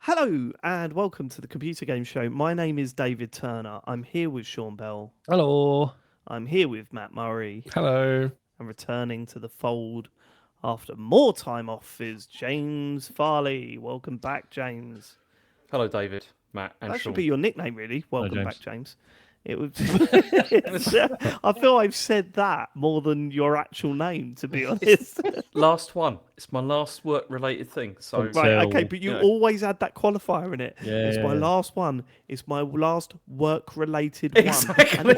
Hello and welcome to the Computer Game Show. My name is David Turner. I'm here with Sean Bell. Hello. I'm here with Matt Murray. Hello. And returning to the fold after more time off is James Farley. Welcome back, James. Hello, David, Matt, and That Sean. should be your nickname, really. Welcome James. back, James. It would. I feel I've said that more than your actual name, to be honest. Last one. It's my last work-related thing. So Right, okay, So, but you know. always add that qualifier in it. Yeah, It's my yeah. last one. It's my last work-related one. Exactly. And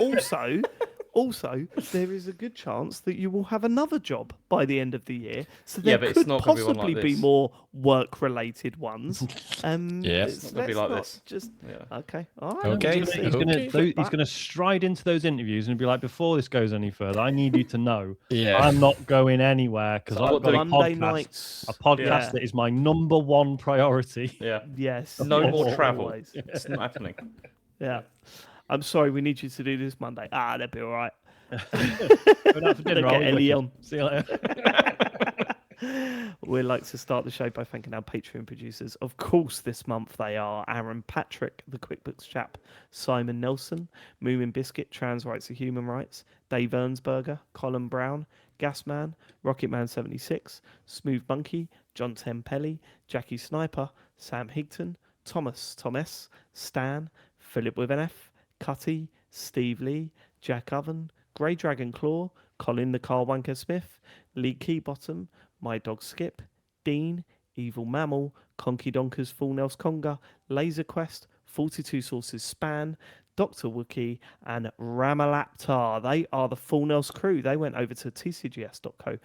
also, there is a good chance that you will have another job by the end of the year. So there Yeah, but it's could not gonna be one possibly like be this. more work-related ones. Yeah. It's not gonna be let's like not this. Just Yeah. okay. All right. Okay. we'll see. He's gonna stride into those interviews and be like, before this goes any further, I need you to know Yeah. I'm not going anywhere because So I've what got a do we- Monday podcast. nights. A podcast Yeah. that is my number one priority. Yeah. Yes. No yes, more travel. always. It's not happening. Yeah. I'm sorry. We need you to do this Monday. That'd be all right. Going out for dinner, Don't are get we? Ellie on. See you later. We'd like to start the show by thanking our Patreon producers. Of course, this month they are Aaron Patrick, the QuickBooks chap, Simon Nelson, Moomin Biscuit, Trans Rights and Human Rights, Dave Ernsberger, Colin Brown, Gasman, Rocketman76, Smooth Monkey, John Tempelli, Jackie Sniper, Sam Higton, Thomas, Stan, Philip with an F, Cutty, Steve Lee, Jack Oven, Grey Dragon Claw, Colin the Carl Wanker Smith, Lee Keybottom, My Dog Skip, Dean, Evil Mammal, Conky Donkers, Full Nels Conga, Laser Quest, 42 Sources Span, Dr. Wookie, and Ramalaptar. They are the Full Nels crew. They went over to tcgs.co/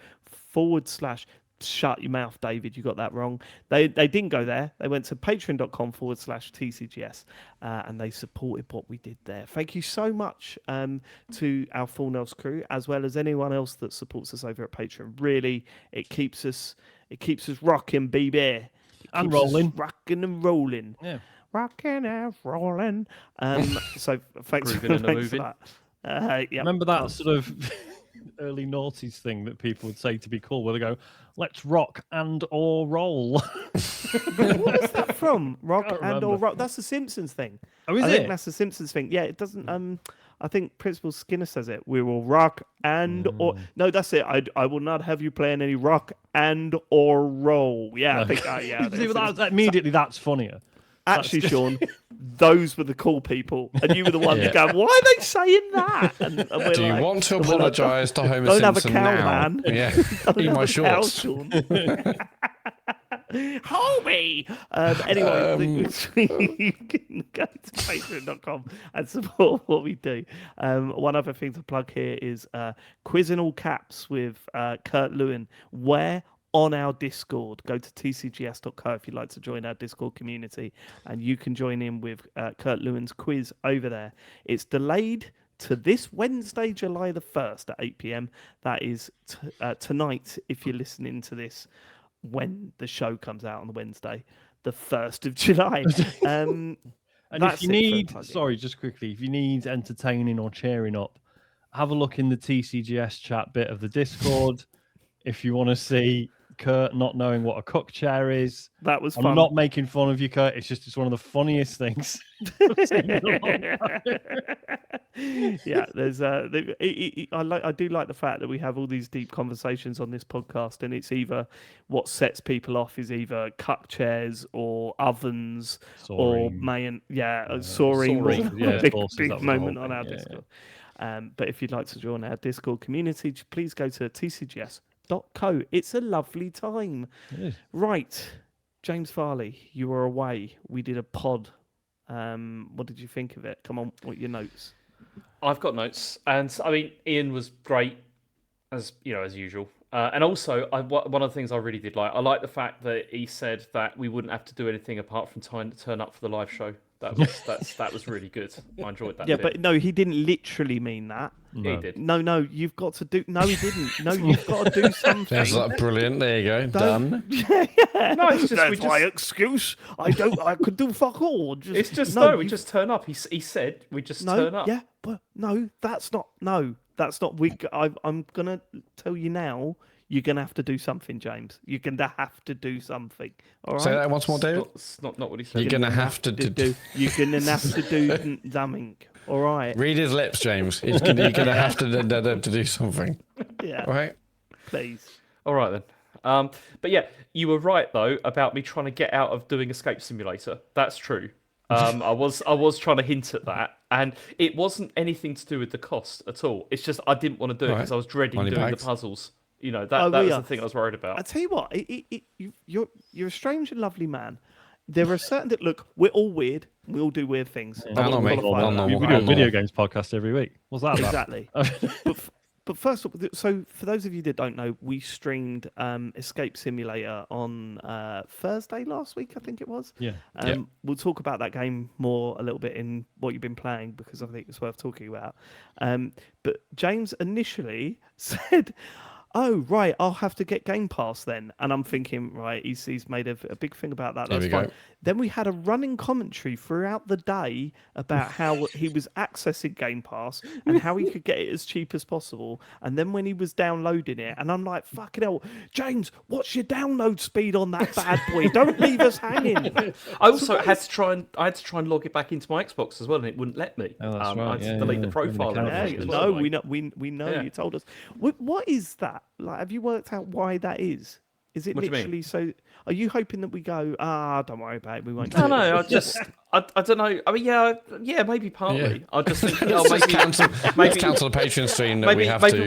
shut your mouth, David. You got that wrong. They didn't go there. They went to patreon.com/TCGS and they supported what we did there. Thank you so much to our Full Nels crew, as well as anyone else that supports us over at Patreon. Really, it keeps us rocking, baby. And rolling. Rocking and rolling. Yeah. Rocking and rolling. So thanks for Grooving and thanks for moving. that. Yeah. Remember that sort of early noughties thing that people would say to be cool, where they go, "Let's rock and or roll." What is that from? Rock Can't and or remember. rock? That's a Simpsons thing. Oh, is I it? think that's a Simpsons thing. Yeah, it doesn't. I think Principal Skinner says it. We will rock and or no, that's it. I will not have you playing any rock and or roll. Yeah, I think. Yeah, See, immediately that's funnier. actually, Sean, those were the cool people, and you were the one Yeah. going, "Why are they saying that?" And we're Do you like, want to and we're like, apologise to Homer don't have a Simpson cow, now? man. Yeah. Don't Eat have my a cow, shorts. Sean. Homie! Anyway, you can go to patreon.com and support what we do. One other thing to plug here is Quiz in All Caps with Kurt Lewin. Where? On our Discord. Go to tcgs.co if you'd like to join our Discord community, and you can join in with Kurt Lewin's quiz over there. It's delayed to this Wednesday, July the 1st at 8 p.m. That is tonight if you're listening to this when the show comes out on the Wednesday, the 1st of July. And That's if you it for a need, plug-in. sorry, just quickly, if you need entertaining or cheering up, have a look in the TCGS chat bit of the Discord. If you want to see Kurt not knowing what a cook chair is, That was I'm fun. not making fun of you, Kurt. It's one of the funniest things. Yeah, there's I do like the fact that we have all these deep conversations on this podcast, and it's either what sets people off is either cuck chairs or ovens or Soaring. soaring, soaring, yeah, big, horses, big that was the whole moment on thing, our yeah, Discord. But if you'd like to join our Discord community, please go to tcgs.co. It's a lovely time. It is. Right, James Farley, you were away. We did a pod. What did you think of it? Come on, what are your notes? I've got notes, and I mean, Ian was great, as usual. And also, one of the things I really did like, I like the fact that he said that we wouldn't have to do anything apart from turn up for the live show. That was really good. I enjoyed that. Yeah, bit. but no, he didn't literally mean that. He did. No, you've got to do. No, he didn't. No, you've got to do something. There's that brilliant. There you go. Done. No, it's just That's my excuse. I could do fuck all. It's just no. we just turn up. He said we just turn up. Yeah, but no, that's not. No, that's not. I'm gonna tell you now. You're gonna have to do something, James. You're gonna have to do something. All right. Say that once more, David. It's not what he said. You're gonna have to do. You're gonna have to do something. All right. Read his lips, James. You're gonna have to do something. Yeah. All right. Please. All right then. But yeah, you were right though about me trying to get out of doing Escape Simulator. That's true. I was trying to hint at that, and it wasn't anything to do with the cost at all. It's just I didn't want to do it because I was dreading Money doing bags. the puzzles. You know that was the thing I was worried I about. tell you what, you're a strange and lovely man. There are certain that look. We're all weird. We all do weird things. Yeah. I No, wouldn't mate. qualify No, that. no. We do a video games podcast every week. What's that about? Exactly. But first of all, so for those of you that don't know, we streamed Escape Simulator on Thursday last week, I think it was. Yeah. We'll talk about that game more a little bit in what you've been playing because I think it's worth talking about. But James initially said, "Oh, right, I'll have to get Game Pass then." And I'm thinking, right, he's made a big thing about that. There That's we fine. go. Then we had a running commentary throughout the day about how he was accessing Game Pass and how he could get it as cheap as possible. And then when he was downloading it, and I'm like, fucking hell, James, what's your download speed on that bad boy? Don't leave us hanging. I also had to try and log it back into my Xbox as well, and it wouldn't let me. Oh, that's I right. had to Yeah, delete yeah. the profile. With an and account everything as No, well. we know. Yeah. You told us. What is that? Like, have you worked out why that is? Is it What do you mean? literally so? Are you hoping that we go? Don't worry about it. We won't. do No, it." no, I don't know. I mean, yeah, maybe partly. Yeah. I just think, Let's maybe cancel maybe the Patreon stream that maybe we have maybe to.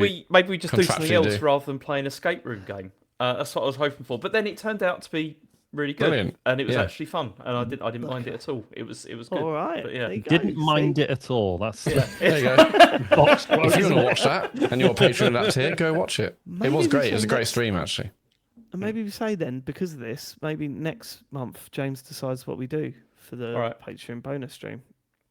we just do something contractually else do. rather than play an escape room game. That's what I was hoping for. But then it turned out to be really good, Brilliant. and it was Yeah. actually fun, and I didn't mind it at all. It was good. All right. But yeah. there you go, Didn't see? mind it at all. That's There you go. box quote, If you isn't want to it? watch that and you're a patron of that tier, go watch it. Maybe It was we great. say It was a great next- stream, actually. And maybe we say then, because of this, maybe next month James decides what we do for the All right. Patreon bonus stream.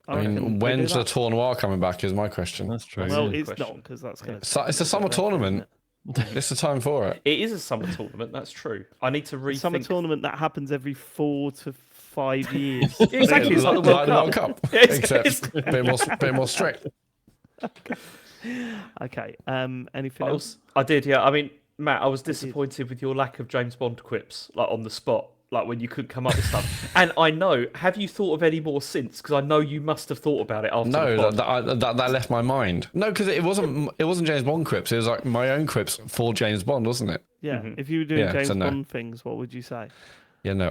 I reckon mean, we do when's the that. tour noir coming back is my question. That's true. Well, Good it's question. not because that's going to. It's a summer tournament. It's the time for it. It is a summer tournament. That's true. I need to rethink. Summer tournament that happens every 4 to 5 years. Exactly, it's like the World Cup. Except a bit more strict. Okay. Anything I else? did, yeah. I mean, Matt, I was disappointed with your lack of James Bond quips, like on the spot, like when you couldn't come up with stuff. And I know, have you thought of any more since? Because I know you must have thought about it after the No, pod. that left my mind. No, because it wasn't James Bond quips. It was like my own quips for James Bond, wasn't it? Yeah. If you were doing Yeah, James so no. Bond things, what would you say? Yeah, no,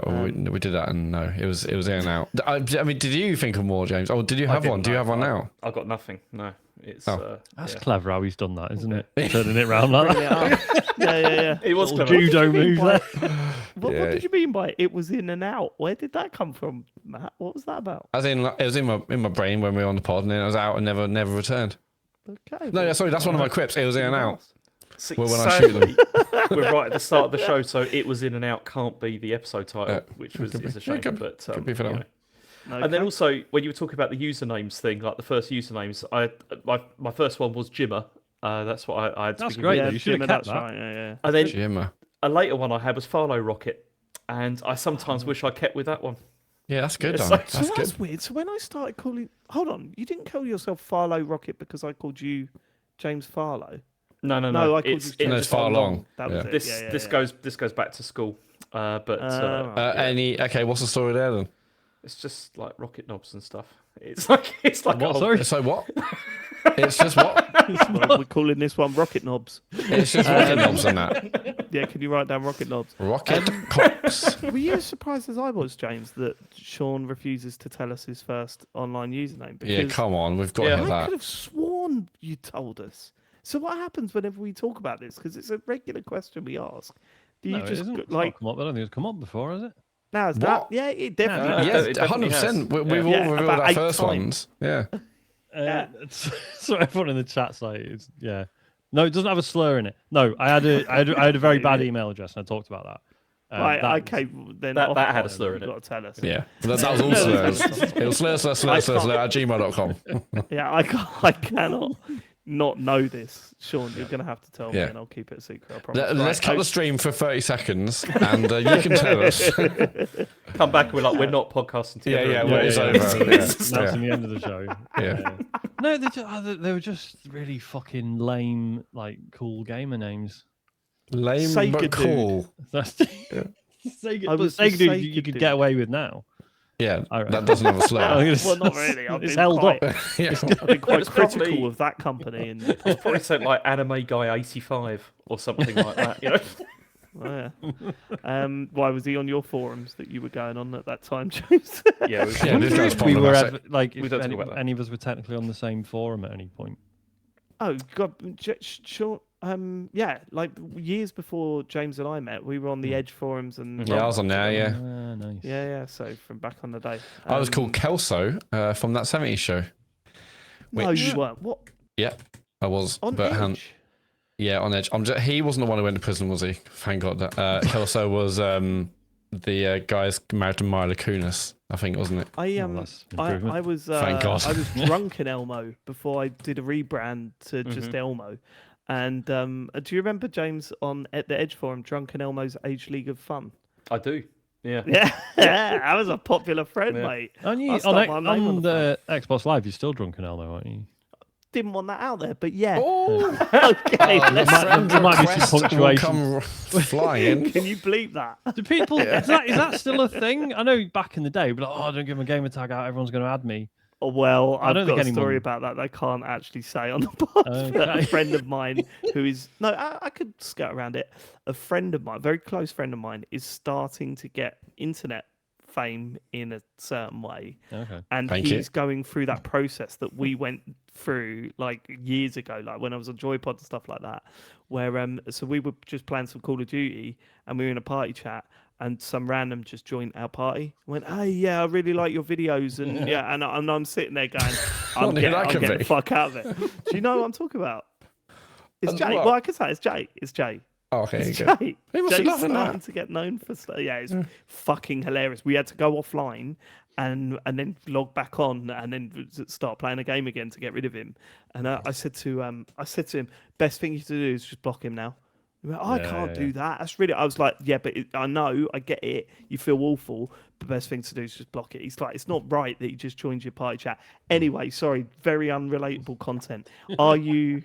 we did that, and no, it was in and out. I mean, did you think of more, James? Oh, did you have one? didn't Do you know. have one now? I've got nothing. No, it's Oh. That's yeah. clever how he's done that, isn't it? Turning it round like Bring that. it up. Yeah. It was Little clever. judo move there. What Yeah. did you mean by it was in and out? Where did that come from, Matt? What was that about? As in, it was in my brain when we were on the pod, and then it was out and never returned. Okay. No, yeah, sorry, that's one of my quips. It was in and out. See, Well, when I shoot them. we're right at the start of the show, so it was in and out can't be the episode title, which was could be. is a shame. Yeah, could- but could be for that you one. know. And then also when you were talking about the usernames thing, like the first usernames, my first one was Jimmer. That's what I had. To That's begin great. with. though. You should have Jimmy, kept that's that. right. Yeah. And then Jimmer. a later one I had was Farlow Rocket, and I sometimes wish I kept with that one. Yeah, that's good, Yeah, Dan. so That's good. That's weird. So when I started calling, hold on, you didn't call yourself Farlow Rocket because I called you James Farlow. No, No, I called it's, you it's James No, it's far long. That was Yeah. it. this yeah, this yeah. goes back to school, but Right. Okay, what's the story there then? it's just like rocket knobs and stuff. It's like What, a whole- sorry? So what? It's just what? Well, we're calling this one Rocket Knobs. It's just rocket knobs and that. Yeah, can you write down Rocket Knobs? Rocket cocks. Were you as surprised as I was, James, that Sean refuses to tell us his first online username? Yeah, Because come on, we've got to Yeah. hear I that. could have sworn you told us. So what happens whenever we talk about this? Because it's a regular question we ask. Do you No, it just isn't. go- It's like not come up. I don't think it's come up before, has it? now? Is that What? yeah? It definitely. No, has. Yeah, it definitely 100%. has. We've Yeah, all revealed about our 8 first times. ones. Yeah. Yeah. So everyone in the chat site is No, it doesn't have a slur in it. No, I had a very bad email address and I talked about that. Right. that- Okay. well, Then that offline, had a slur in you've it. got to tell us. Yeah. That was all slurs. It was slur at gmail.com. Yeah. I cannot not know this, Sean. You're going to have to tell me, Yeah. and I'll keep it a secret. I promise. Let's Right, cut the stream for 30 seconds and you can tell us. come back and we're like, we're not podcasting together. Yeah, anymore. it's over. Announcing Yeah. the end of the show. Yeah. No, they were just really fucking lame, like cool gamer names. Lame Sega but dude. cool. That's I Sega, was but Sega the dude, Sega you could dude. get away with now. Yeah, All right. that doesn't have a slur. Well, not really. I've It's been held quite, up. Yeah. I've been quite It's critical probably- of that company. And It's probably something like Anime Guy 85 or something like that. You know. oh, yeah. Why was he on your forums that you were going on at that time, James? Yeah. Yeah, this guy's we popular, were that's it. like, We if don't talk any, about that. any of us were technically on the same forum at any point. Oh God, sure. Yeah, like years before James and I met, we were on the Edge forums and Yeah, I was on there, yeah. Nice. yeah. So from back on the day, I was called Kelso from that 70s show. No, which- you weren't. What Yeah, I was. on but Edge? Yeah, on Edge. He wasn't the one who went to prison, was he? Thank God. Kelso was the guy's married to Mila Kunis, I think, wasn't it? I that's I improvement. was Thank God. I was drunk in Elmo before I did a rebrand to just Elmo. And do you remember James at the Edge forum, Drunk in Elmo's Age League of Fun? I do. Yeah. Yeah, I was a popular friend, Yeah. mate. Aren't you, I on, stuck my name on the Xbox Live, you're still drunk and Elmo, aren't you? Didn't want that out there, but yeah. Oh, Okay, there might be some punctuation. Come flying. can you bleep that? Do people, is that still a thing? I know back in the day, but don't give my gamer tag out, everyone's going to add me. Oh, well, I I've don't got think a story anyone- about that I can't actually say on the pod. Okay. A friend of mine who is... No, I could skirt around it. A friend of mine, a very close friend of mine, is starting to get internet fame in a certain way. Okay. And Thank you. he's going through that process that we went through like years ago, like when I was on Joypod and stuff like that, where so we were just playing some Call of Duty and we were in a party chat and some random just joined our party, went, hey, yeah, I really like your videos, and yeah, and I'm sitting there going, I'm What do you like getting of the it? fuck out of it. Do you know what I'm talking about? It's And Jay. what? Well, I can say it's Jay. It's Jay. Oh, okay, It's you go. Jay. He must be Jay's loving starting that. to get known for stuff. Yeah, it's fucking hilarious. We had to go offline and then log back on and then start playing a game again to get rid of him. And I said to him, best thing you to do is just block him now. He went, I can't do that. That's really. I was like, yeah, but I know, I get it. You feel awful. The best thing to do is just block it. He's like, it's not right that he just joined your party chat. Anyway, sorry, very unrelatable content. Are you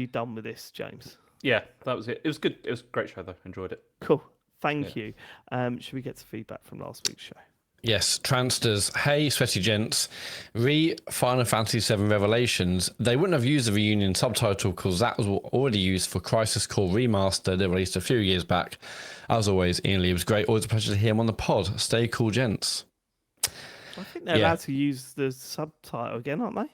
done with this, James? Yeah, that was it. It was good. It was a great show, though. Enjoyed it. Cool. Thank you. Should we get to feedback from last week's show? Yes, Transters. Hey, sweaty gents. Final Fantasy VII Revelations. They wouldn't have used the reunion subtitle because that was already used for Crisis Core Remaster they released a few years back. As always, Ian Lee was great. Always a pleasure to hear him on the pod. Stay cool, gents. I think they're Yeah. allowed to use the subtitle again, aren't they?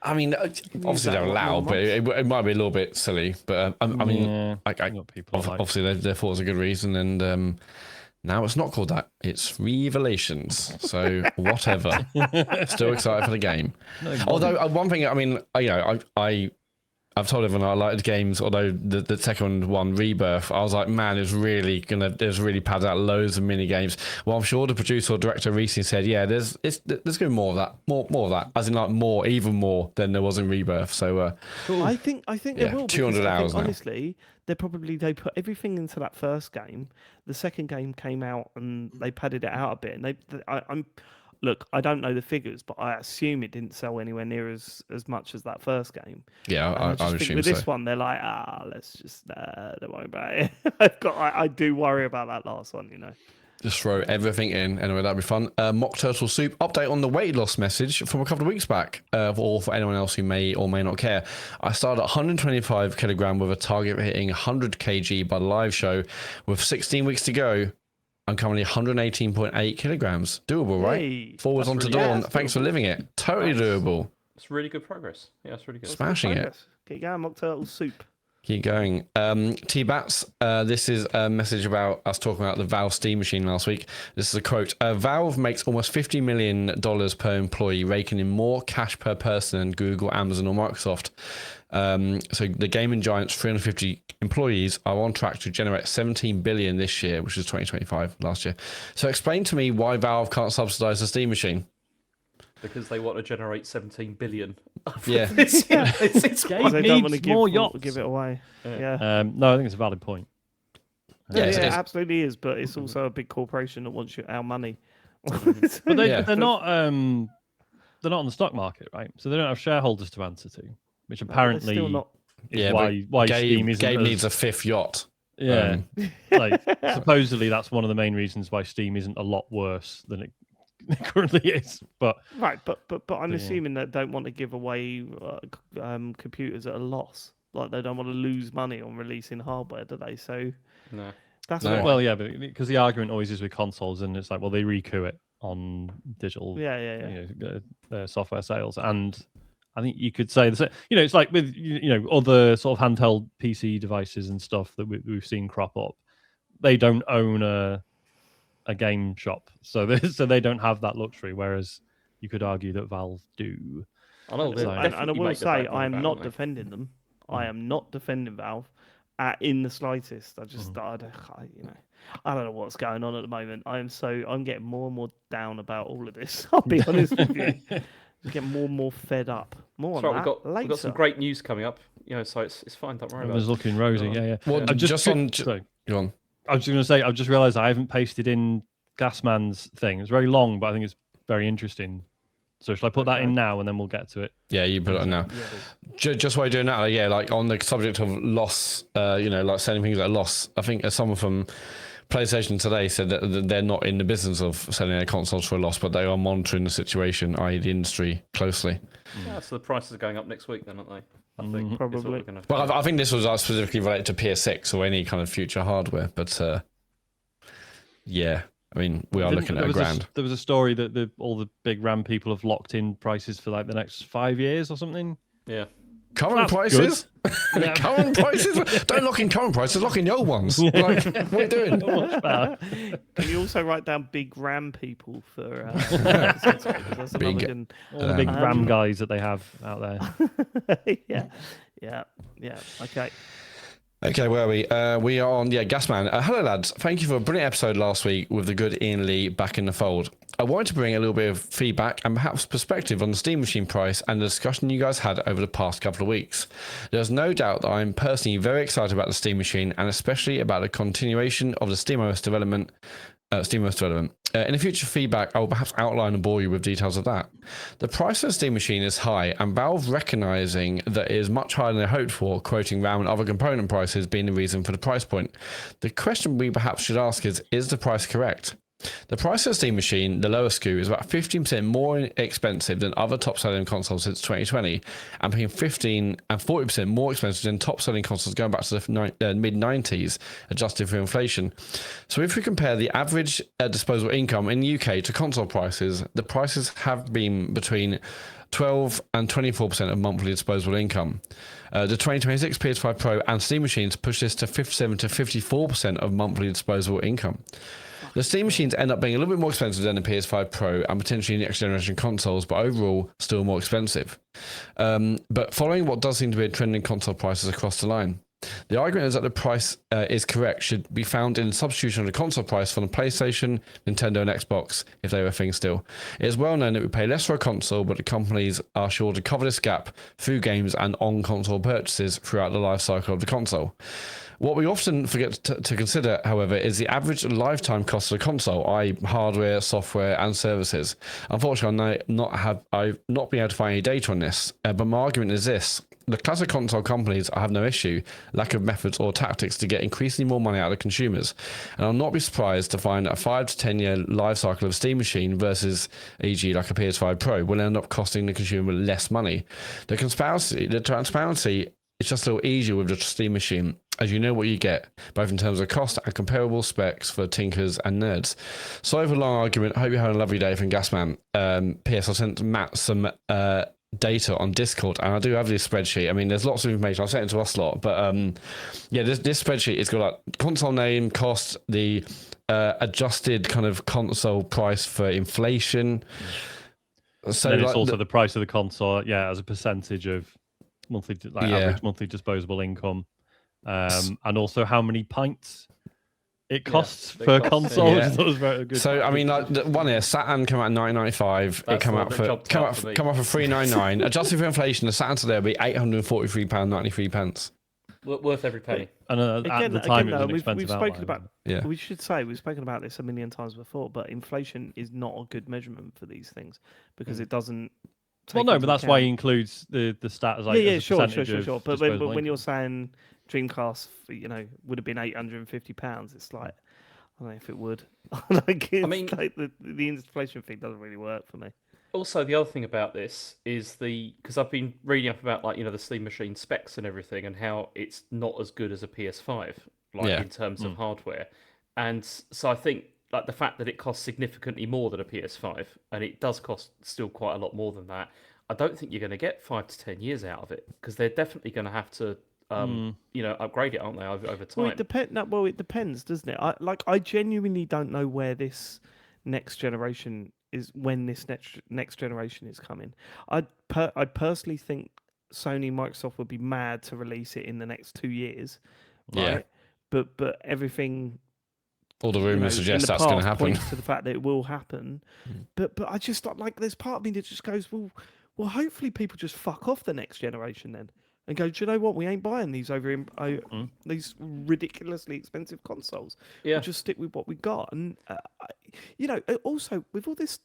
I mean, obviously that they're a lot allowed, more but it might be a little bit silly. But I mean, Yeah, I got people like. obviously they thought it was a good reason, and now it's not called that. It's Revelations. So whatever. Still excited for the game. Although one thing, I mean, I've told everyone I liked the games. Although the second one, Rebirth, I was like, man, it's really padded out loads of mini games. Well, I'm sure the producer or director recently said, yeah, there's going to be more of that, more of that, as in like more, even more than there was in Rebirth. So I think Yeah, there will. 200 because I think, hours now. honestly, they put everything into that first game. The second game came out and they padded it out a bit. And look, I don't know the figures, but I assume it didn't sell anywhere near as much as that first game. yeah, And I just think assume with so. this one, they're like, let's just don't worry about it. I do worry about that last one, you know. Just throw everything in. Anyway, that'd be fun. Mock Turtle Soup update on the weight loss message from a couple of weeks back. Or for anyone else who may or may not care. I started at 125 kilogram with a target of hitting 100 kg by the live show. With 16 weeks to go, I'm currently 118.8 kilograms. Doable, right? Hey, Forwards that's onto really- dawn. that's Thanks for doable. living it. Totally Nice. doable. It's really good progress. Yeah, it's really good. Smashing it. progress. Keep going, Mock Turtle Soup. Keep going. T-Bats, this is a message about us talking about the Valve Steam machine last week. This is a quote. Valve makes almost $50 million per employee, raking in more cash per person than Google, Amazon, or Microsoft. So the gaming giant's 350 employees are on track to generate 17 billion this year, which is 2025 last year. So explain to me why Valve can't subsidize the Steam machine. Because they want to generate 17 billion. Yeah. It's Game They don't want to needs more yachts. give it away. Yeah. No, I think it's a valid point. Yeah, it's- it it's- absolutely is, but it's also a big corporation that wants our money. But Yeah. they're not on the stock market, right? So they don't have shareholders to answer to, which apparently still not. is why Steam isn't. Gabe needs a 5th yacht. Yeah, like supposedly that's one of the main reasons why Steam isn't a lot worse than it currently is. But right, but I'm assuming they don't want to give away computers at a loss. Like they don't want to lose money on releasing hardware, do they? So No. that's No. why. well, yeah, but because the argument always is with consoles, and it's like, well, they recoup it on digital, software sales, and I think you could say the same. It's like with other sort of handheld PC devices and stuff that we've seen crop up. They don't own a game shop, so they don't have that luxury. Whereas you could argue that Valve do. I know, and I will say I am not defending them. I am not defending Valve in the slightest. I just I don't know what's going on at the moment. I'm getting more and more down about all of this. I'll be honest with you. Just getting more and more fed up. More That's on right, that we've got some great news coming up. So it's fine. Don't worry It about was it. looking rosy. Yeah. Well, I've Go on. I was just going to say, I've just realised I haven't pasted in Gasman's thing. It's very long, but I think it's very interesting. So shall I put that in now, and then we'll get to it? Yeah, you put it on now. Just while you're doing that, like on the subject of loss, like selling things at a loss, I think someone from PlayStation today said that they're not in the business of selling their consoles for a loss, but they are monitoring the situation, i.e. the industry, closely. Yeah, so the prices are going up next week then, aren't they? I think probably. Well, I think this was specifically related to PS6 or any kind of future hardware, but yeah. I mean, we are looking at $1,000. There was a story that all the big RAM people have locked in prices for like the next 5 years or something. Yeah. Current prices? Current prices? Don't lock in current prices, lock in the old ones. Like, what are you doing? Can you also write down big RAM people for that's Big, all the big RAM guys that they have out there. Yeah. Okay. Okay, where are we? We are on, Gasman. Hello, lads. Thank you for a brilliant episode last week with the good Ian Lee back in the fold. I wanted to bring a little bit of feedback and perhaps perspective on the Steam Machine price and the discussion you guys had over the past couple of weeks. There's no doubt that I'm personally very excited about the Steam Machine and especially about the continuation of the SteamOS development. In the future feedback, I will perhaps outline and bore you with details of that. The price of the Steam Machine is high, and Valve recognising that it is much higher than they hoped for, quoting RAM and other component prices being the reason for the price point. The question we perhaps should ask is the price correct? The price of the Steam Machine, the lower SKU, is about 15% more expensive than other top-selling consoles since 2020, and between 15 and 40% more expensive than top-selling consoles going back to the mid-90s, adjusted for inflation. So if we compare the average disposable income in the UK to console prices, the prices have been between 12 and 24% of monthly disposable income. The 2026 PS5 Pro and Steam Machines push this to 57 to 54% of monthly disposable income. The Steam Machines end up being a little bit more expensive than the PS5 Pro and potentially next generation consoles, but overall still more expensive. But following what does seem to be a trend in console prices across the line. The argument is that the price is correct should be found in the substitution of the console price from the PlayStation, Nintendo and Xbox, if they were a thing still. It is well known that we pay less for a console, but the companies are sure to cover this gap through games and on-console purchases throughout the life cycle of the console. What we often forget to consider, however, is the average lifetime cost of the console, i.e. hardware, software and services. Unfortunately, I've not been able to find any data on this, but my argument is this. The classic console companies have no issue, lack of methods or tactics to get increasingly more money out of consumers. And I'll not be surprised to find that a 5 to 10 year life cycle of a Steam Machine versus, e.g. like a PS5 Pro, will end up costing the consumer less money. The transparency is just a little easier with the Steam Machine, as you know what you get, both in terms of cost and comparable specs for tinkers and nerds. Sorry for a long argument. Hope you're having a lovely day from Gasman. P.S. I sent Matt some data on Discord, and I do have this spreadsheet. I mean, there's lots of information. I'll send it to us lot, but this spreadsheet has got like console name, cost, the adjusted kind of console price for inflation. So then it's also the price of the console, as a percentage of monthly, average monthly disposable income. And also how many pints it costs per console. Yeah. That was very good. So I mean, like the one here, Saturn came out in 1995. It come out for $3.99. Adjusted for inflation, the Saturn today will be £843.93. Worth every penny. And at the time, it was an expensive we've spoken outlay. about. We should say we've spoken about this a million times before, but inflation is not a good measurement for these things because it doesn't take Well, no, into but that's why he account- includes the stat as like as a sure. percentage of But disposable when you're income. saying Dreamcast, would have been £850, it's like I don't know if it would. Like, it's like the inflation thing doesn't really work for me. Also, the other thing about this is because I've been reading up about the Steam Machine specs and everything, and how it's not as good as a PS5, in terms of hardware. And so I think the fact that it costs significantly more than a PS5, and it does cost still quite a lot more than that, I don't think you're going to get 5 to 10 years out of it, because they're definitely going to have to upgrade it, aren't they, over time? Well, it depends, doesn't it? I genuinely don't know where this next generation is, when this next generation is coming. I personally think Sony, Microsoft would be mad to release it in the next 2 years, right? Yeah. But everything, all the rumors suggest that's going to happen. Points to the fact that it will happen. But I just there's part of me that just goes, well, hopefully people just fuck off the next generation then. And go, do you know what? We ain't buying these these ridiculously expensive consoles. Yeah. We'll just stick with what we got. And also with all this,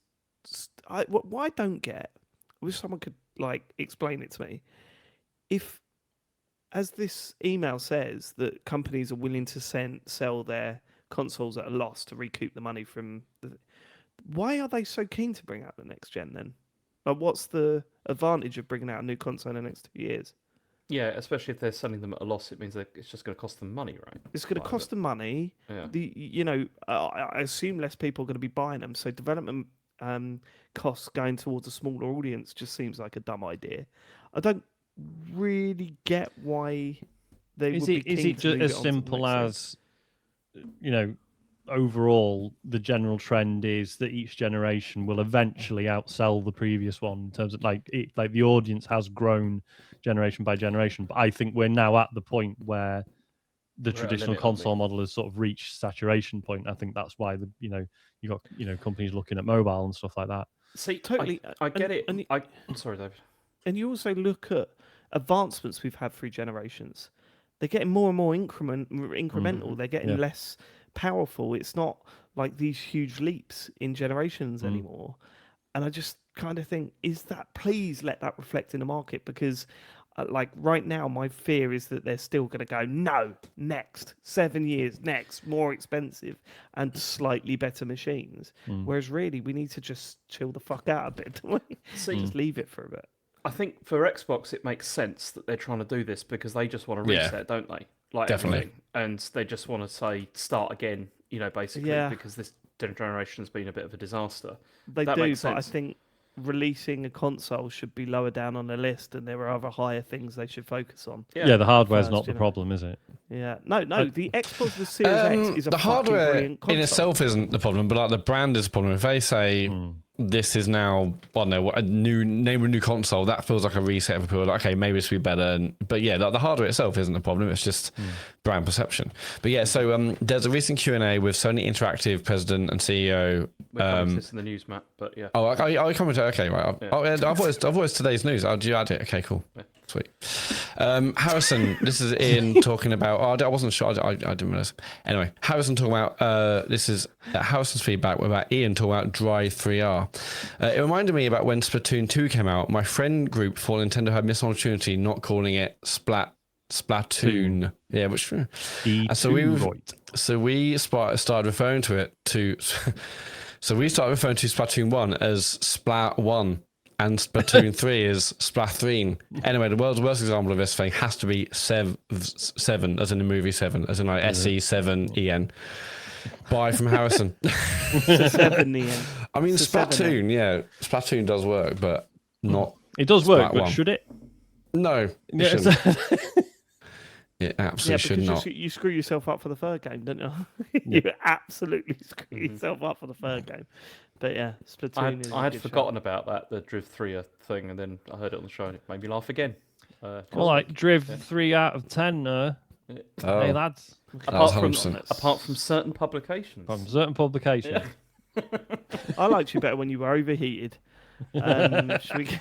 what I don't get, I wish someone could explain it to me. If, as this email says, that companies are willing to sell their consoles at a loss to recoup the money from, why are they so keen to bring out the next gen then? What's the advantage of bringing out a new console in the next 2 years? Yeah, especially if they're selling them at a loss, it means that it's just going to cost them money, right? It's going to cost them money. Yeah. I assume less people are going to be buying them, so development costs going towards a smaller audience just seems like a dumb idea. I don't really get why they would be keen is it to just move as it on to the simple next as overall the general trend is that each generation will eventually outsell the previous one in terms of the audience has grown generation by generation, but I think we're now at the point where the traditional console model has sort of reached saturation point. I think that's why you got companies looking at mobile and stuff like that. See, totally, I get it. I'm sorry, David. And you also look at advancements we've had through generations. They're getting more and more incremental. They're getting less powerful. It's not like these huge leaps in generations anymore. And I just kind of think, please let that reflect in the market, because right now my fear is that they're still going to go, no, next 7 years, next more expensive and slightly better machines. Whereas really we need to just chill the fuck out a bit, don't we? Just leave it for a bit. I think for Xbox it makes sense that they're trying to do this, because they just want to reset, don't they? Definitely. Everything. And they just want to say start again, basically, because this generation has been a bit of a disaster. They do, but I think releasing a console should be lower down on the list, and there are other higher things they should focus on. Yeah, the hardware's not the problem, is it? Yeah, no. The Xbox, the Series X is a the hardware brilliant console. in itself isn't the problem, but the brand is the problem. If they say this is now, a new console, that feels like a reset for people. Okay, maybe this will be better. But yeah, the hardware itself isn't the problem. It's just brand perception. But yeah, so there's a recent Q&A with Sony Interactive president and CEO. We're covering this in the news, Matt. But yeah. Oh, I commented. Okay, right. I thought it was today's news. Did you add it? Okay, cool. Yeah. Sweet. Harrison, this is Ian talking about. I wasn't sure. I didn't realize. Anyway, Harrison talking about. This is Harrison's feedback about Ian talking about Drive 3R. It reminded me about when Splatoon 2 came out. My friend group for Nintendo had missed an opportunity not calling it Splatoon. Yeah, which. So we started referring to it to. So we started referring to Splatoon 1 as Splat 1. And Splatoon 3 is Splatreen. Anyway, the world's worst example of this thing has to be Seven, as in the movie Seven, as in like SE7EN. Bye from Harrison. 7EN. I mean, Splatoon, yeah. Splatoon does work, but not. It does work, but should it? No, it shouldn't. It absolutely should not. You screw yourself up for the third game, don't you? You absolutely screw yourself up for the third game. But yeah, Splatoon. I had forgotten about the Driv 3 thing, and then I heard it on the show, and it made me laugh again. Driv 3 out of 10. Hey lads. Apart from certain publications. Yeah. I liked you better when you were overheated. Should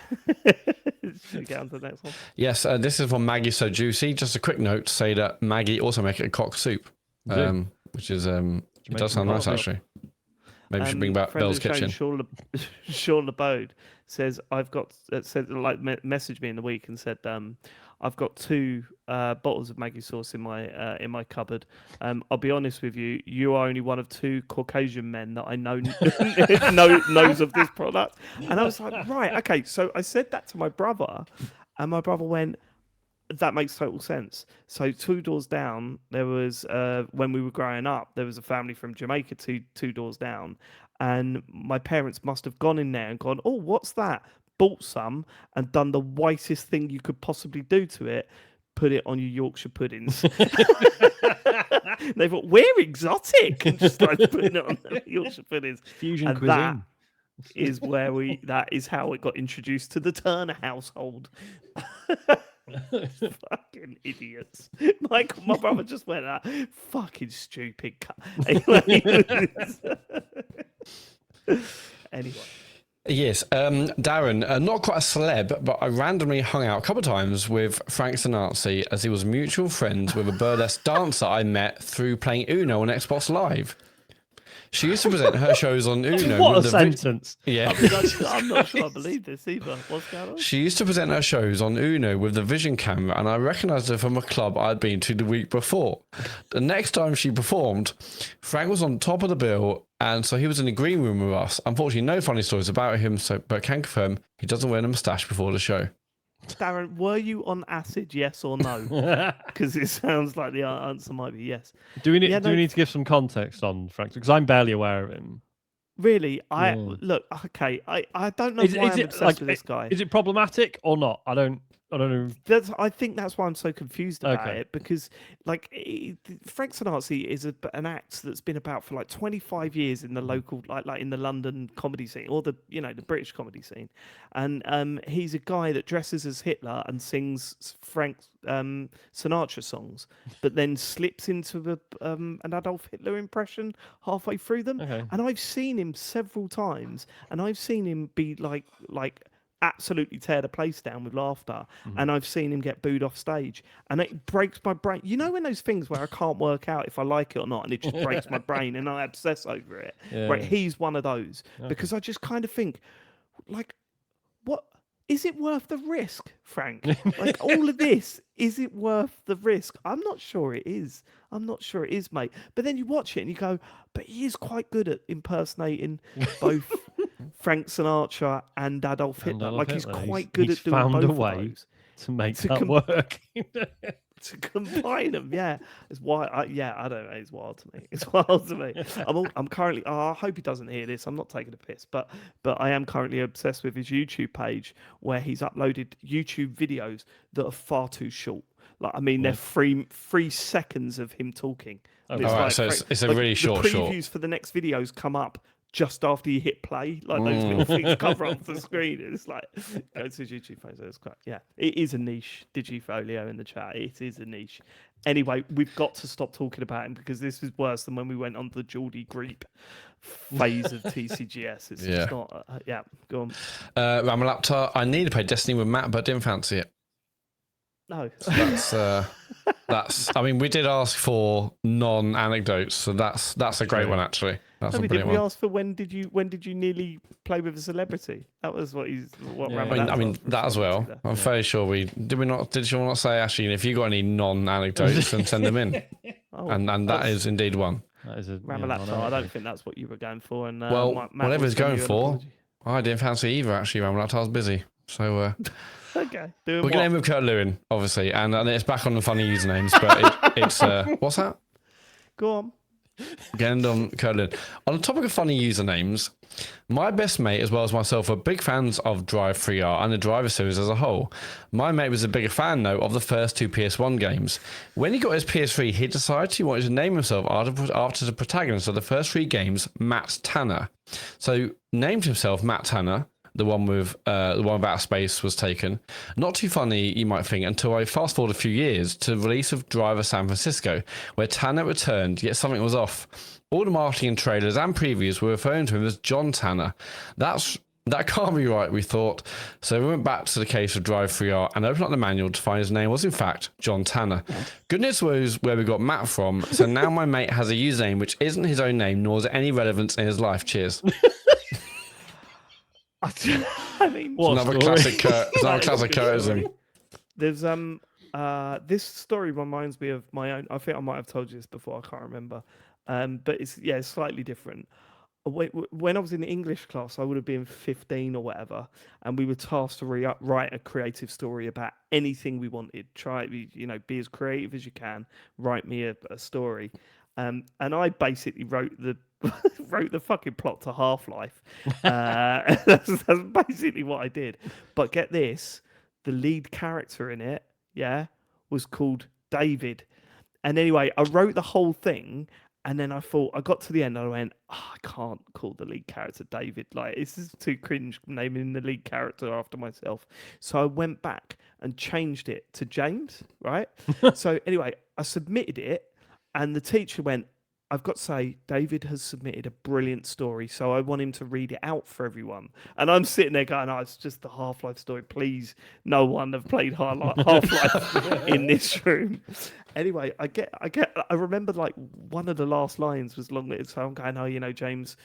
we get on to the next one? Yes, this is from Maggie So Juicy. Just a quick note to say that Maggie also makes a cock soup, which is it does sound nice actually. Maybe we should bring back Bell's Kitchen. Sean LeBode says, messaged me in the week and said, I've got 2 bottles of Maggie sauce in my cupboard. I'll be honest with you, you are only one of 2 Caucasian men that I know knows of this product. And I was like, right, okay. So I said that to my brother, and my brother went, that makes total sense. So 2 doors down, there was when we were growing up, there was a family from Jamaica two doors down, and my parents must have gone in there and gone, oh, what's that? Bought some and done the whitest thing you could possibly do to it. Put it on your Yorkshire puddings. They thought, we're exotic, and just started putting it on the Yorkshire puddings. Fusion cuisine. That is how it got introduced to the Turner household. Fucking idiots. My brother just went out. Fucking stupid. Anyway. Yes, Darren, not quite a celeb, but I randomly hung out a couple of times with Frank Sinatra as he was mutual friends with a burlesque dancer I met through playing Uno on Xbox Live. She used to present her shows on Uno. What a sentence. Yeah. I'm not sure I believe this either. What's going on? She used to present her shows on Uno with the Vision camera, and I recognised her from a club I'd been to the week before. The next time she performed, Frank was on top of the bill, and so he was in the green room with us. Unfortunately, no funny stories about him, but can confirm he doesn't wear a moustache before the show. Darren, were you on acid, yes or no? Because it sounds like the answer might be yes. Do we need to give some context on Frank? Because I'm barely aware of him. Really? Look, okay, I don't know why I'm obsessed with this guy. Is it problematic or not? I don't know. I think that's why I'm so confused about it, because Frank Sinatra is an act that's been about for like 25 years in the local, like in the London comedy scene, or the British comedy scene, and he's a guy that dresses as Hitler and sings Frank Sinatra songs, but then slips into an Adolf Hitler impression halfway through them. Okay. And I've seen him several times, and I've seen him be like absolutely tear the place down with laughter, and I've seen him get booed off stage, and it breaks my brain. You know, when those things where I can't work out if I like it or not, and it just breaks my brain and I obsess over it. Right, he's one of those, because I just kind of think, like, what is it worth the risk, Frank? Like, all of this, is it worth the risk? I'm not sure it is. Mate. But then you watch it and you go, but he is quite good at impersonating both Frank Sinatra and Adolf Hitler. He's quite good at doing both of those. To make that work. To combine them, it's wild. I don't know. It's wild to me. It's wild to me. I'm currently. I hope he doesn't hear this. I'm not taking a piss, but I am currently obsessed with his YouTube page, where he's uploaded YouTube videos that are far too short. They're 3 seconds of him talking. Okay. So it's a really short. The previews for the next videos come up just after you hit play, like those little things cover up the screen. It's like, go to YouTube page. It's quite, it is a niche. Digifolio in the chat. It is a niche. Anyway, we've got to stop talking about him, because this is worse than when we went on the Geordie Greep phase of TCGS. It's just not. Go on. Ramalapta, I nearly played Destiny with Matt, but didn't fancy it. No. So that's. I mean, we did ask for non-anecdotes, so that's a great one actually. That's a brilliant one. We asked for when did you nearly play with a celebrity? That was what I mean that as well. I'm fairly sure we did. We not? Did you not say, actually, if you got any non-anecdotes, then send them in? And that is indeed one. That is a Ramalapta. I don't think that's what you were going for. And whatever he's going for, I didn't fancy either. Actually, Ramalapta, I was busy, so. Okay. We're going to end with Kurt Lewin, obviously, and it's back on the funny usernames, but it's what's that? Go on. Again on Kurt Lewin. On the topic of funny usernames, my best mate, as well as myself, are big fans of Drive 3R and the Driver series as a whole. My mate was a bigger fan, though, of the first 2 PS1 games. When he got his PS3, he decided he wanted to name himself after the protagonist of the first 3 games, Matt Tanner. So named himself Matt Tanner. The one about space was taken. Not too funny, you might think, until I fast forward a few years to the release of Driver San Francisco, where Tanner returned, yet something was off. All the marketing and trailers and previews were referring to him as John Tanner. That's That can't be right, we thought. So we went back to the case of Drive3R and opened up the manual to find his name was in fact John Tanner. Goodness knows where we got Matt from, so now my mate has a username which isn't his own name, nor is it any relevance in his life. Cheers. I mean, another classic Curtism. There's this story reminds me of my own. I think I might have told you this before. I can't remember. But it's slightly different. When I was in the English class, I would have been 15 or whatever, and we were tasked to write a creative story about anything we wanted. Be as creative as you can. Write me a story, and I basically wrote the fucking plot to Half-Life. That's basically what I did. But get this, the lead character in it, was called David. And anyway, I wrote the whole thing. And then I got to the end and I went, I can't call the lead character David. Like, this is too cringe naming the lead character after myself. So I went back and changed it to James, right? So anyway, I submitted it and the teacher went, I've got to say, David has submitted a brilliant story, so I want him to read it out for everyone. And I'm sitting there going, it's just the Half-Life story. Please, no one have played Half-Life in this room. Anyway, I remember like one of the last lines was long. So I'm going, James,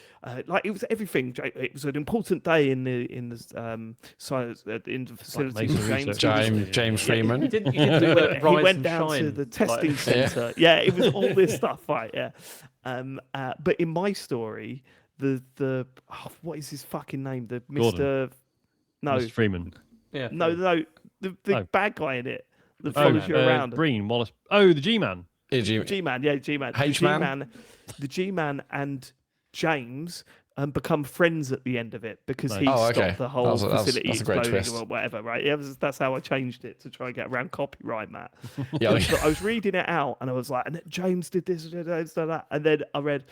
like it was everything. It was an important day in the science in the facility. James Freeman. He didn't do it. He went down to the testing center. Yeah, it was all this stuff, right? Yeah. But in my story, the what is his fucking name? The Mr. Mr. Freeman. Yeah. No, the bad guy in it. That follows you around. Breen, Wallace. Oh, the G-Man. G-Man. H-Man. The G-Man and James become friends at the end of it because he stopped the whole facility exploding or whatever, right? That's how I changed it to try and get around copyright, Matt. Yeah. I was reading it out and I was like, and James did this, did that. And then I read,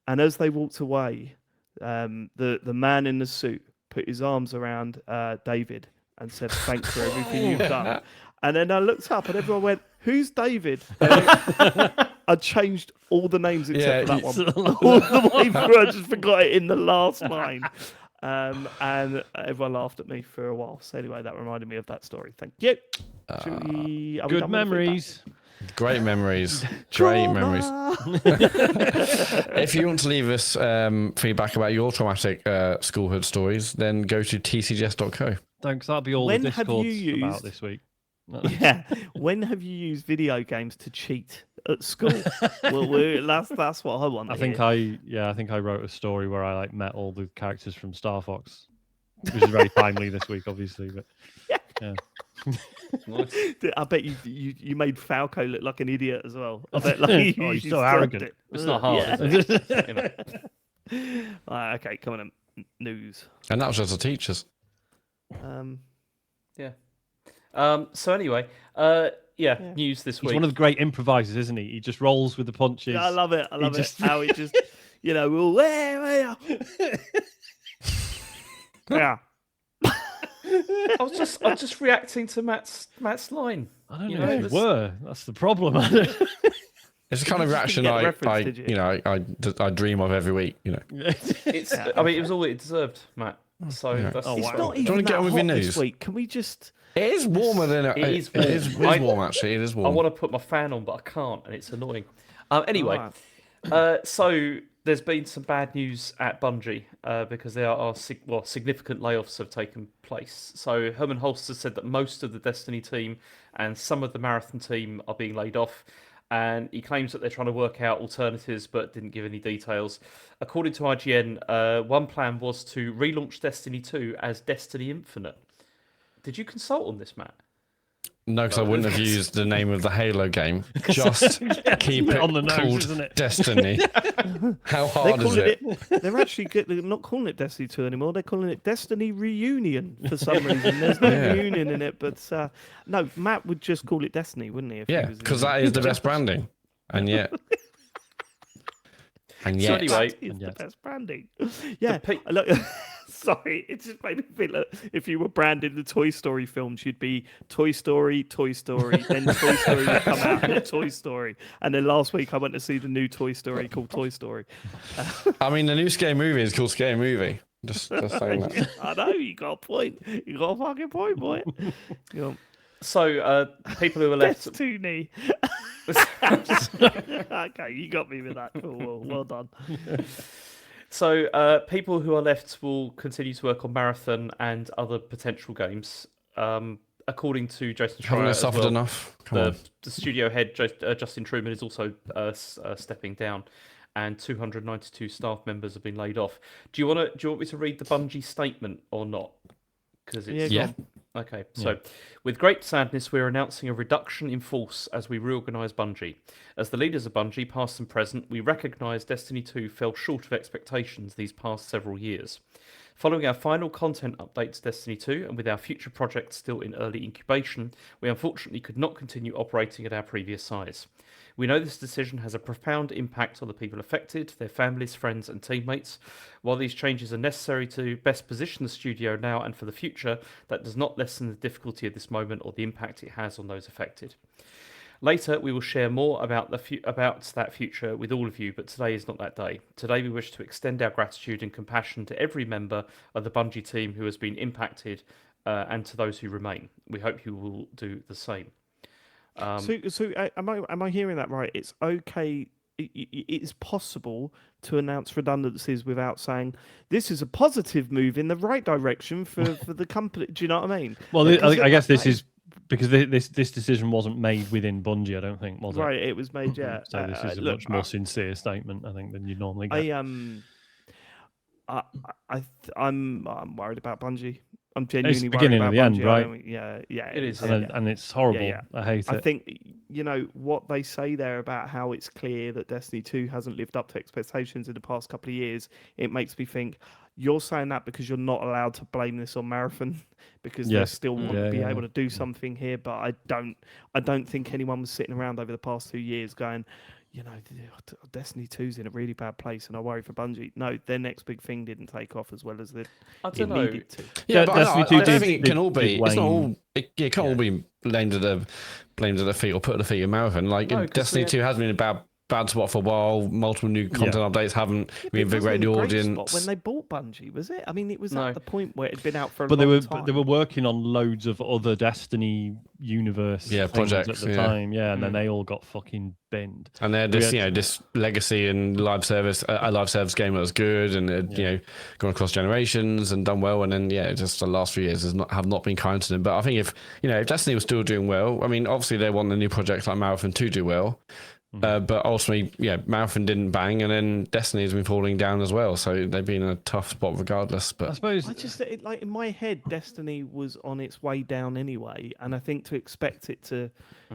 and as they walked away, the man in the suit put his arms around David and said, thanks for everything you've done. And then I looked up and everyone went, who's David? I changed all the names except for that one. All the way through, I just forgot it in the last line. And everyone laughed at me for a while. So anyway, that reminded me of that story. Thank you. Good memories. Great memories. Great memories. If you want to leave us feedback about your traumatic schoolhood stories, then go to tcgs.co. Thanks. That'll be all the Discord's about this week. Yeah. When have you used video games to cheat at school? Well, that's what I want. I think I wrote a story where I met all the characters from Star Fox, which is very timely this week, obviously. But yeah. I bet you made Falco look like an idiot as well. I bet he's so arrogant. It's not hard. Is it? Okay, come on, news. And that was just the teachers. Yeah. So anyway, news this week. He's one of the great improvisers, isn't he? He just rolls with the punches. Yeah, I love it. How he just, we'll yeah. I was just reacting to Matt's line. I don't know if you were. That's the problem. It's the kind of reaction I dream of every week. It's. I mean, it was all it deserved, Matt. So that's it's not even that hot this week. Can we just? It is warmer than it is. It is warm, actually. It is warm. I want to put my fan on, but I can't, and it's annoying. Anyway, so there's been some bad news at Bungie because there are significant layoffs have taken place. So Herman Holster said that most of the Destiny team and some of the Marathon team are being laid off. And he claims that they're trying to work out alternatives, but didn't give any details. According to IGN, one plan was to relaunch Destiny 2 as Destiny Infinite. Did you consult on this, Matt? No, because I wouldn't have used the name of the Halo game. Just keep it on the nose, called isn't it? Destiny. How hard is it? They're actually they're not calling it Destiny 2 anymore. They're calling it Destiny Reunion for some reason. There's no reunion in it, but no, Matt would just call it Destiny, wouldn't he? Because that is the best branding, and yet. So anyway, it's the best branding. Yeah, look. Sorry, it just made me feel like if you were branding the Toy Story films, you'd be Toy Story, then Toy Story would come out and Toy Story. And then last week I went to see the new Toy Story called Toy Story. I mean, the new Scary Movie is called Scary Movie. Just saying that. I know, you got a point. You got a fucking point, boy. So, people who are left... Destiny. Okay, you got me with that. Cool. Well done. So, people who are left will continue to work on Marathon and other potential games. According to Jason Schreier, Haven't they suffered enough? The studio head, Justin Truman, is also stepping down, and 292 staff members have been laid off. Do you want me to read the Bungie statement or not? Because it's Okay, so with great sadness, we're announcing a reduction in force as we reorganise Bungie. As the leaders of Bungie, past and present, we recognise Destiny 2 fell short of expectations these past several years. Following our final content update to Destiny 2, and with our future projects still in early incubation, we unfortunately could not continue operating at our previous size. We know this decision has a profound impact on the people affected, their families, friends and teammates. While these changes are necessary to best position the studio now and for the future, that does not lessen the difficulty of this moment or the impact it has on those affected. Later, we will share more about that future with all of you, but today is not that day. Today, we wish to extend our gratitude and compassion to every member of the Bungie team who has been impacted and to those who remain. We hope you will do the same. So am I hearing that right? It's okay. It's possible to announce redundancies without saying this is a positive move in the right direction for the company. Do you know what I mean? Well, I guess this is because this decision wasn't made within Bungie. I don't think, was it? Right, it was made. Yeah. So this is a much more sincere statement, I think, than you normally get. I'm worried about Bungie. I'm genuinely it's the beginning worried of the about end, Bungie. right? Yeah, it is, and it's horrible. Yeah. I hate it. I think what they say there about how it's clear that Destiny 2 hasn't lived up to expectations in the past couple of years. It makes me think you're saying that because you're not allowed to blame this on Marathon because they still want to be able to do something here. But I don't think anyone was sitting around over the past 2 years going, Destiny 2's in a really bad place and I worry for Bungie. No, their next big thing didn't take off as well as it needed to. Yeah, but I don't think it can all be. It's not all. It can't all be blamed at the feet or put at the feet of Marathon. Destiny 2 has been a bad spot for a while. Multiple new content updates haven't reinvigorated the audience. When they bought Bungie, was it? I mean, it was at the point where it had been out for a long time. But they were working on loads of other Destiny universe projects at the time, and then they all got fucking binned. And they had this legacy and live service, a live service game that was good and gone across generations and done well. And then just the last few years have not been kind to them. But I think if Destiny was still doing well, I mean, obviously they want the new projects like Marathon to do well. But ultimately, Marathon didn't bang, and then Destiny has been falling down as well. So they've been in a tough spot regardless. But I suppose in my head, Destiny was on its way down anyway, and I think to expect it to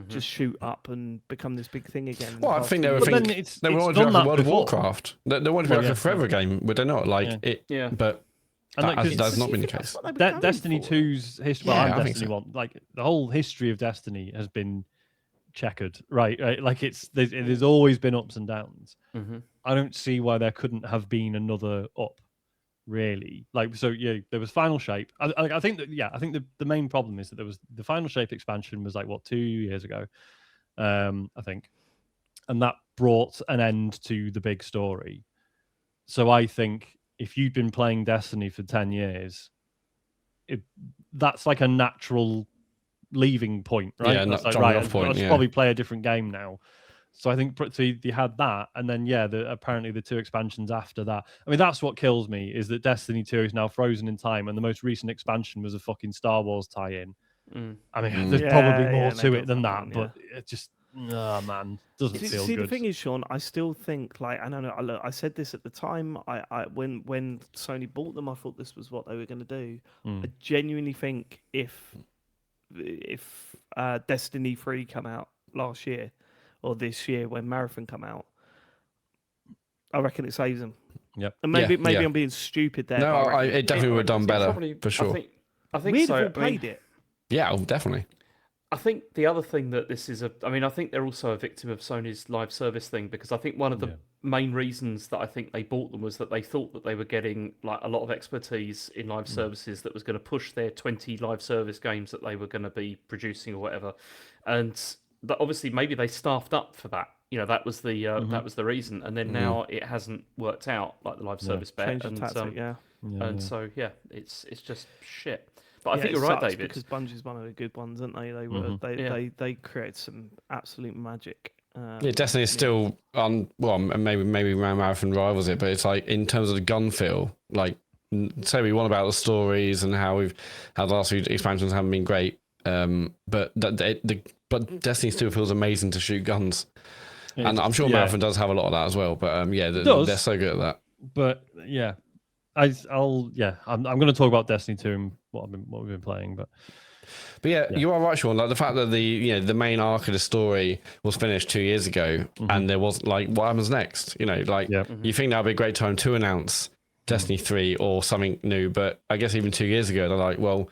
just shoot up and become this big thing again. Well, I think they were thinking they wanted to be like World of Warcraft. They wanted to be like a forever game, would they not? But that's not been the case. Destiny 2's history, and Destiny 1, like the whole history of Destiny has been checkered, right? Like there's always been ups and downs. I don't see why there couldn't have been another up, really. There was Final Shape. I think the main problem is that there was the Final Shape expansion was 2 years ago, I think, and that brought an end to the big story. So I think if you'd been playing Destiny for 10 years, that's like a natural leaving point, right? Yeah, that's point. I'll probably play a different game now. So I think you had that, and then apparently the 2 expansions after that. I mean, that's what kills me is that Destiny 2 is now frozen in time, and the most recent expansion was a fucking Star Wars tie-in. I mean, there's probably more to it than that, but it just man, doesn't feel good. The thing is, Sean, I still think I don't know. Look, I said this at the time. When Sony bought them, I thought this was what they were going to do. I genuinely think if Destiny 3 come out last year or this year when Marathon come out, I reckon it saves them. Yep. And maybe I'm being stupid there. No, it definitely would have done better for sure. I think we'd so. have played it. Yeah, definitely. I think the other thing that this is I think they're also a victim of Sony's live service thing, because I think one of the main reasons that I think they bought them was that they thought that they were getting a lot of expertise in live services that was going to push their 20 live service games that they were going to be producing or whatever. And but obviously maybe they staffed up for that that was the reason, and then now it hasn't worked out, like the live service bet, Change of and tactic, so it's just shit. But I think you're right, David, because Bungie's one of the good ones, aren't they? They create some absolute magic. Destiny's still on. Well, maybe Marathon rivals it, but it's like in terms of the gun feel, like say we want about the stories and how the last few expansions haven't been great. But Destiny still feels amazing to shoot guns, and I'm sure Marathon does have a lot of that as well. But they're so good at that. But yeah, I'm going to talk about Destiny 2 and what we've been playing, but you are right, Sean. Like the fact that the main arc of the story was finished 2 years ago, and there wasn't like what happens next. You think that would be a great time to announce Destiny 3 or something new, but I guess even 2 years ago they're like, well,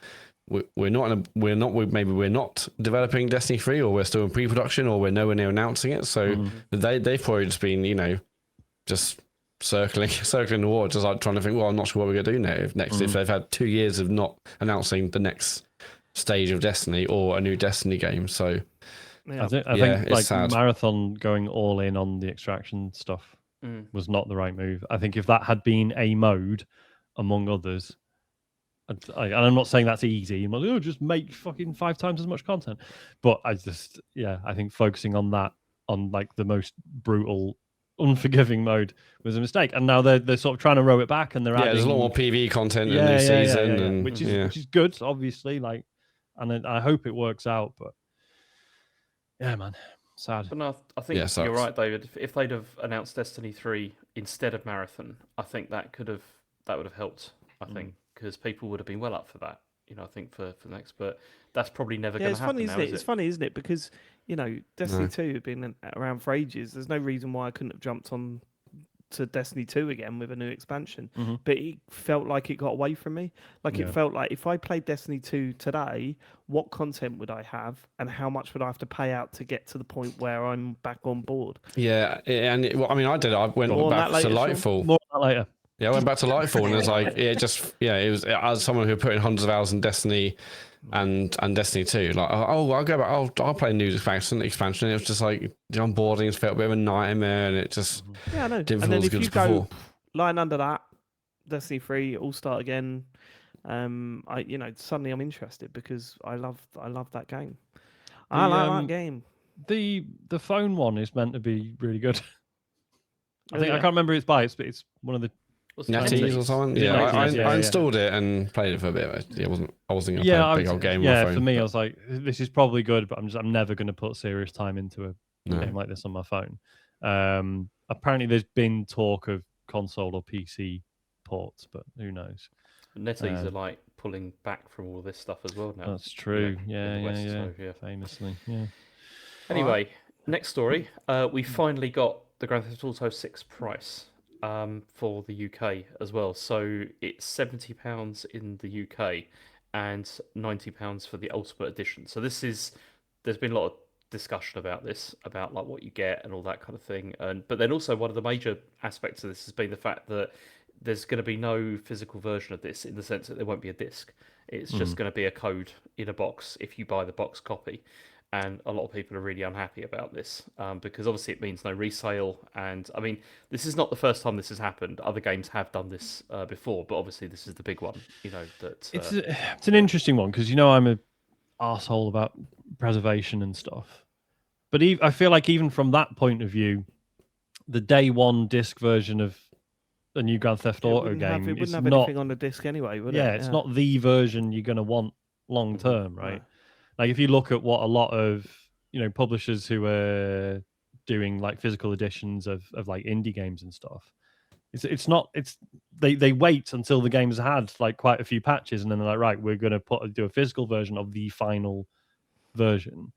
we're not developing Destiny 3, or we're still in pre-production, or we're nowhere near announcing it. So they've probably just been just circling the water, just like trying to think, well, I'm not sure what we're gonna do next if they've had 2 years of not announcing the next stage of Destiny or a new Destiny game. So I think like sad. Marathon going all in on the extraction stuff was not the right move. I think if that had been a mode among others, and I'm not saying that's easy, I'm like, just make fucking 5 times as much content, but I think focusing on that, on like the most brutal, unforgiving mode, was a mistake. And now they're sort of trying to row it back, and they're adding, there's a lot more PvE content in the new season, and which is good, obviously, like, and I hope it works out. But yeah, man, sad. But no, I think you're right, David. If they'd have announced Destiny 3 instead of Marathon, I think that would have helped. I think, because people would have been well up for that. I think for the next, but that's probably never going to happen. It's funny, isn't it? Because Destiny 2 had been around for ages. There's no reason why I couldn't have jumped on to Destiny 2 again with a new expansion. But it felt like it got away from me. Like it felt like if I played Destiny 2 today, what content would I have, and how much would I have to pay out to get to the point where I'm back on board? Yeah, and I did. I went back to Lightfall. More on that later. Yeah, I went back to Lightfall, and it was like, it was as someone who put in hundreds of hours in Destiny and Destiny 2, like, I'll go back, I'll play new expansion. It was just like the onboarding felt a bit of a nightmare, and it just I know. didn't And feel then as if good you as before. go line under that, Destiny 3, all start again. Suddenly I'm interested because I love that game. I like that game. The phone one is meant to be really good. I can't remember its bias, but it's one of the Natties or something. Yeah, I installed it and played it for a bit. I wasn't gonna play a big old game. Yeah, on my phone, for me, I was like, this is probably good, but I'm never going to put serious time into a game like this on my phone. Apparently, there's been talk of console or PC ports, but who knows? NetEase are like pulling back from all this stuff as well now. That's true. Famously. Yeah. Anyway, next story. We finally got the Grand Theft Auto 6 price for the UK as well. So it's £70 in the UK and £90 for the Ultimate Edition. So there's been a lot of discussion about this, about like what you get and all that kind of thing. But then also one of the major aspects of this has been the fact that there's going to be no physical version of this, in the sense that there won't be a disc. It's just going to be a code in a box if you buy the box copy. And a lot of people are really unhappy about this because obviously it means no resale. And I mean, this is not the first time this has happened. Other games have done this before, but obviously this is the big one. It's an interesting one because I'm an arsehole about preservation and stuff. But I feel like even from that point of view, the day one disc version of a new Grand Theft Auto game, it wouldn't have anything on the disc anyway, would it? Yeah, it's not the version you're going to want long term, right? Like if you look at what a lot of publishers who are doing like physical editions of like indie games and stuff, they wait until the game's had like quite a few patches, and then they're like, right, we're going to do a physical version of the final version.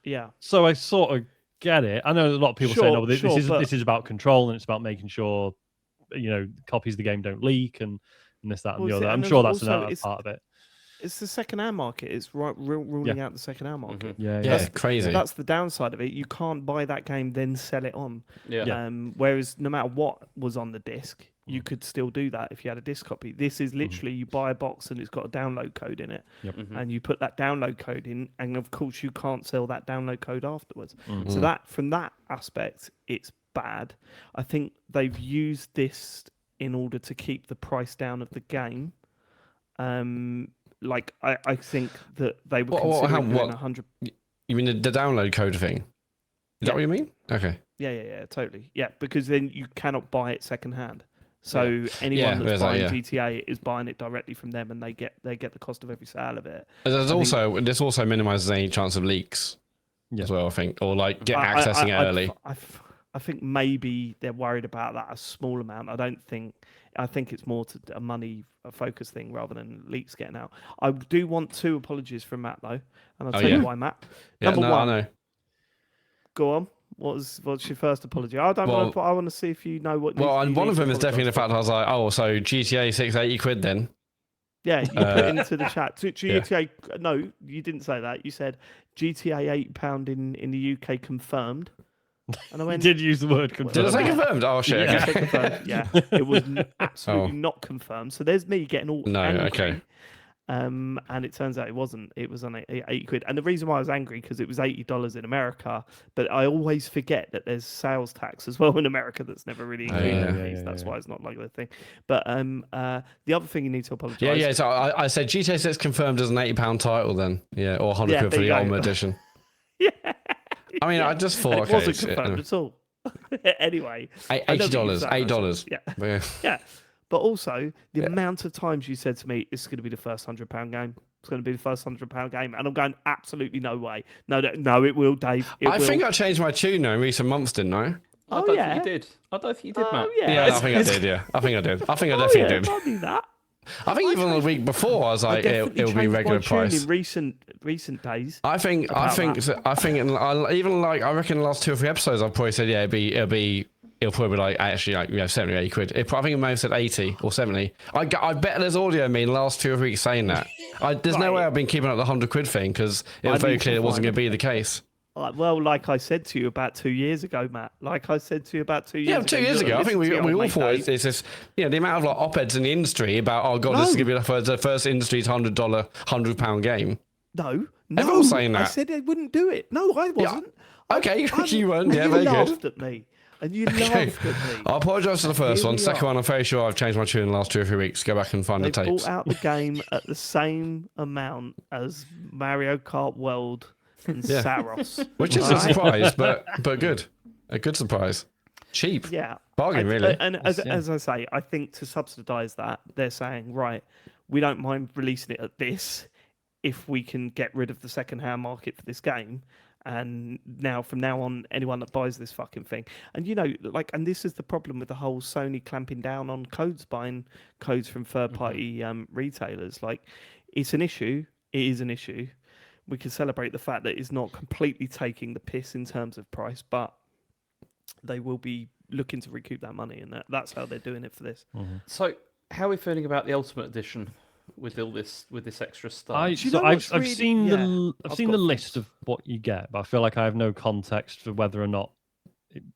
Yeah. So I sort of get it. I know a lot of people say, no, this is about control and it's about making sure copies of the game don't leak and this, that, and the other. I'm sure that's another part of it. It's the second-hand market. It's ruling out the second-hand market. That's crazy. That's the downside of it. You can't buy that game then sell it on. Yeah. Whereas no matter what was on the disc, you could still do that if you had a disc copy. This is literally you buy a box and it's got a download code in it, and you put that download code in, and of course you can't sell that download code afterwards. So that from that aspect, it's bad. I think they've used this in order to keep the price down of the game. Like I think that they were considering doing 100. You mean the download code thing? Is that what you mean? Okay. Yeah, totally. Yeah, because then you cannot buy it secondhand. So anyone that's buying GTA is buying it directly from them, and they get the cost of every sale of it. This also minimizes any chance of leaks as well, I think, or like accessing it early. I think maybe they're worried about that a small amount. I think it's more to a money focus thing rather than leaks getting out. I do want 2 apologies from Matt though, and I'll tell you why, Matt. Number one, I know. Go on. What's your first apology? I want to see if you know what. Well, and one of them is definitely the fact I was like, oh, so GTA 6 £80 then. Yeah, you put into the chat. GTA. No, you didn't say that. You said GTA £80 in the UK confirmed. And I went, you did use the word confirmed. Did I say confirmed? Oh shit! Yeah, okay. Confirmed. Yeah, it was absolutely not confirmed. So there's me getting all angry. Okay. And it turns out it wasn't. It was on £80. And the reason why I was angry because it was $80 in America. But I always forget that there's sales tax as well in America that's never really included. That's why it's not like the thing. But the other thing you need to apologise. Yeah. So I said GTA 6 confirmed as an £80 title then. Yeah, or £100 for the Ultimate Edition. Yeah. I mean, I just thought it wasn't confirmed at all. Anyway, $8. $8. Yeah. But also the amount of times you said to me, "This is going to be the first £100 game. It's going to be the first £100 game," and I'm going, absolutely no way. No, it will, Dave. I think I changed my tune in recent months, didn't I? I don't think you did. I don't think you did, Matt. Yeah, I think I did. Yeah, I think I did. I think I definitely did. I knew that. I think even the week before, I was like, it'll be regular price. In recent days, I reckon like I reckon the last 2 or 3 episodes, I've probably said it'll probably be like actually like 70 or 80 quid. I think it may have said 80 or 70. I bet there's audio of me in the last 2 or 3 weeks saying that. There's no way I've been keeping up the 100 quid thing because it was very clear it wasn't going to be the case. Well, like I said to you about 2 years ago, Matt. Like I said to you about 2 years ago. Yeah, 2 years ago. I think we all thought it's this, the amount of like op-eds in the industry about, oh God, this is going to be the first industry's £100 game. No. Everyone was saying that. I said they wouldn't do it. No, I wasn't. Yeah. Okay, you weren't. Yeah, very good. You laughed at me. And you laughed at me. I apologise for the first one. Second one, I'm very sure I've changed my tune in the last 2 or 3 weeks. Go back and find the tapes. They bought out the game at the same amount as Mario Kart World and Saros. Which is a surprise, but good. A good surprise. Cheap. Yeah. Bargain, really. And as I say, I think to subsidise that, they're saying, right, we don't mind releasing it at this if we can get rid of the second-hand market for this game. And from now on, anyone that buys this fucking thing, and and this is the problem with the whole Sony clamping down on buying codes from third-party retailers. Like, it's an issue. It is an issue. We can celebrate the fact that it's not completely taking the piss in terms of price, but they will be looking to recoup that money, and that's how they're doing it for this. Mm-hmm. So, how are we feeling about the Ultimate Edition? With all this extra stuff, I've seen the list of what you get, but I feel like I have no context for whether or not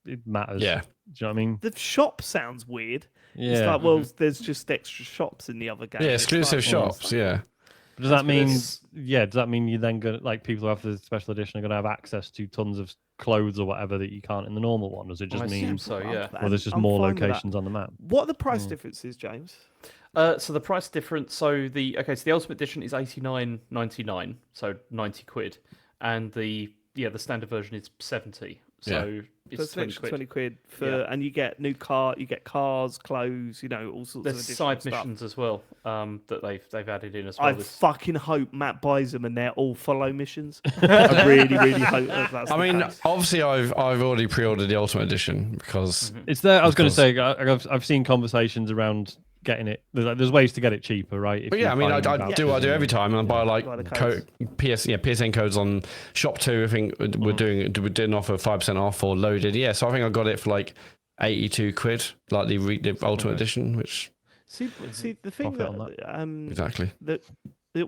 it matters. Yeah, do you know what I mean? The shop sounds weird. Yeah, it's like, well, there's just extra shops in the other game. Yeah, exclusive shops. Yeah. Does that mean? Yeah, does that mean you're then going like people who have the special edition are going to have access to tons of clothes or whatever that you can't in the normal one? Does it just mean so? Yeah. Well, there's just more locations on the map. What are the price differences, James? So the price difference. So the Ultimate Edition is $89.99, so 90 quid, and the standard version is 70. So it's 20 quid for, and you get new car, you get cars, clothes, all sorts of There's side stuff. missions as well that they've added in as well. I fucking hope Matt buys them and they're all follow missions. I really, really hope that's the case. Obviously, I've already pre-ordered the Ultimate Edition because it's there. I was going to say I've seen conversations around getting it. There's ways to get it cheaper, right? But I do what I do every time, and I buy like PSN codes on Shop 2. I think we're doing offer 5% off or loaded. Yeah, so I think I got it for like 82 quid, like the Ultimate Edition, which see the thing exactly that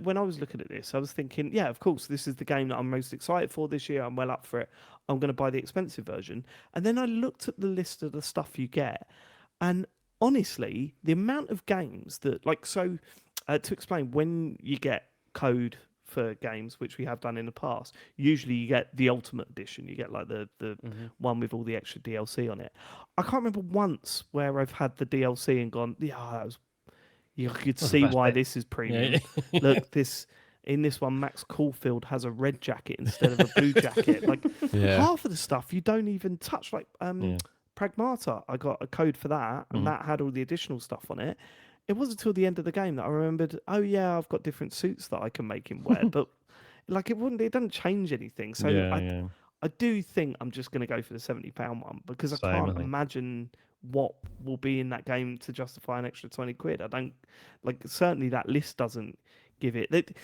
when I was looking at this, I was thinking, yeah, of course, this is the game that I'm most excited for this year. I'm well up for it. I'm going to buy the expensive version, and then I looked at the list of the stuff you get, and honestly, the amount of games that to explain, when you get code for games, which we have done in the past, usually you get the Ultimate Edition. You get like the one with all the extra DLC on it. I can't remember once where I've had the DLC and gone, yeah, that was. You could see why this is premium. Yeah. Look, in this one, Max Caulfield has a red jacket instead of a blue jacket. Like half of the stuff you don't even touch. Like Pragmata, I got a code for that, and that had all the additional stuff on it. It wasn't until the end of the game that I remembered, oh yeah, I've got different suits that I can make him wear. But like it doesn't change anything. So I do think I'm just going to go for the £70 one because I can't imagine what will be in that game to justify an extra £20. I don't certainly that list doesn't give it.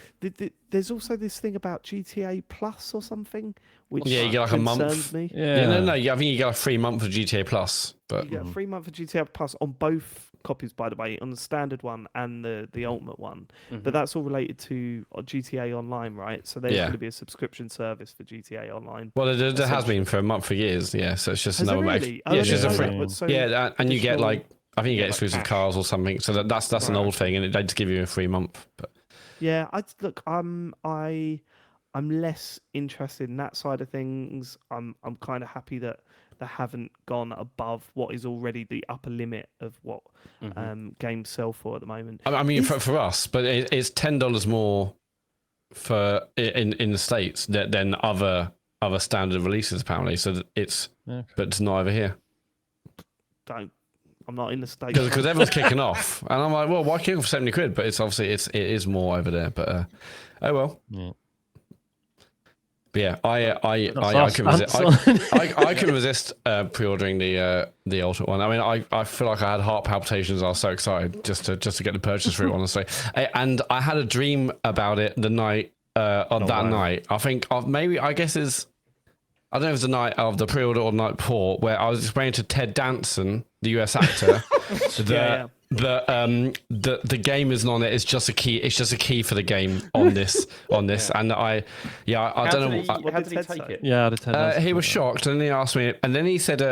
There's also this thing about GTA Plus or something, which you get like a month. Me. No. I think you get a free month of GTA Plus, but you get a free month of GTA Plus on both copies, by the way, on the standard one and the ultimate one. But that's all related to GTA Online, right? So there's going to be a subscription service for GTA Online. Well, there has been for a month for years. Yeah, so it's just has another. Really? It's just a free. And you get like I think you get exclusive cars or something. So that's an old thing, and they just give you a free month. But yeah, I'm less interested in that side of things. I'm kind of happy that they haven't gone above what is already the upper limit of what games sell for at the moment. I mean, for us, but it's $10 more for in the States than other standard releases apparently. So but it's not over here. I'm not in the States because everyone's kicking off, and I'm like, well, why kick off for £70? But it's obviously it is more over there. But oh well. Yeah. But yeah, I couldn't resist pre-ordering the ultimate one. I mean, I feel like I had heart palpitations. I was so excited just to get the purchase through, honestly. And I had a dream about it the night night. I think I guess I don't know if it's the night of the pre-order or the night before, where I was explaining to Ted Danson, the US actor, the game isn't on it. It's just a key. It's just a key for the game on this. And I don't know. How did he take it? Yeah, he was shocked, and he asked me, and then he said,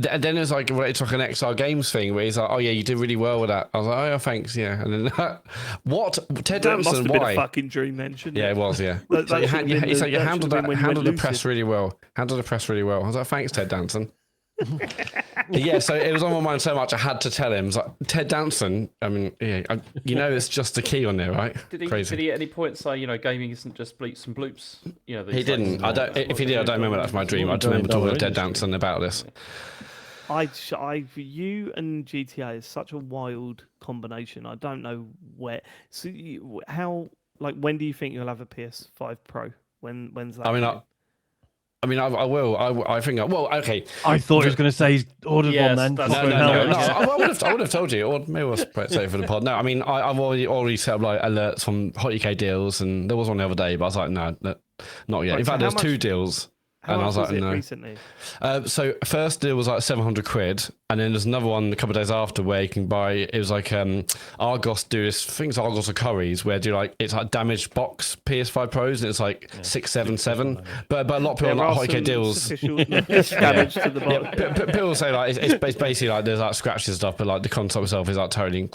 and then it was like it's like an XR Games thing where he's like, oh yeah, you did really well with that. I was like, oh yeah, thanks, yeah. And then what? Ted Danson, must have why? Been a fucking dream mention. Yeah, it was. Yeah. So he's like, you handled the press really well. Handled the press really well. I was like, thanks, Ted Danson. Yeah, so it was on my mind so much I had to tell him. It's like, Ted Danson, I mean, it's just a key on there, right? Did he at any point say, gaming isn't just bleeps and bloops? He didn't. If he did, I don't remember. That's my dream. I just remember talking to Ted Danson about this. You and GTA is such a wild combination. I don't know where. So when do you think you'll have a PS5 Pro? When's that? I will. I think. Okay. I thought he was going to say he's ordered one then. No. I would have told you, or maybe we'll say for the pod. No, I mean, I've already set up like alerts from Hot UK deals, and there was one the other day, but I was like, no, not yet. In fact, there's 2 deals. How much was it recently? So first deal was like £700, and then there's another one a couple of days after where you can buy. It was like Argos do this things, Argos or Currys, where it's like damaged box PS5 Pros, and it's like 677. But a lot of people on like Hot UK deals damage to the box. People say like it's basically like there's like scratches and stuff, but like the console itself is like totally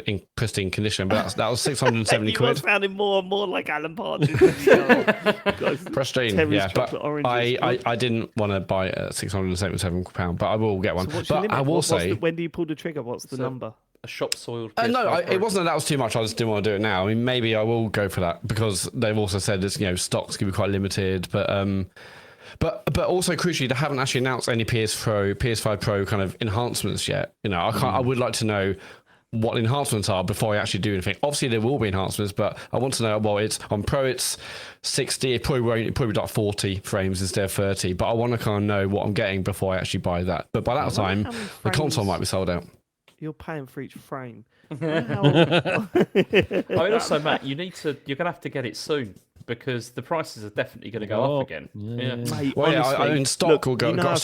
in pristine condition. But that was £670. You was sounding more and more like Alan Partridge. Pristine, yeah. But I didn't want to buy a £677, but I will get one. So but I will say, when do you pull the trigger? What's the number? A shop soiled. No, it wasn't that was too much. I just didn't want to do it now. I mean, maybe I will go for that because they've also said there's stocks can be quite limited, but also crucially they haven't actually announced any PS5 Pro kind of enhancements yet. I would like to know what enhancements are before I actually do anything. Obviously there will be enhancements, but I want to know, well, it's on Pro it's 60, it probably like 40 frames instead of 30, but I want to kind of know what I'm getting before I actually buy that. But by that time the console might be sold out. You're paying for each frame. I mean, also Matt, you're gonna have to get it soon because the prices are definitely going to go up again. Yeah. Mate, I mean, stock will go down,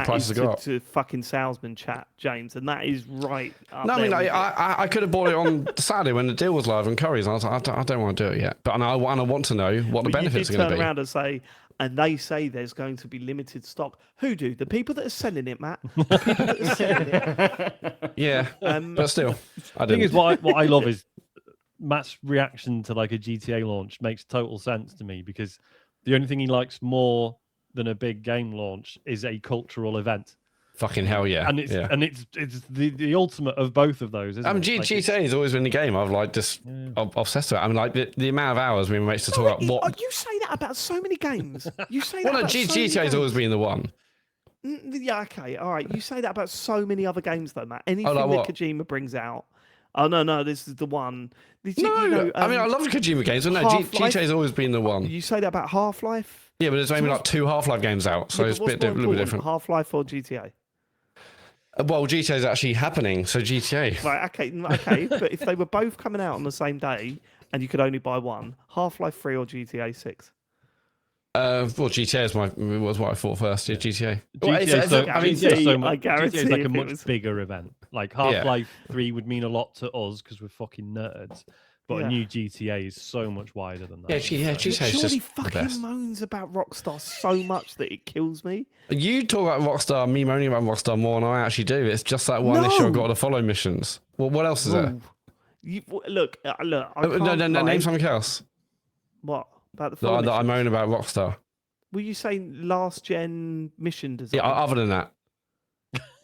prices will go up. To fucking salesman chat, James, and that is right. No, I mean, I could have bought it on Saturday when the deal was live on Curry's. And I was like, I don't want to do it yet, but I want to know what the benefits are going to be. You did turn around and say, and they say there's going to be limited stock. Who do? The people that are selling it, Matt. The people that are selling it. Yeah, but still, the thing is, what I love is Matt's reaction to like a GTA launch makes total sense to me, because the only thing he likes more than a big game launch is a cultural event. Fucking hell yeah. And it's the ultimate of both of those, isn't it? GTA has always been the game I've like just obsessed with it. I mean, like the amount of hours we managed to talk about what you say that about so many games. You say well, that no, about GTA has always been the one. Yeah, okay, all right. You say that about so many other games though, Matt. Anything like that what? Kojima brings out. Oh no, this is the one. I mean, I love Kojima games, but no, GTA has always been the one. You say that about Half-Life? Yeah, but there's only like 2 Half-Life games out, so it's a little bit different. Half-Life or GTA? Well, GTA is actually happening, so GTA. Right, okay, but if they were both coming out on the same day and you could only buy one, Half-Life 3 or GTA 6? Well, GTA was what I thought first. Yeah, GTA. GTA is like a much bigger event. Like Half-Life 3 would mean a lot to us because we're fucking nerds. But a new GTA is so much wider than that. GTA is just Surely the fucking best. moans about Rockstar so much that it kills me. You talk about Rockstar, me moaning about Rockstar more than I actually do. It's just that one issue I've got to follow missions. Well, what else is there? Look. Name something else. What? About the that I moan about Rockstar. Were you saying last gen mission design? Yeah, other than that.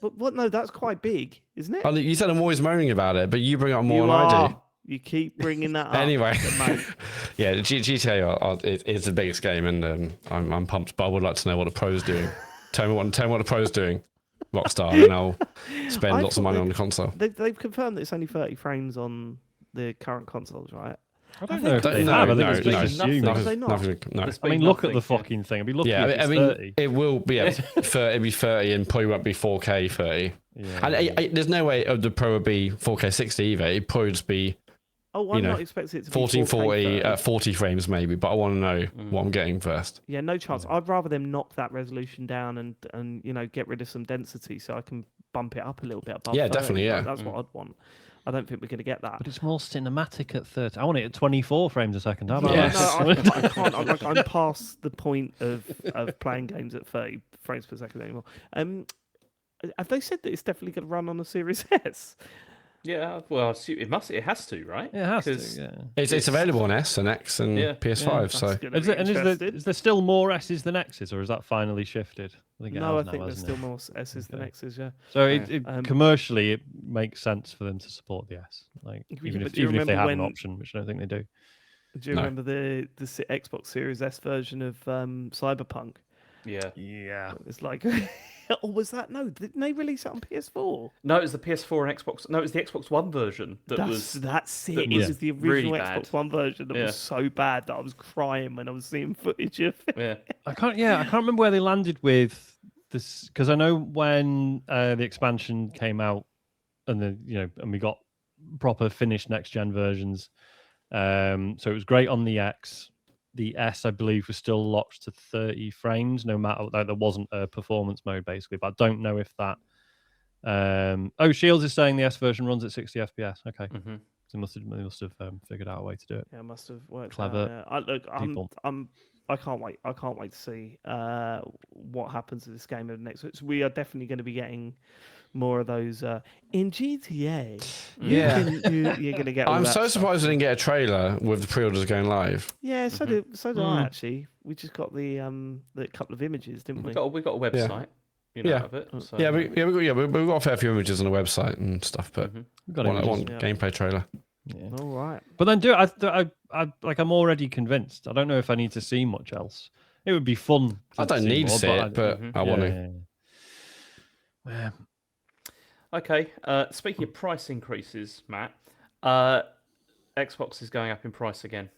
But what? No, that's quite big, isn't it? You said I'm always moaning about it, but you bring up more than I do. You keep bringing that up. Anyway, yeah, GTA is the biggest game, and I'm pumped. But I would like to know what the pro's doing. Tell me what the pro's doing, Rockstar, and I'll spend lots of money on the console. They've confirmed that it's only 30 frames on the current consoles, right? I don't know if they have. I think it's nothing. I mean, look at the fucking thing. I'd be looking at 30. It will be. It'll be 30, and probably won't be 4K 30. Yeah, and there's no way the Pro would be 4K 60 either. It'd probably just be. Oh, I'm not expecting it to be 1440 at 40 frames maybe, but I want to know what I'm getting first. Yeah, no chance. I'd rather them knock that resolution down and get rid of some density so I can bump it up a little bit above. Yeah, 30. definitely. Yeah, that's what I'd want. I don't think we're going to get that. But it's more cinematic at 30. I want it at 24 frames a second. How about I can't. I'm past the point of playing games at 30 frames per second anymore. Have they said that it's definitely going to run on the Series S? Yeah, well, it has to, right? Yeah, it has to. Yeah. It's available on S and X and PS5. So is there still more S's than X's, or is that finally shifted? I think there's still more S's than X's. Yeah. So commercially, it makes sense for them to support the S, like even if they have an option, which I don't think they do. Do you remember the Xbox Series S version of Cyberpunk? Yeah. It's like. Or was that didn't they release it on PS4? No, it was the PS4 and Xbox. No, it was the Xbox One version that's it. It was the original really Xbox One version that was so bad that I was crying when I was seeing footage of it. Yeah, I can't remember where they landed with this, because I know when the expansion came out and we got proper finished next gen versions. So it was great on the X. The S, I believe, was still locked to 30 frames, no matter that there wasn't a performance mode, basically. But I don't know if that. Shields is saying the S version runs at 60 FPS. Okay, they must have figured out a way to do it. Yeah, must have worked. Clever. I can't wait. I can't wait to see what happens to this game over the next. So we are definitely going to be getting more of those in GTA. Yeah, you're going to get. I'm so surprised I didn't get a trailer with the pre-orders going live. Yeah, so did I actually. We just got the couple of images, didn't we? We got a website. Of it. So. Yeah, we've got a fair few images on the website and stuff, but we've got one gameplay trailer. Yeah. All right. But then I'm already convinced. I don't know if I need to see much else. It would be fun. I don't need to see it, but I want to. Yeah. Okay. Speaking of price increases, Matt, Xbox is going up in price again.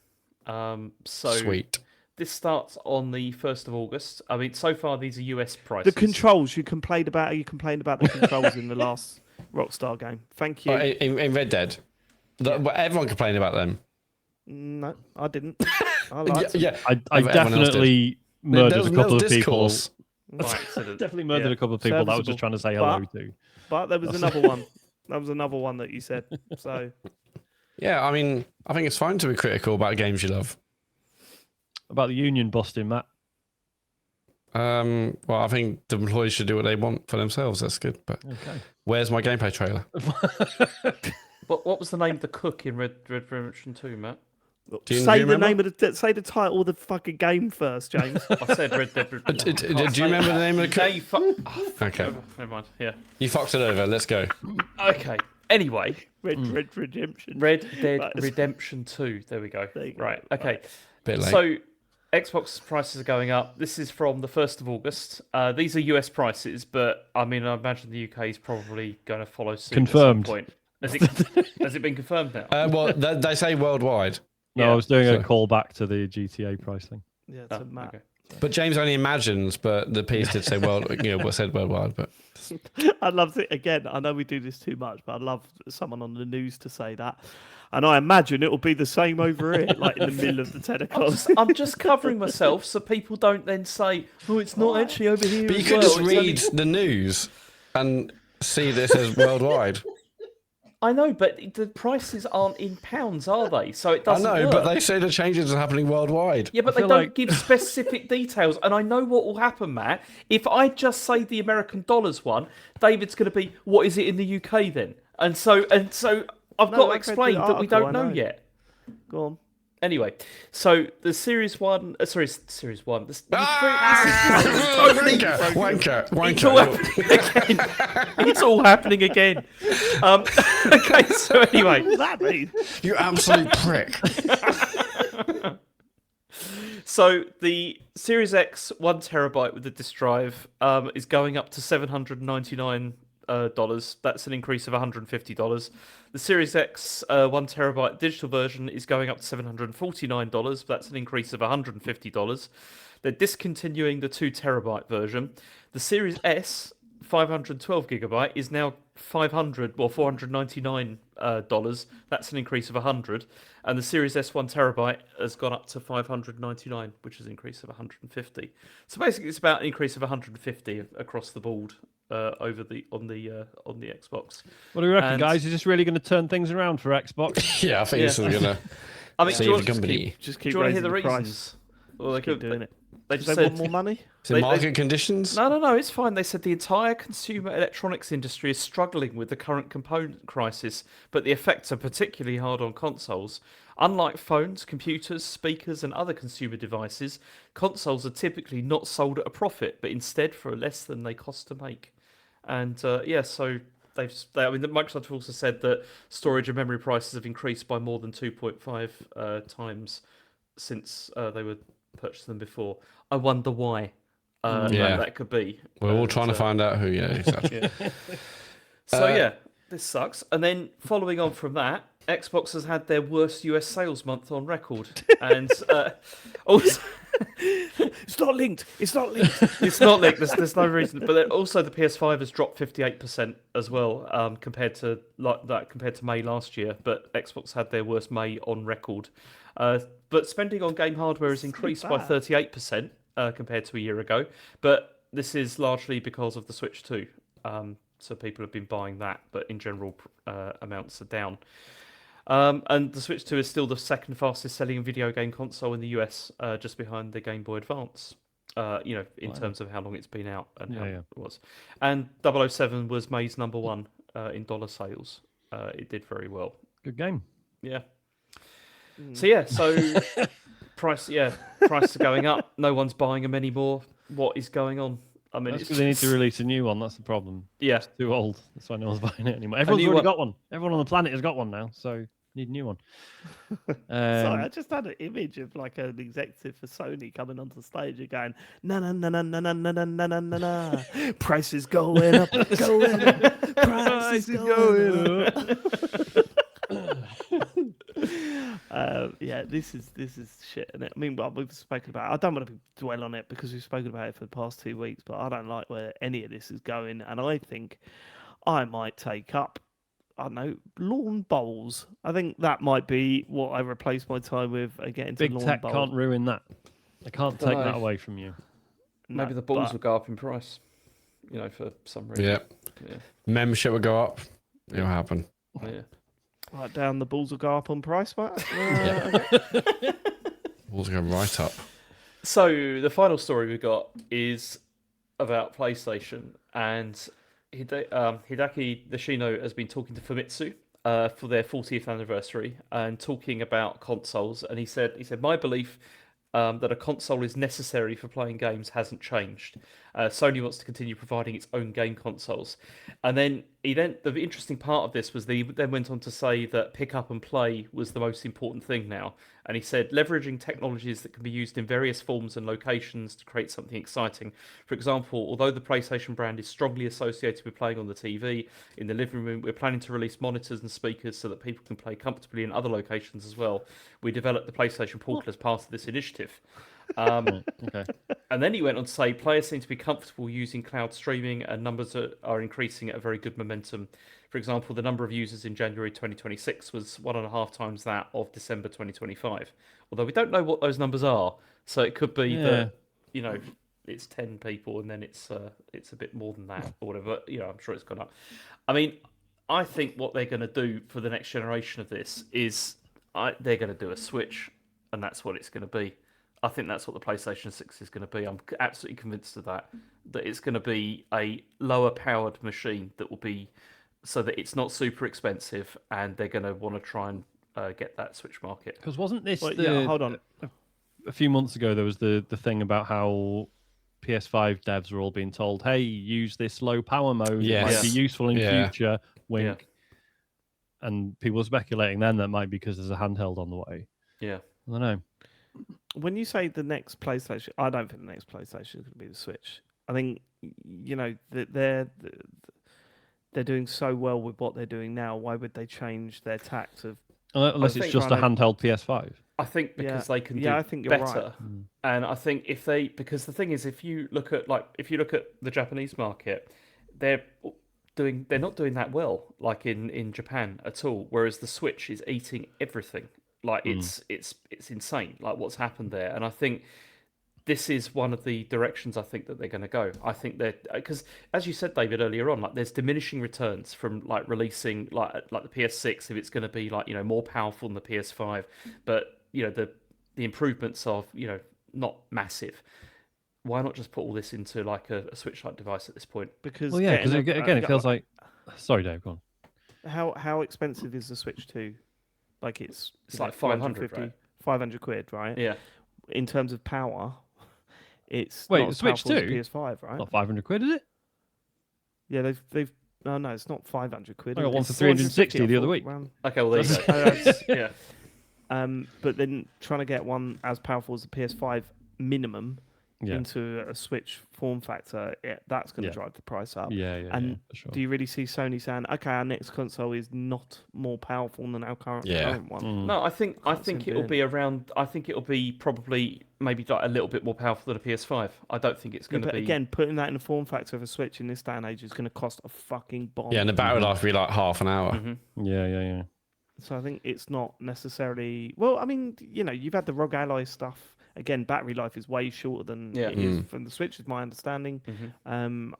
Sweet. This starts on the 1st of August. I mean, so far these are US prices. The controls you complained about the controls in the last Rockstar game. Thank you. In Red Dead. Everyone complained about them. No, I didn't. I liked them. Yeah, I definitely murdered a couple of people. Right, definitely murdered a couple of people that I was just trying to say hello to. But there was another one. That was another one that you said. So. Yeah, I mean, I think it's fine to be critical about games you love. About the union busting, Matt. Well, I think the employees should do what they want for themselves. That's good. But where's my gameplay trailer? What was the name of the cook in Red Redemption 2, Matt? Say the name of say the title of the fucking game first, James. I said Red Dead Redemption. Do you remember the name of the cook? Okay. Never mind. Yeah. You fucked it over. Let's go. Okay. Anyway. Red Redemption. Red Dead Redemption 2. There we go. Right. Okay. Bit late. So Xbox prices are going up. This is from the 1st of August. These are US prices, but I mean, I imagine the UK is probably going to follow suit confirmed. At some point. Has it been confirmed now? Well, they say worldwide. No, I was doing a call back to the GTA price thing. Yeah, to Matt. Okay. But James only imagines, but the piece did say what said worldwide. But I'd love to, again, I know we do this too much, but I'd love someone on the news to say that. And I imagine it will be the same over here, like in the middle of the 10 o'clock. I'm just covering myself so people don't then say, oh, it's not actually over here. But you could just read the news and see this as worldwide. I know, but the prices aren't in pounds, are they? So it doesn't work. But they say the changes are happening worldwide. Yeah, but they don't give specific details. And I know what will happen, Matt. If I just say the American dollars one, David's going to be, what is it in the UK then? And so I've got to explain that we don't know yet. Go on. Anyway, so the Series 1... Series 1. Wanker. It's all happening again. Okay, so anyway. What does that mean? You absolute prick. So the Series X 1 terabyte with the disk drive is going up to $799. That's an increase of $150. The Series X 1 terabyte digital version is going up to $749. That's an increase of $150. They're discontinuing the 2 terabyte version. The Series S 512 gigabyte is now $499. That's an increase of $100. And the Series S 1 terabyte has gone up to $599, which is an increase of $150. So basically, it's about an increase of $150 across the board. On the Xbox. What do you reckon, guys? Is this really going to turn things around for Xbox? Yeah, I think this is going to save the company. Just keep do you want to hear the raising reasons? Well, they keep doing it. They just want more money? Is it market conditions? No, it's fine. They said the entire consumer electronics industry is struggling with the current component crisis, but the effects are particularly hard on consoles. Unlike phones, computers, speakers, and other consumer devices, consoles are typically not sold at a profit, but instead for less than they cost to make. And so Microsoft have also said that storage and memory prices have increased by more than 2.5 times since they were purchasing them before. I wonder why that could be. We're all trying to find out who. Yeah, exactly. So this sucks. And then following on from that, Xbox has had their worst US sales month on record, and also. It's not linked. It's not linked. There's no reason. But then also the PS5 has dropped 58% as well compared to May last year. But Xbox had their worst May on record. But spending on game hardware has increased by 38% compared to a year ago. But this is largely because of the Switch 2. So people have been buying that, but in general amounts are down. And the Switch 2 is still the second fastest selling video game console in the US, just behind the Game Boy Advance, in terms of how long it's been out and how it was. And 007 was May's number 1 in dollar sales. It did very well. Good game. Yeah. So prices are going up. No one's buying them anymore. What is going on? I mean, that's because they need to release a new one. That's the problem. Yeah, it's too old. That's why no one's buying it anymore. Everyone's already got one. Everyone on the planet has got one now, so need a new one. Sorry, I just had an image of like an executive for Sony coming onto the stage and going, na. Price is going up, going up. Price is going up. This is shit, isn't it? I mean, we've spoken about it. I don't want to dwell on it because we've spoken about it for the past 2 weeks, but I don't like where any of this is going, and I think I might take up, I don't know, lawn bowls. I think that might be what I replace my time with again. Big tech can't ruin that. They can't take that away from you. Maybe the balls will go up in price, for some reason. Yeah. Membership will go up. It'll happen. Yeah. Right down, the balls will go up on price, mate. Balls will go right up. So the final story we got is about PlayStation, and Hideaki Nishino has been talking to Famitsu for their 40th anniversary and talking about consoles. And he said my belief that a console is necessary for playing games hasn't changed. Sony wants to continue providing its own game consoles, and then the interesting part of this was he then went on to say that pick up and play was the most important thing now. And he said leveraging technologies that can be used in various forms and locations to create something exciting. For example, although the PlayStation brand is strongly associated with playing on the TV in the living room, we're planning to release monitors and speakers so that people can play comfortably in other locations as well. We developed the PlayStation Portal as part of this initiative. Okay. And then he went on to say players seem to be comfortable using cloud streaming, and numbers are increasing at a very good momentum. For example, the number of users in January 2026 was 1.5 times that of December 2025. Although we don't know what those numbers are, so it could be that it's 10 people and then it's a bit more than that or whatever. But, I'm sure it's gone up. I mean, I think what they're going to do for the next generation of this is they're going to do a Switch, and that's what it's going to be. I think that's what the PlayStation 6 is going to be. I'm absolutely convinced of that it's going to be a lower powered machine that will be so that it's not super expensive, and they're going to want to try and get that Switch market. Because wasn't this hold on. A few months ago, there was the thing about how PS5 devs were all being told, hey, use this low power mode. It might be useful in future. Wink. Yeah. And people were speculating then that might be because there's a handheld on the way. Yeah. I don't know. When you say the next PlayStation, I don't think the next PlayStation is going to be the Switch. I think they're doing so well with what they're doing now. Why would they change their tact of? Unless it's just a handheld PS5. I think because they can do I think you're better. Right. And I think because the thing is, if you look at the Japanese market, they're not doing that well, like in Japan at all. Whereas the Switch is eating everything. Like it's insane, like what's happened there. And I think this is one of the directions I think that they're going to go. I think because as you said, David, earlier on, like there's diminishing returns from like releasing like the PS6 if it's going to be like more powerful than the PS5, but the improvements are not massive. Why not just put all this into like a Switch-like device at this point? Because again, it feels like. Sorry, Dave, go on. How expensive is the Switch 2? Like it's like 500, right? 500 quid, right? Yeah. In terms of power, it's not as Switch 2? PS5, right? Not 500 quid, is it? Yeah, they've. No, it's not 500 quid. I got one for 360 the other week. Okay, well there you go. Yeah. But then trying to get one as powerful as the PS5 minimum into a Switch form factor, that's going to drive the price up. And for sure. do you really see Sony saying, "Okay, our next console is not more powerful than our current one"? No, I think it'll be around. I think it'll be probably maybe like a little bit more powerful than a PS5. I don't think it's going to be. But again, putting that in the form factor of a Switch in this day and age is going to cost a fucking bomb. Yeah, and the battery life will be like half an hour. Mm-hmm. Yeah. So I think it's not necessarily. Well, I mean, you've had the ROG Ally stuff. Again, battery life is way shorter than it is from the Switch, is my understanding. Mm-hmm.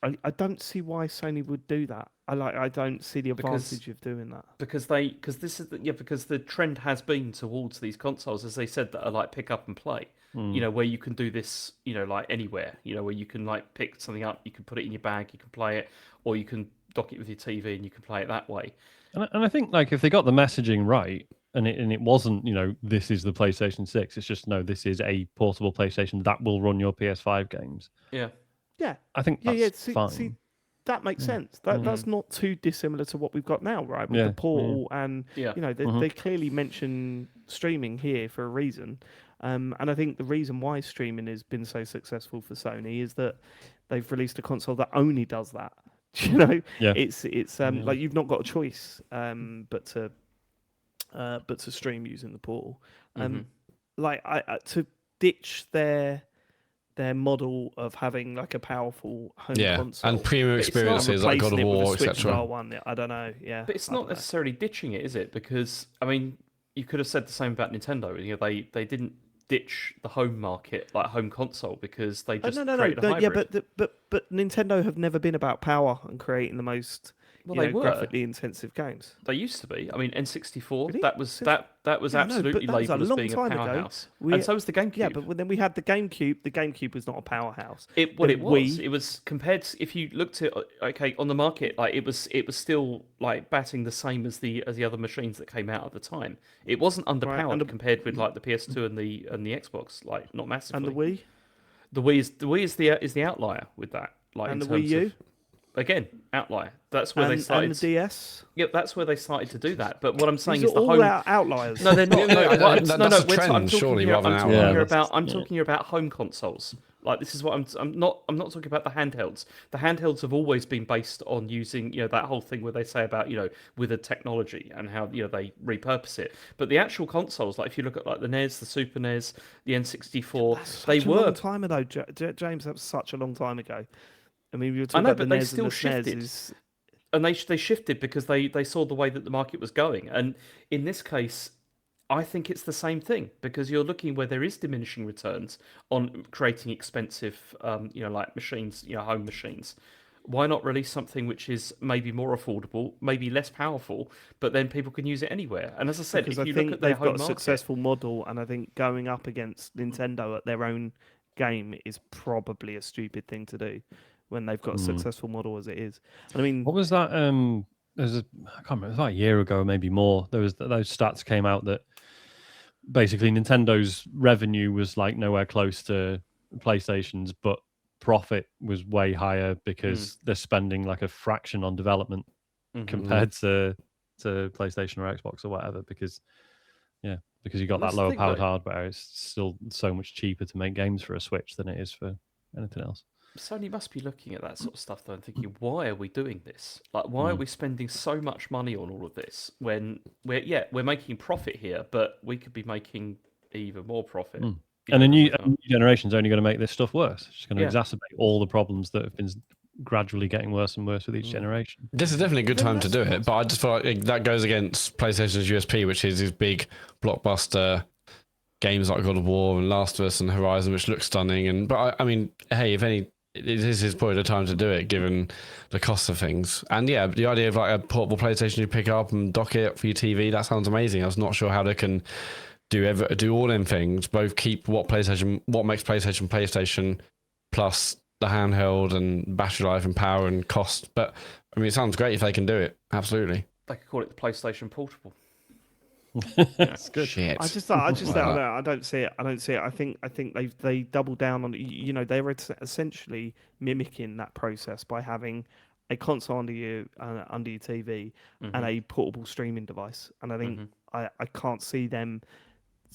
I don't see why Sony would do that. I don't see the advantage of doing that because the trend has been towards these consoles, as they said, that are like pick up and play. Where you can do this, like anywhere. Where you can like pick something up, you can put it in your bag, you can play it, or you can dock it with your TV and you can play it that way. And I think like if they got the messaging right. And it wasn't, this is the PlayStation 6. It's just, no, this is a portable PlayStation that will run your PS5 games. Yeah. Yeah. I think that's fine. See, that makes sense. That's not too dissimilar to what we've got now, right? With the Portal and, they clearly mention streaming here for a reason. And I think the reason why streaming has been so successful for Sony is that they've released a console that only does that. It's like you've not got a choice but to stream using the Portal. Like to ditch their model of having like a powerful home console and premium experiences like God of War, etc. I don't know. Yeah, but it's not necessarily ditching it, is it? Because I mean, you could have said the same about Nintendo. They didn't ditch the home market, like home console, because they just created a hybrid. Yeah, but Nintendo have never been about power and creating the most Well, they were graphically intensive games. They used to be. I mean, N64. Really? That was absolutely labelled as being a powerhouse, and so was the GameCube. Yeah, but then we had the GameCube. The GameCube was not a powerhouse. It was. It was compared to, if you looked at on the market, like it was still like batting the same as the other machines that came out at the time. It wasn't underpowered compared with like the PS2 and the Xbox, like not massively. And the Wii. The Wii is the outlier with that. Like and in the terms Wii U. Of, again, outlier. That's where they started. And the DS. Yep, that's where they started to do that. But what I'm saying These is are the all home outliers. No, they're not. That's a trend, surely, rather than outliers. I'm talking here about home consoles. Like this is what I'm not talking about the handhelds. The handhelds have always been based on using that whole thing where they say about with the technology and how they repurpose it. But the actual consoles, like if you look at like the NES, the Super NES, the N64, they were a long time ago, James. That was such a long time ago. I mean, we were talking about the NES and the SNES. And they shifted because they saw the way that the market was going. And in this case, I think it's the same thing, because you're looking where there is diminishing returns on creating expensive, like machines, home machines. Why not release something which is maybe more affordable, maybe less powerful, but then people can use it anywhere? And as I said, because if you look at their they've home got a successful model, and I think going up against Nintendo at their own game is probably a stupid thing to do when they've got a successful model as it is. And I mean, what was that? I can't remember. It was like a year ago, maybe more. There was those stats came out that basically Nintendo's revenue was like nowhere close to PlayStation's, but profit was way higher because they're spending like a fraction on development compared to PlayStation or Xbox or whatever. Because you got that lower powered hardware, it's still so much cheaper to make games for a Switch than it is for anything else. Sony must be looking at that sort of stuff though and thinking, why are we doing this? Like, why are we spending so much money on all of this when we're making profit here, but we could be making even more profit? And a new generation is only going to make this stuff worse. It's just going to exacerbate all the problems that have been gradually getting worse and worse with each generation. This is definitely a good time to do it, but I just feel like that goes against PlayStation's USP, which is these big blockbuster games like God of War and Last of Us and Horizon, which look stunning. But I mean, hey, if any, this is probably the time to do it, given the cost of things. And yeah, the idea of like a portable PlayStation you pick up and dock it for your TV, that sounds amazing. I was not sure how they can do all them things, both keep what makes PlayStation, plus the handheld and battery life and power and cost. But I mean, it sounds great if they can do it. Absolutely. They could call it the PlayStation Portable. That's good. Shit. I don't see it. I think they double down on it. They were essentially mimicking that process by having a console under your TV and a portable streaming device. And I think I can't see them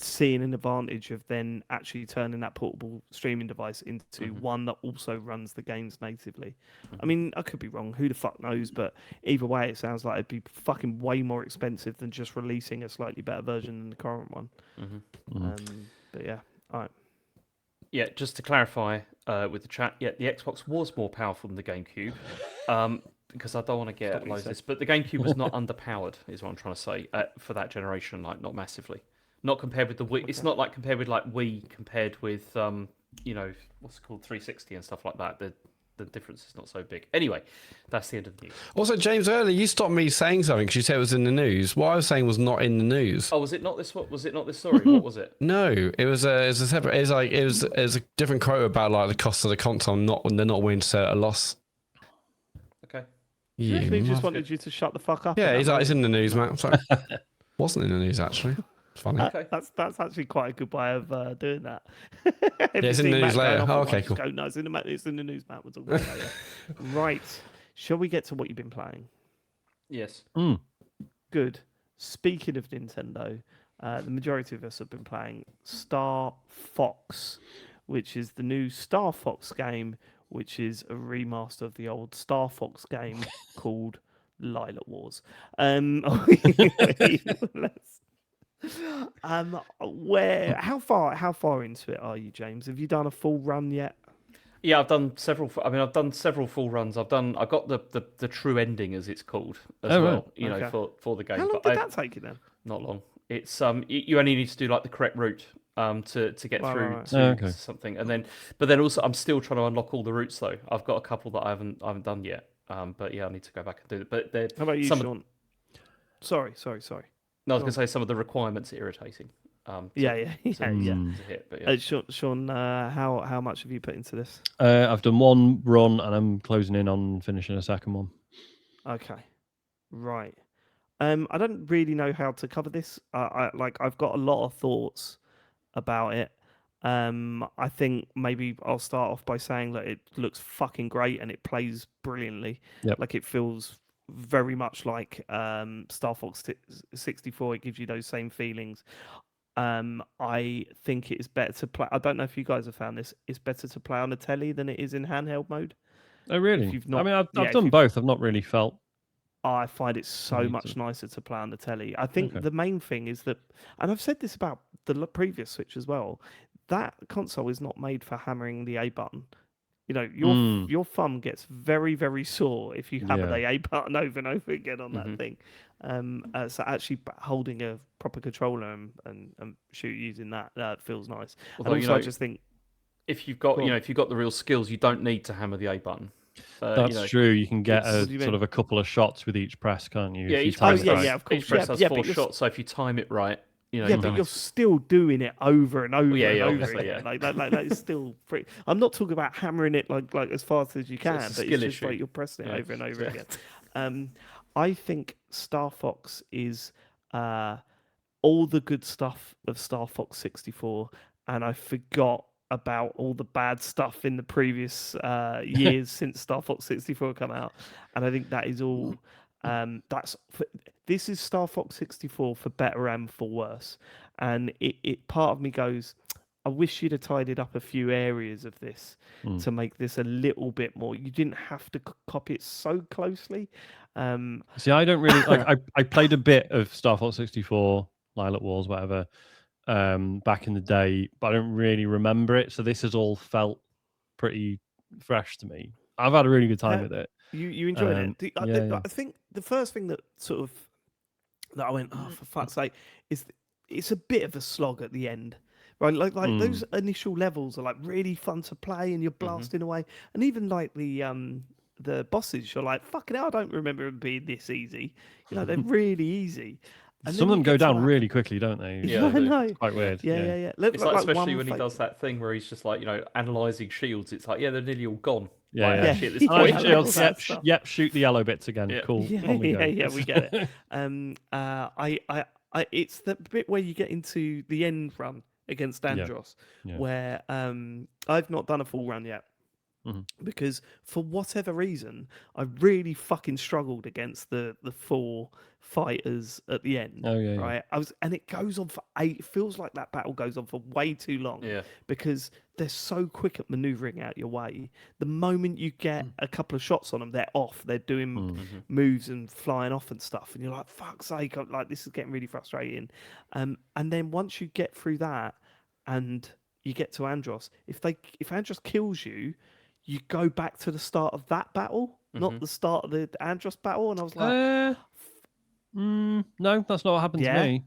seeing an advantage of then actually turning that portable streaming device into one that also runs the games natively. I mean, I could be wrong. Who the fuck knows? But either way, it sounds like it'd be fucking way more expensive than just releasing a slightly better version than the current one. But yeah, all right. Yeah, just to clarify with the chat, the Xbox was more powerful than the GameCube. Because I don't want to get loads of this, but the GameCube was not underpowered, is what I'm trying to say, for that generation, like not massively. Not compared with the Wii. It's not like compared with like Wii compared with what's it called, 360 and stuff like that. The difference is not so big. Anyway, that's the end of the news. Also, James, earlier you stopped me saying something because you said it was in the news. What I was saying was not in the news. Oh, was it not this? What was it not this story? What was it? No, it was a separate. It was a different quote about like the cost of the console. They're not willing to sell at a loss. Okay. Yeah, he just wanted you to shut the fuck up. Yeah, he's like, it's in the news, man. Sorry. Wasn't in the news actually. Funny. Okay. That's actually quite a good way of doing that. Yeah, it's in the news later. Oh, okay, cool. No, it's in the news, Matt. We'll talk about it later. Right. Shall we get to what you've been playing? Yes. Good. Speaking of Nintendo, the majority of us have been playing Star Fox, which is the new Star Fox game, which is a remaster of the old Star Fox game called Lilac Wars. How far into it are you, James? Have you done a full run yet? Yeah, I've done several. I mean, I've done several full runs. I've got the true ending, as it's called, as well. Right. For the game. How long did that take you then? Not long. It's you only need to do like the correct route to get through something, and then also I'm still trying to unlock all the routes though. I've got a couple that I haven't done yet. But yeah, I need to go back and do it. But how about you, Sean? Sorry. No, I was going to say some of the requirements are irritating. Yeah. Hit, but yeah. Sean, how much have you put into this? I've done one run, and I'm closing in on finishing a second one. Okay, right. I don't really know how to cover this. I've got a lot of thoughts about it. I think maybe I'll start off by saying that it looks fucking great and it plays brilliantly. Yep. Like it feels very much like Star Fox 64. It gives you those same feelings. I think it is better to play. I don't know if you guys have found this. It's better to play on a telly than it is in handheld mode. Oh, really? I've done both. I've not really felt. I find it so much nicer to play on the telly. I think the main thing is that, and I've said this about the previous Switch as well, that console is not made for hammering the A button. You know, your thumb gets very, very sore if you hammer the A button over and over again on that thing. So actually holding a proper controller and shoot using that feels nice. Although, and also, I just think if you've got if you've got the real skills, you don't need to hammer the A button. That's true. You can get a couple of shots with each press, can't you? Yeah, of course. Each press has 4 shots, so if you time it right, but you're still doing it over and over and over again. Yeah. Like that is still pretty. I'm not talking about hammering it like as fast as you can, but it's just like you're pressing it over and over again. I think Star Fox is all the good stuff of Star Fox 64, and I forgot about all the bad stuff in the previous years since Star Fox 64 come out, and I think that is all. This is Star Fox 64 for better and for worse, and it part of me goes, I wish you'd have tidied up a few areas of this to make this a little bit more. You didn't have to copy it so closely. See, I don't really like. I played a bit of Star Fox 64, Lilac Wars, whatever, back in the day, but I don't really remember it. So this has all felt pretty fresh to me. I've had a really good time with it. You enjoyed it? I think the first thing that sort of that I went, oh, for fuck's sake, is it's a bit of a slog at the end, right? Like those initial levels are like really fun to play, and you're blasting away, and even like the bosses, you're like, fucking hell, I don't remember them being this easy. You know, they're really easy. And some of them go down really quickly, don't they? Yeah, I know. It's quite weird. Yeah. It's like especially when he does that thing where he's just like, analysing shields. It's like, they're nearly all gone. Actually, at this point, shields. Yep. Shoot the yellow bits again. Yeah. Cool. Yeah, we get it. It's the bit where you get into the end run against Andros, where I've not done a full run yet. Because for whatever reason, I really fucking struggled against the 4 fighters at the end. Right? And it goes on for 8. It feels like that battle goes on for way too long. Yeah. Because they're so quick at maneuvering out your way. The moment you get a couple of shots on them, they're off. They're doing moves and flying off and stuff, and you're like, "Fuck's sake!" Like this is getting really frustrating. And then once you get through that, and you get to Andros, if Andros kills you, you go back to the start of that battle, not the start of the Andros battle. And I was like, no, that's not what happened to me.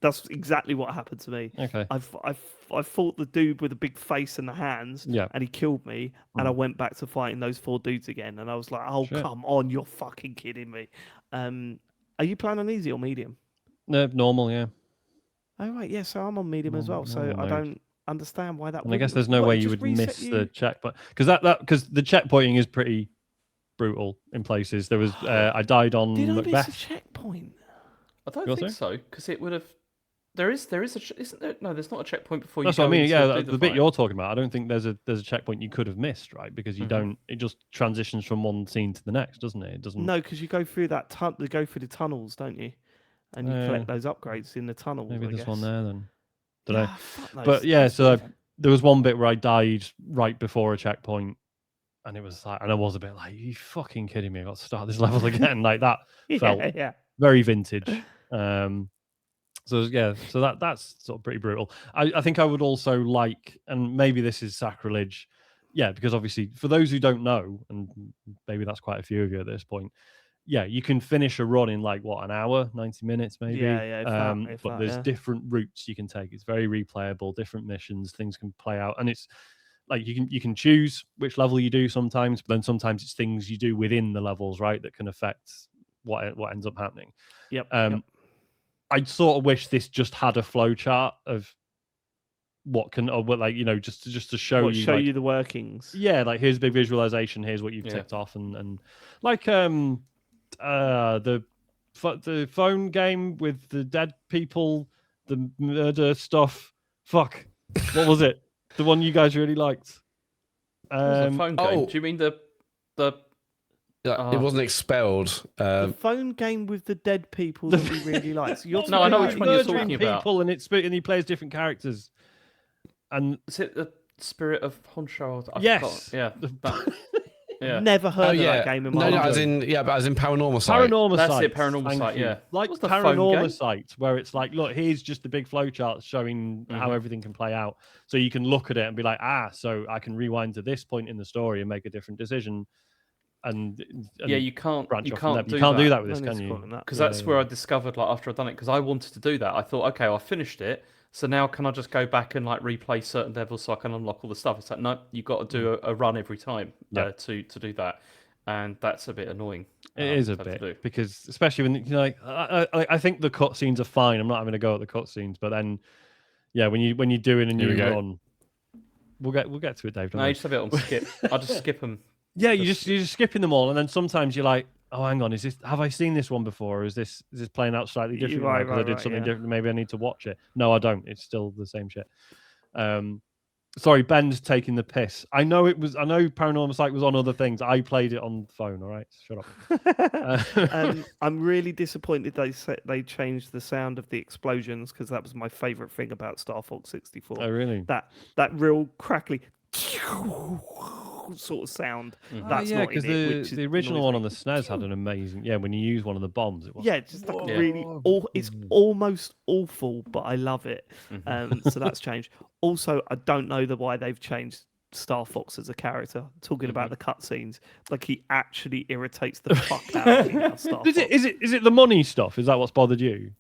That's exactly what happened to me. Okay. I fought the dude with the big face and the hands, and he killed me, and I went back to fighting those 4 dudes again, and I was like, oh, come on, you're fucking kidding me. Are you playing on easy or medium? No, normal, yeah. Oh, right, yeah, so I'm on medium as well, so I don't understand why that. And I guess there's no way you would miss the checkpoint, because because the checkpointing is pretty brutal in places. There was I died on Macbeth. Macbeth. Did I miss a checkpoint? I don't think so, because it would have. There is isn't there? No, there's not a checkpoint before. That's you what I mean. Yeah, the bit you're talking about. I don't think there's a checkpoint you could have missed, right? Because you don't. It just transitions from one scene to the next, doesn't it? It doesn't. No, because you go through that you go through the tunnels, don't you? And you collect those upgrades in the tunnels. Maybe there's one there then. Don't know. But yeah, so there was one bit where I died right before a checkpoint, and it was like, and I was a bit like, "Are you fucking kidding me? I got to start this level again." Like that felt very vintage. So that's sort of pretty brutal. I think I would also like, and maybe this is sacrilege, because obviously for those who don't know, and maybe that's quite a few of you at this point, you can finish a run in like an hour, 90 minutes maybe. But there's different routes you can take. It's very replayable, different missions, things can play out, and it's like you can choose which level you do sometimes, but then sometimes it's things you do within the levels, right, that can affect what ends up happening. Yep. I sort of wish this just had a flow chart of what can, or what, like, just to show you the workings. Yeah, like here's a big visualization, here's what you've ticked off, and like the phone game with the dead people, the murder stuff. Fuck, what was it? The one you guys really liked. The phone game. Do you mean the? It wasn't expelled. The phone game with the dead people that we really liked. So no, I know which one you're talking about. People, and he plays different characters. And is it the Spirit of Honshaw? Yes. Yeah. Yeah. Never heard of that game in my life. As in Paranormal Sight. That's it, Paranormal Sight, yeah. Like Paranormal Sight, where it's like, look, here's just a big flowchart showing how everything can play out. So you can look at it and be like, so I can rewind to this point in the story and make a different decision. And you can't do that with this, can you? Because that's where I discovered, like, after I'd done it, because I wanted to do that. I thought, okay, I finished it. So now can I just go back and like replay certain levels so I can unlock all the stuff? It's like, no, you've got to do a run every time to do that. And that's a bit annoying. It is a bit, because especially when I think the cutscenes are fine. I'm not having a go at the cutscenes, but then when you're doing a new run, we'll get to it, Dave. No, you just have it on skip. I'll just skip them. Yeah, you're just skipping them all, and then sometimes you're like, oh, hang on, have I seen this one before? Or is this playing out slightly different? Because I did something different. Maybe I need to watch it. No, I don't. It's still the same shit. Sorry, Ben's taking the piss. I know Paranormal Sight was on other things. I played it on the phone. All right, shut up. I'm really disappointed they changed the sound of the explosions, because that was my favourite thing about Star Fox 64. Oh, really? That real crackly sort of sound. That's not in it. The original one on the SNES had an amazing. Yeah, when you use one of the bombs, it was. Yeah, just like really. It's almost awful, but I love it. So that's changed. Also, I don't know why they've changed Star Fox as a character. Talking about the cutscenes, like he actually irritates the fuck out of me now. Star Fox. Is it the money stuff? Is that what's bothered you?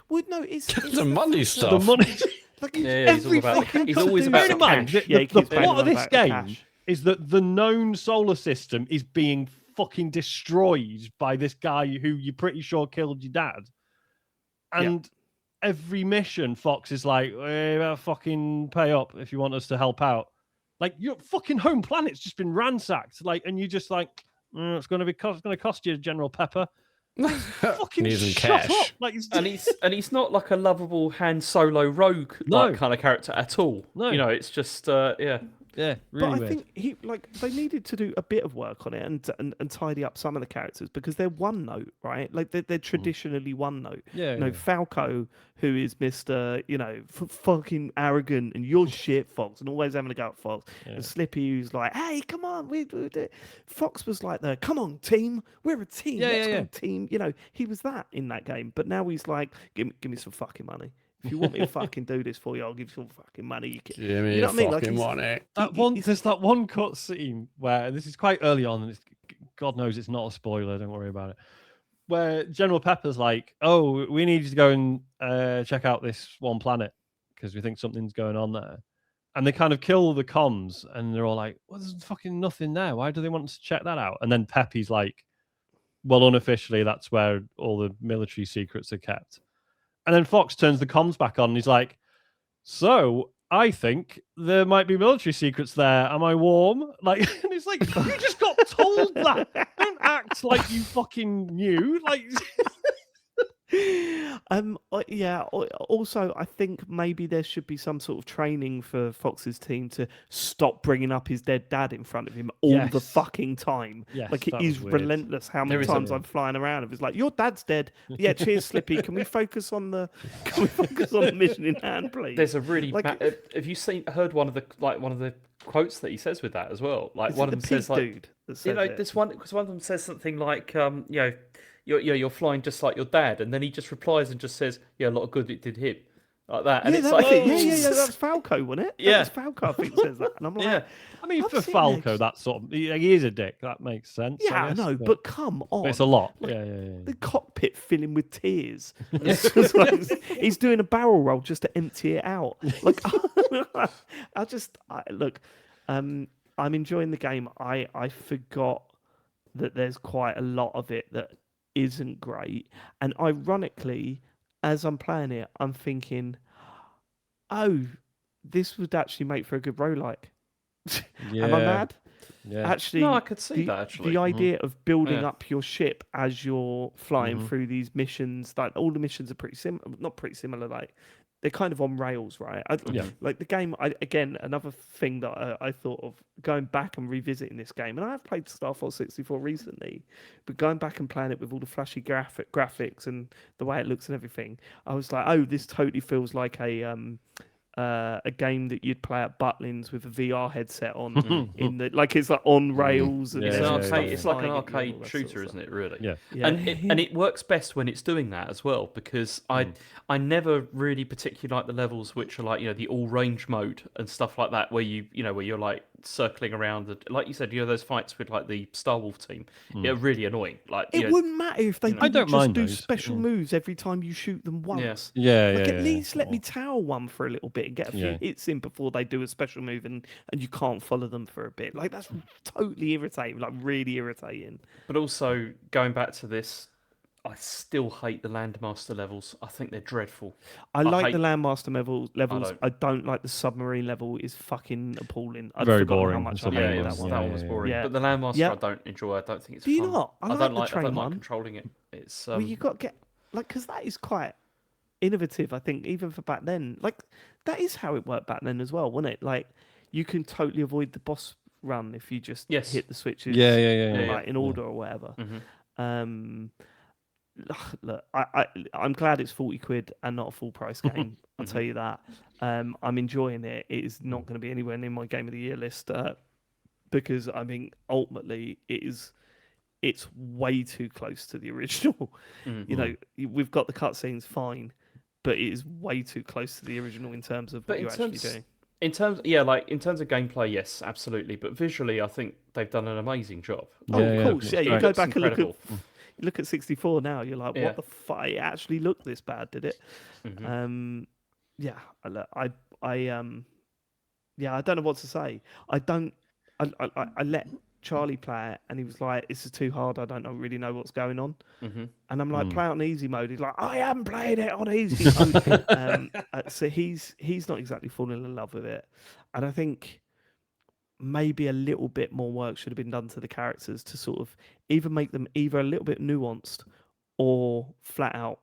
Well, no, it's the money stuff. The money. Like, he's always about the cash. The plot of this game is that the known solar system is being fucking destroyed by this guy who you're pretty sure killed your dad. And every mission, Fox is like, you better fucking pay up if you want us to help out. Like, your fucking home planet's just been ransacked. Like, and you just like, it's going to cost you, General Pepper. Fucking shut up. Like, and he's not like a lovable Han Solo rogue kind of character at all. No, it's just Yeah, really but I think they needed to do a bit of work on it and tidy up some of the characters, because they're one note, right? Like they're traditionally one note. Yeah, Falco, who is Mr. Fucking arrogant and you're shit, Fox, and always having a go at Fox. Yeah. And Slippy, who's like, hey, come on, we do it. Fox was like, come on, team, we're a team. Let's go, team. He was that in that game, but now he's like, give me some fucking money. If you want me to fucking do this for you, I'll give you some fucking money. Give me fucking money. There's that one cutscene where, this is quite early on, and God knows it's not a spoiler, don't worry about it, where General Pepper's like, oh, we need you to go and check out this one planet because we think something's going on there. And they kind of kill the comms, and they're all like, well, there's fucking nothing there. Why do they want us to check that out? And then Peppy's like, well, unofficially, that's where all the military secrets are kept. And then Fox turns the comms back on and he's like, so I think there might be military secrets there. Am I warm? Like, and it's like, you just got told that. Don't act like you fucking knew. Like, Also, I think maybe there should be some sort of training for Fox's team to stop bringing up his dead dad in front of him all the fucking time. Yes, like, it is relentless how many times I'm flying around. If it's like, your dad's dead. Yeah, cheers, Slippy. Can we focus on the mission in hand, please? There's a really have you heard one of the quotes that he says with that as well? Like, one of them says like, this one, because one of them says something like, you're flying just like your dad, and then he just replies and just says, "Yeah, a lot of good it did him," like that. And it's like, that's Falco, wasn't it? Yeah, that's Falco. I think says that, and I'm like, I mean, for Falco, that sort of he is a dick. That makes sense. Yeah, I know, but come on, but it's a lot. Like, the cockpit filling with tears. He's doing a barrel roll just to empty it out. Like, look. I'm enjoying the game. I forgot that there's quite a lot of it that isn't great, and ironically, as I'm playing it, I'm thinking, oh, this would actually make for a good roguelike. Am I mad? Yeah. Actually, No, I could see that actually. The idea of building Yeah. up your ship as you're flying through these missions, like all the missions are pretty similar, not pretty similar, like they're kind of on rails, right? Like the game, again, another thing that I thought of going back and revisiting this game, and I have played Star Fox 64 recently, but going back and playing it with all the flashy graphics and the way it looks and everything, I was like, oh, this totally feels like a game that you'd play at Butlins with a VR headset on, in the like it's like on rails and It's Yeah, an yeah, arcade. It's like an flying at you and all arcade that sort of shooter, stuff. isn't it? Really. Yeah. Yeah. And it works best when it's doing that as well, because I never really particularly like the levels which are like, you know, the all range mode and stuff like that, where where you're like circling around like you said, you know, those fights with like the Star Wolf team. They're really annoying. Like It wouldn't matter if they I didn't don't just mind do those. special moves every time you shoot them once. Yeah, Like yeah, at yeah, least let me yeah. tower one for a little bit and get a few Yeah. hits in before they do a special move and you can't follow them for a bit. Like that's totally irritating, like really irritating. But also going back to this, I still hate the Landmaster levels. I think they're dreadful. I like the hate- Landmaster levels. don't. I don't like the submarine level. Is fucking appalling. I've Very forgotten how boring, much the I Yeah, hated submarine that one. one. that one was boring. Yeah. But the Landmaster, Yeah. I don't enjoy. I don't think it's Do you fun. not? I don't like the like. I train don't one. like controlling it. It's Well, you got to get like because that is quite innovative. I think even for back then, like that is how it worked back then as well, wasn't it? Like you can totally avoid the boss run if you just Yes. hit the switches, Yeah. like in order or whatever. Mhm. Look, I'm glad it's 40 quid and not a full price game. I'll tell you that. I'm enjoying it. It is not going to be anywhere near my game of the year list because I mean, ultimately, it's way too close to the original. You know, we've got the cutscenes fine, but it is way too close to the original in terms of what you're actually doing. In terms of gameplay, yes, absolutely. But visually, I think they've done an amazing job. Oh, of course, yeah. You It go looks back and incredible. look at 64 now. You're like, Yeah. what the fuck? It actually looked this bad, did it? Yeah. I don't know what to say. I let Charlie play it, and he was like, "This is too hard. I don't really know what's going on." And I'm like, "Play it on easy mode." He's like, "I haven't played it on easy mode." So he's not exactly falling in love with it, and I think maybe a little bit more work should have been done to the characters to sort of either make them either a little bit nuanced or flat out.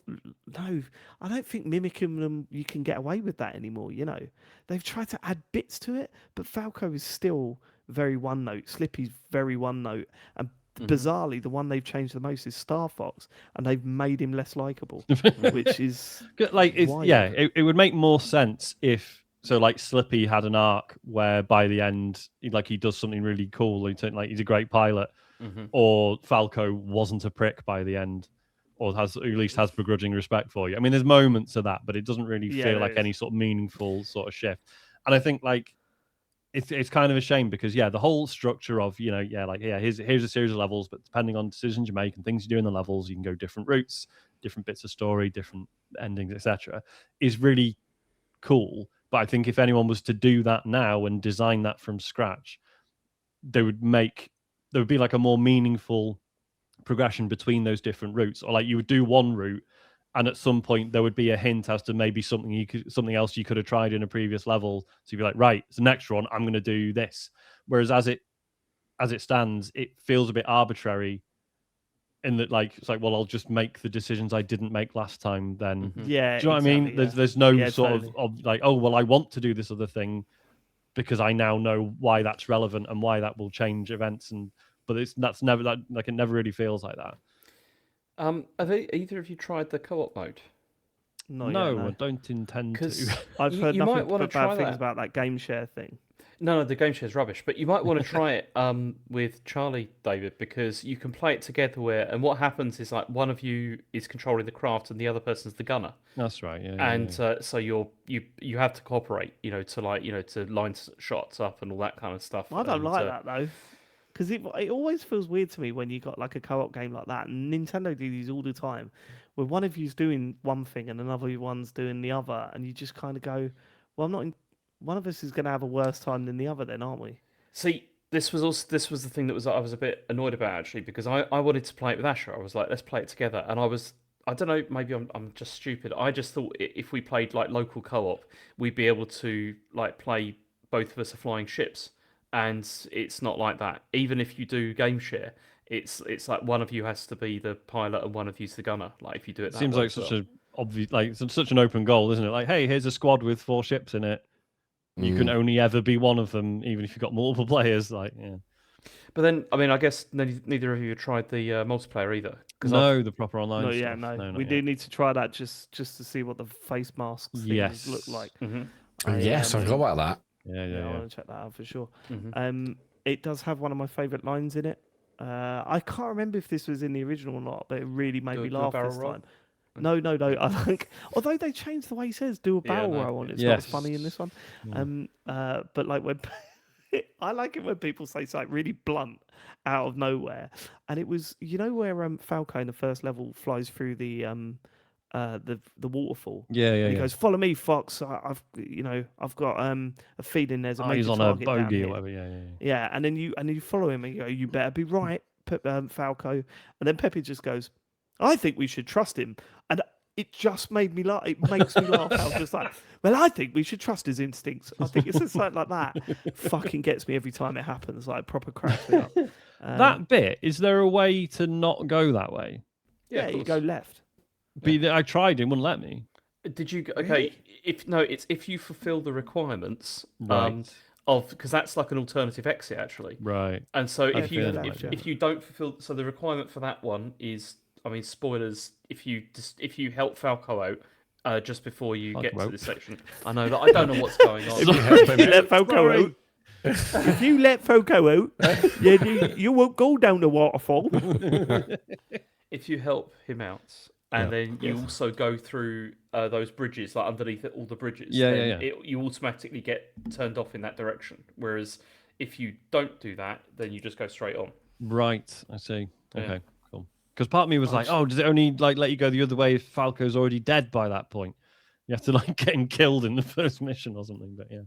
No, I don't think mimicking them you can get away with that anymore. You know, they've tried to add bits to it, but Falco is still very one note. Slippy's very one note, and bizarrely, the one they've changed the most is Star Fox, and they've made him less likable, which is like wild. it would make more sense if like Slippy had an arc where by the end he does something really cool, like he's a great pilot, or Falco wasn't a prick by the end, or at least has begrudging respect for you. I mean, there's moments of that, but it doesn't really feel like any sort of meaningful sort of shift. And I think it's kind of a shame because the whole structure of here's a series of levels, but depending on decisions you make and things you do in the levels, you can go different routes, different bits of story, different endings, etc. is really cool. But I think if anyone was to do that now and design that from scratch, there would be like a more meaningful progression between those different routes, or like you would do one route and at some point there would be a hint as to maybe something else you could have tried in a previous level, so you'd be like, right, it's the next one, I'm going to do this. Whereas as it stands, it feels a bit arbitrary in that it's like, well, I'll just make the decisions I didn't make last time then. Yeah, do you know what I mean? yeah. There's no sort totally. of like, oh well, I want to do this other thing because I now know why that's relevant and why that will change events, but it never really feels like that. Have either of you tried the co-op mode? No, I don't intend to. I've heard you might nothing wanna but try bad things that. about that game share thing. No, the game share is rubbish. But you might want to try it with Charlie, David, because you can play it together. And what happens is like one of you is controlling the craft and the other person's the gunner. That's right. Yeah. And so you have to cooperate, to line shots up and all that kind of stuff. I don't like that though, because it always feels weird to me when you got like a co-op game like that. And Nintendo do these all the time, where one of you's doing one thing and another one's doing the other, and you just kind of go, "Well, I'm not one of us is going to have a worse time than the other, then, aren't we? See, this was the thing that I was a bit annoyed about actually because I wanted to play it with Asher. I was like, let's play it together, and I don't know, maybe I'm just stupid. I just thought if we played like local co-op, we'd be able to like play both of us are flying ships, and it's not like that. Even if you do game share, it's like one of you has to be the pilot and one of you's the gunner. Like if you do it, Seems like such a obvious, like such an open goal, isn't it? Like, hey, here's a squad with 4 ships in it. You can only ever be one of them, even if you've got multiple players. Like, yeah. But then, I mean, I guess neither of you tried the multiplayer either. No, the proper online no, stuff. yeah, no. We do need to try that just to see what the face masks things look like. Yes, I forgot about that. Yeah. I want to check that out for sure. Mm-hmm. It does have one of my favourite lines in it. I can't remember if this was in the original or not, but it really made me laugh this time. No. I think, although they changed the way he says "do a barrel roll" on it's not as funny in this one. But like when I like it when people say something really blunt out of nowhere, and it was where Falco in the first level flies through the waterfall. He goes, "Follow me, Fox. I've got a feeling there's a major he's on target a bogey down or whatever. here." Yeah, and then you follow him and you go, "You better be right, Falco." And then Pepe just goes, "I think we should trust him," and it just made me laugh. It makes me laugh. I was just like, "Well, I think we should trust his instincts." I think it's just like that. Fucking gets me every time it happens. Like proper cracks me up. That bit, is there a way to not go that way? Yeah, you go left. But I tried, it wouldn't let me. Did you? Okay, it's if you fulfill the requirements, right? Because that's like an alternative exit actually, right? And so if you if you don't fulfill, so the requirement for that one is, I mean, spoilers. If you help Falco out just before you get to this section, I know that I don't know what's going on. If you let Falco out, if you let Falco out, you won't go down the waterfall. If you help him out. And then you also go through those bridges, like underneath all the bridges. You automatically get turned off in that direction. Whereas if you don't do that, then you just go straight on. Right, I see. Okay, cool. Because part of me was like, oh, does it only like let you go the other way if Falco's already dead by that point? You have to like get him killed in the first mission or something. But yeah,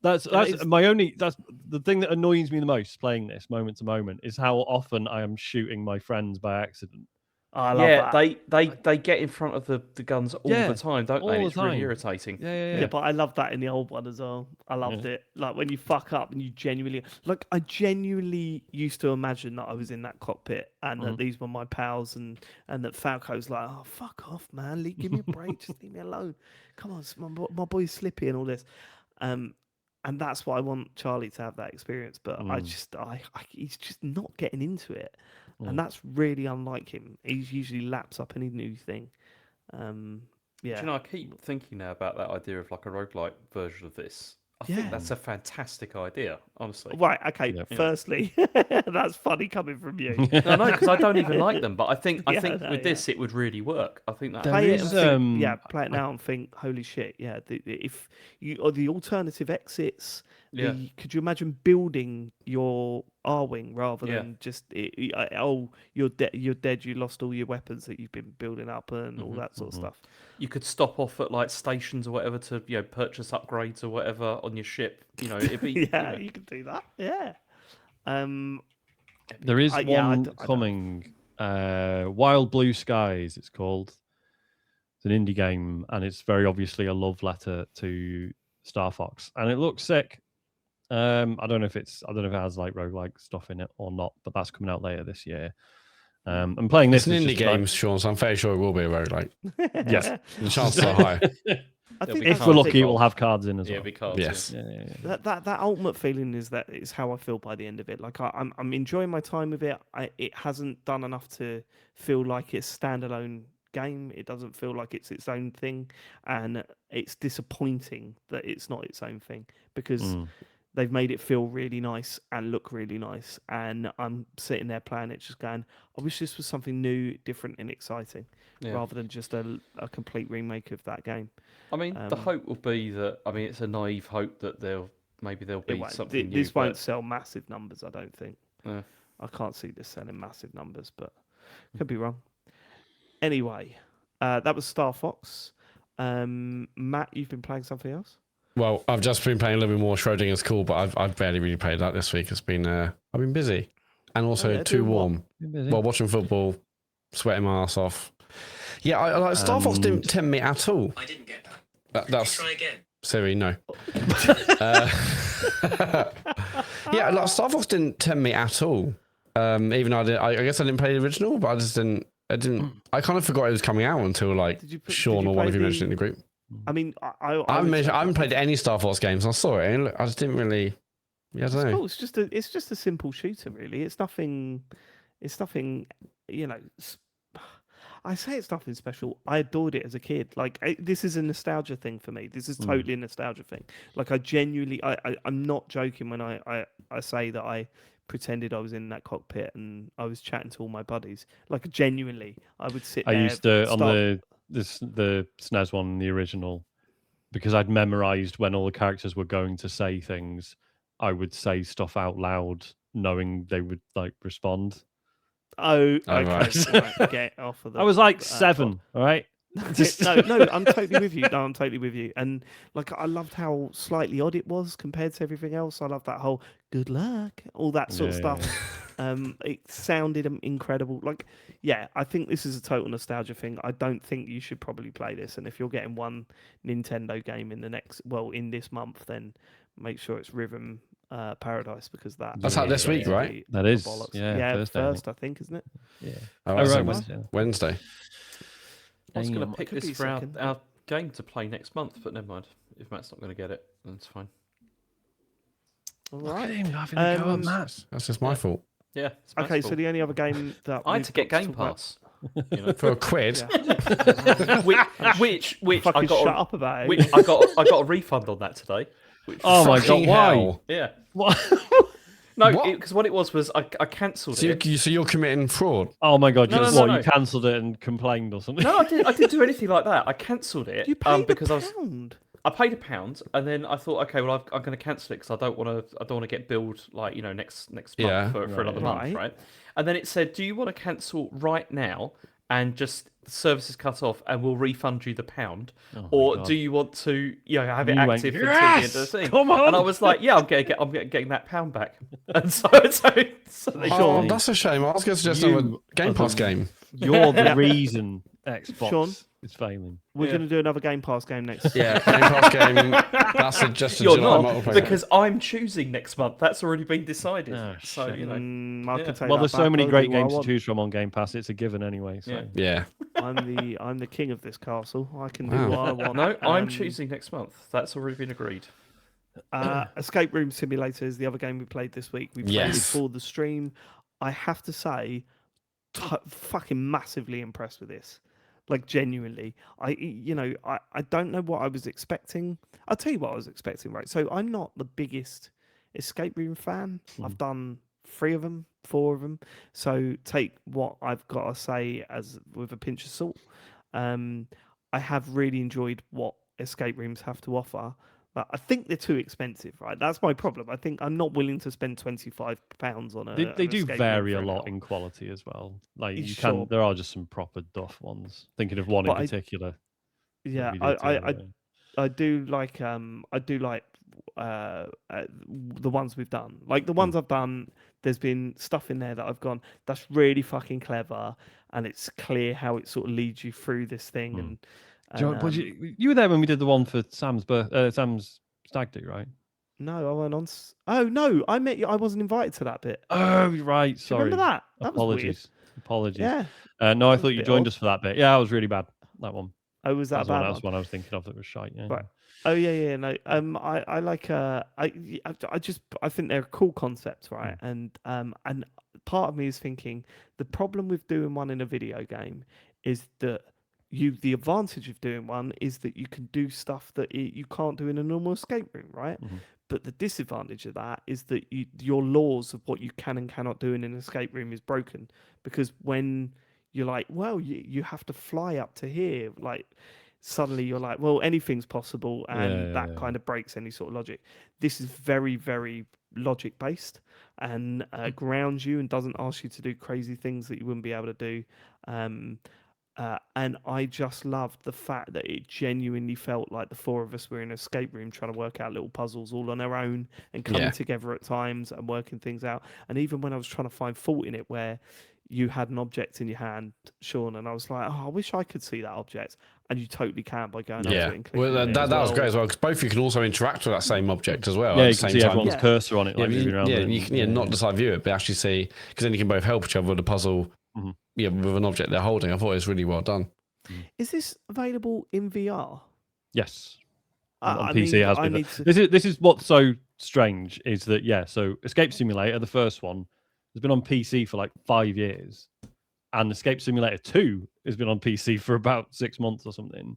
that's the thing that annoys me the most playing this moment to moment is how often I am shooting my friends by accident. I love that. They get in front of the guns all the time, don't they? It's really irritating. Yeah, but I love that in the old one as well. I loved it. Like when you fuck up and you genuinely I genuinely used to imagine that I was in that cockpit and that these were my pals and that Falco's like, oh fuck off, man, give me a break, just leave me alone. Come on, my boy's Slippy and all this. And that's what I want Charlie to have that experience, but he's just not getting into it. And that's really unlike him. He's usually laps up any new thing. Do you know, I keep thinking now about that idea of like a roguelike version of this. I think that's a fantastic idea, honestly. Right, okay. Firstly, that's funny coming from you. I know, because I don't even like them, but I think with this it would really work. I think that play it now and think, holy shit, if you or the alternative exits, could you imagine building your R-wing rather than just you're dead, you lost all your weapons that you've been building up and all that sort of stuff. You could stop off at like stations or whatever to purchase upgrades or whatever on your ship. It'd be you could do that. Yeah. There is one coming. Wild Blue Skies, it's called. It's an indie game, and it's very obviously a love letter to Star Fox, and it looks sick. I don't know if it has like roguelike stuff in it or not, but that's coming out later this year. I'm playing this. It's an indie game, Sean, so I'm fairly sure it will be a roguelike. Yes. The chances are high. I think if we're lucky, it will have cards in as well. Cards, yes. Yeah. That ultimate feeling is how I feel by the end of it. Like I'm enjoying my time with it. It hasn't done enough to feel like it's a standalone game. It doesn't feel like it's its own thing, and it's disappointing that it's not its own thing because they've made it feel really nice and look really nice, and I'm sitting there playing it just going, I wish this was something new, different and exciting rather than just a complete remake of that game. I mean, the hope will be that, I mean, it's a naive hope that there'll be something new. This won't sell massive numbers, I don't think. I can't see this selling massive numbers, but could be wrong. Anyway, that was Star Fox. Matt, you've been playing something else? Well, I've just been playing a little bit more Schrodinger's Call, but I've barely really played that this week. It's been I've been busy, and also too warm. Well, watching football, sweating my ass off. Yeah, I like Star Fox didn't tempt me at all. I didn't get that. That's Try again. Siri, no. Yeah, like Star Fox didn't tempt me at all. Even though I guess I didn't play the original, but I just didn't. I kind of forgot it was coming out until like Sean or one of you mentioned it in the group. I mean, I haven't played any Star Fox games. I saw it, and I just didn't really. Yeah, I don't know. Cool. It's just a simple shooter, really. It's nothing. You know. I say it's nothing special. I adored it as a kid. Like this is a nostalgia thing for me. This is totally a nostalgia thing. Like I genuinely, I'm not joking when I say that I pretended I was in that cockpit and I was chatting to all my buddies. Like genuinely, I would sit there. I used to on the SNES one, the original, because I'd memorized when all the characters were going to say things. I would say stuff out loud, knowing they would like respond. Oh, okay. Right. Get off of the. I was like 7, all right? No, I'm totally with you. No, I'm totally with you. And like, I loved how slightly odd it was compared to everything else. I loved that whole "good luck," all that sort of stuff. It sounded incredible. Like, yeah, I think this is a total nostalgia thing. I don't think you should probably play this. And if you're getting one Nintendo game in this month, then make sure it's Rhythm Paradise, because that's out this week, right? That is, first, I think, isn't it? Yeah. Right, Wednesday. I was going to pick this for our game to play next month, but never mind. If Matt's not going to get it, then it's fine. All right. That's just my fault. Yeah. Okay, so the only other game that I had to get Game Pass. For £1. Which I got shut up about it. I got a refund on that today. Oh my god! Why? Hell. Yeah. What? No, because what it was I cancelled it. So you're committing fraud? Oh my god! No. You cancelled it and complained or something? No, I didn't do anything like that. I cancelled it. You paid because £1. I paid £1, and then I thought, okay, well, I'm going to cancel it because I don't want to get billed like next month for another month, right? And then it said, do you want to cancel right now and just the service is cut off and we'll refund you the £1, or do you want to have it active until the end of the thing? Come on! And I was like, yeah, I'm getting that £1 back. And so that's a shame. I was going to suggest a Game Pass game. You're the reason Xbox Sean? is failing. We're going to do another Game Pass game next. Yeah, Game Pass game. That's just a You're July not, because I'm choosing next month. That's already been decided. Oh, Well, there's so many great games to choose from on Game Pass. It's a given anyway. So. Yeah. I'm the king of this castle. I can do what I want. No, I'm choosing next month. That's already been agreed. Escape Room Simulator is the other game we played this week. We played it for the stream. I have to say, fucking massively impressed with this. Like genuinely, I don't know what I was expecting. I'll tell you what I was expecting, right? So I'm not the biggest escape room fan. I've done 3 of them, 4 of them. So take what I've got to say as with a pinch of salt. I have really enjoyed what escape rooms have to offer. But I think they're too expensive, right? That's my problem. I think I'm not willing to spend £25 on a. They do vary a lot in quality as well. Like there are just some proper duff ones. Thinking of one in particular. Yeah, I do like the ones we've done. Like the ones I've done, there's been stuff in there that I've gone, that's really fucking clever, and it's clear how it sort of leads you through this thing. And you were there when we did the one for Sam's stag do, right? No, I went on. Oh no, I met you. I wasn't invited to that bit. Oh right, sorry. Remember that? Apologies. Yeah. No, I thought you joined us for that bit. Yeah, it was really bad. That one. Oh, was that bad? That was one I was thinking of that was shite. Yeah. Right. Oh yeah. No. I like. I think they're cool concepts, right? And part of me is thinking the problem with doing one in a video game is that the advantage of doing one is that you can do stuff that you can't do in a normal escape room, right? Mm-hmm. But the disadvantage of that is that your laws of what you can and cannot do in an escape room is broken, because when you're like, well, you have to fly up to here, like suddenly you're like, well, anything's possible, and that kind of breaks any sort of logic. This is very, very logic based and grounds you and doesn't ask you to do crazy things that you wouldn't be able to do. And I just loved the fact that it genuinely felt like the four of us were in an escape room trying to work out little puzzles all on our own and coming together at times and working things out. And even when I was trying to find fault in it, where you had an object in your hand, Sean, and I was like, oh, I wish I could see that object. And you totally can by going up to it and clicking on it. That was great as well, because both of you can also interact with that same object as well. Yeah, at you the can same see time. everyone's cursor on it. Like you can not just like view it, but actually see, because then you can both help each other with the puzzle with an object they're holding. I thought it was really well done. Is this available in VR? Yes. On PC mean, it has been. This is what's so strange is that, so Escape Simulator, the first one, has been on PC for like 5 years. And Escape Simulator 2 has been on PC for about 6 months or something.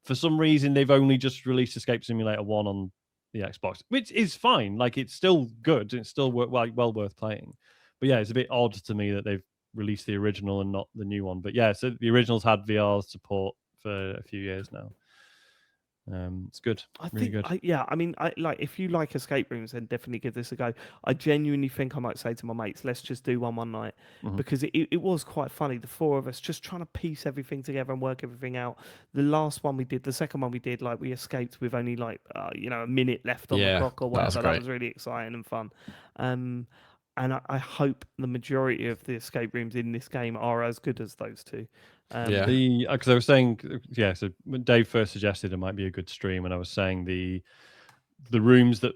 For some reason, they've only just released Escape Simulator 1 on the Xbox, which is fine. Like, it's still good. It's still well worth playing. But yeah, it's a bit odd to me that they've released the original and not the new one. But yeah, so the original's had VR support for a few years now. It's good. Really good. I mean, if you like escape rooms, then definitely give this a go. I genuinely think I might say to my mates, let's just do one night, because it was quite funny. The four of us just trying to piece everything together and work everything out. The second one we did, like we escaped with only like a minute left on the clock or whatever. That was really exciting and fun. And I hope the majority of the escape rooms in this game are as good as those two. Because I was saying, so when Dave first suggested it might be a good stream, and I was saying the rooms that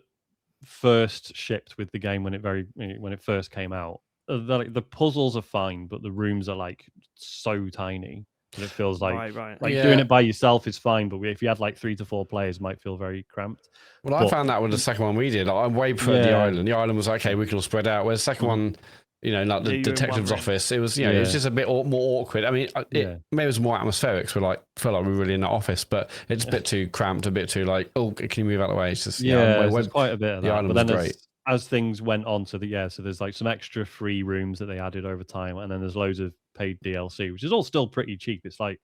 first shipped with the game when it first came out, the puzzles are fine, but the rooms are like so tiny that it feels like doing it by yourself is fine, but if you had like 3 to 4 players, it might feel very cramped. Well, I found that with the second one we did. I way preferred the island. The island was okay, we can all spread out. Whereas the second one, like the detective's office, it was, it was just a bit more awkward. I mean, maybe it was more atmospheric. So felt like we were really in the office, but it's a bit too cramped, a bit too like, oh, can you move out of the way? It's just, there's quite a bit of that. The island but then was great. As things went on to so there's like some extra free rooms that they added over time, and then there's loads of paid DLC, which is all still pretty cheap. It's like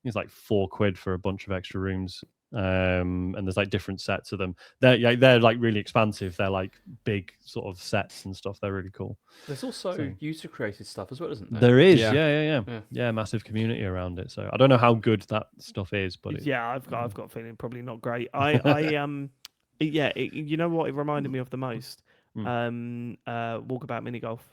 £4 for a bunch of extra rooms. And there's like different sets of them. They're like really expansive. They're like big sort of sets and stuff. They're really cool. There's also user created stuff as well, isn't there? There is, yeah, massive community around it. So I don't know how good that stuff is, but I've got a feeling probably not great. You know what it reminded me of the most? Walkabout mini golf.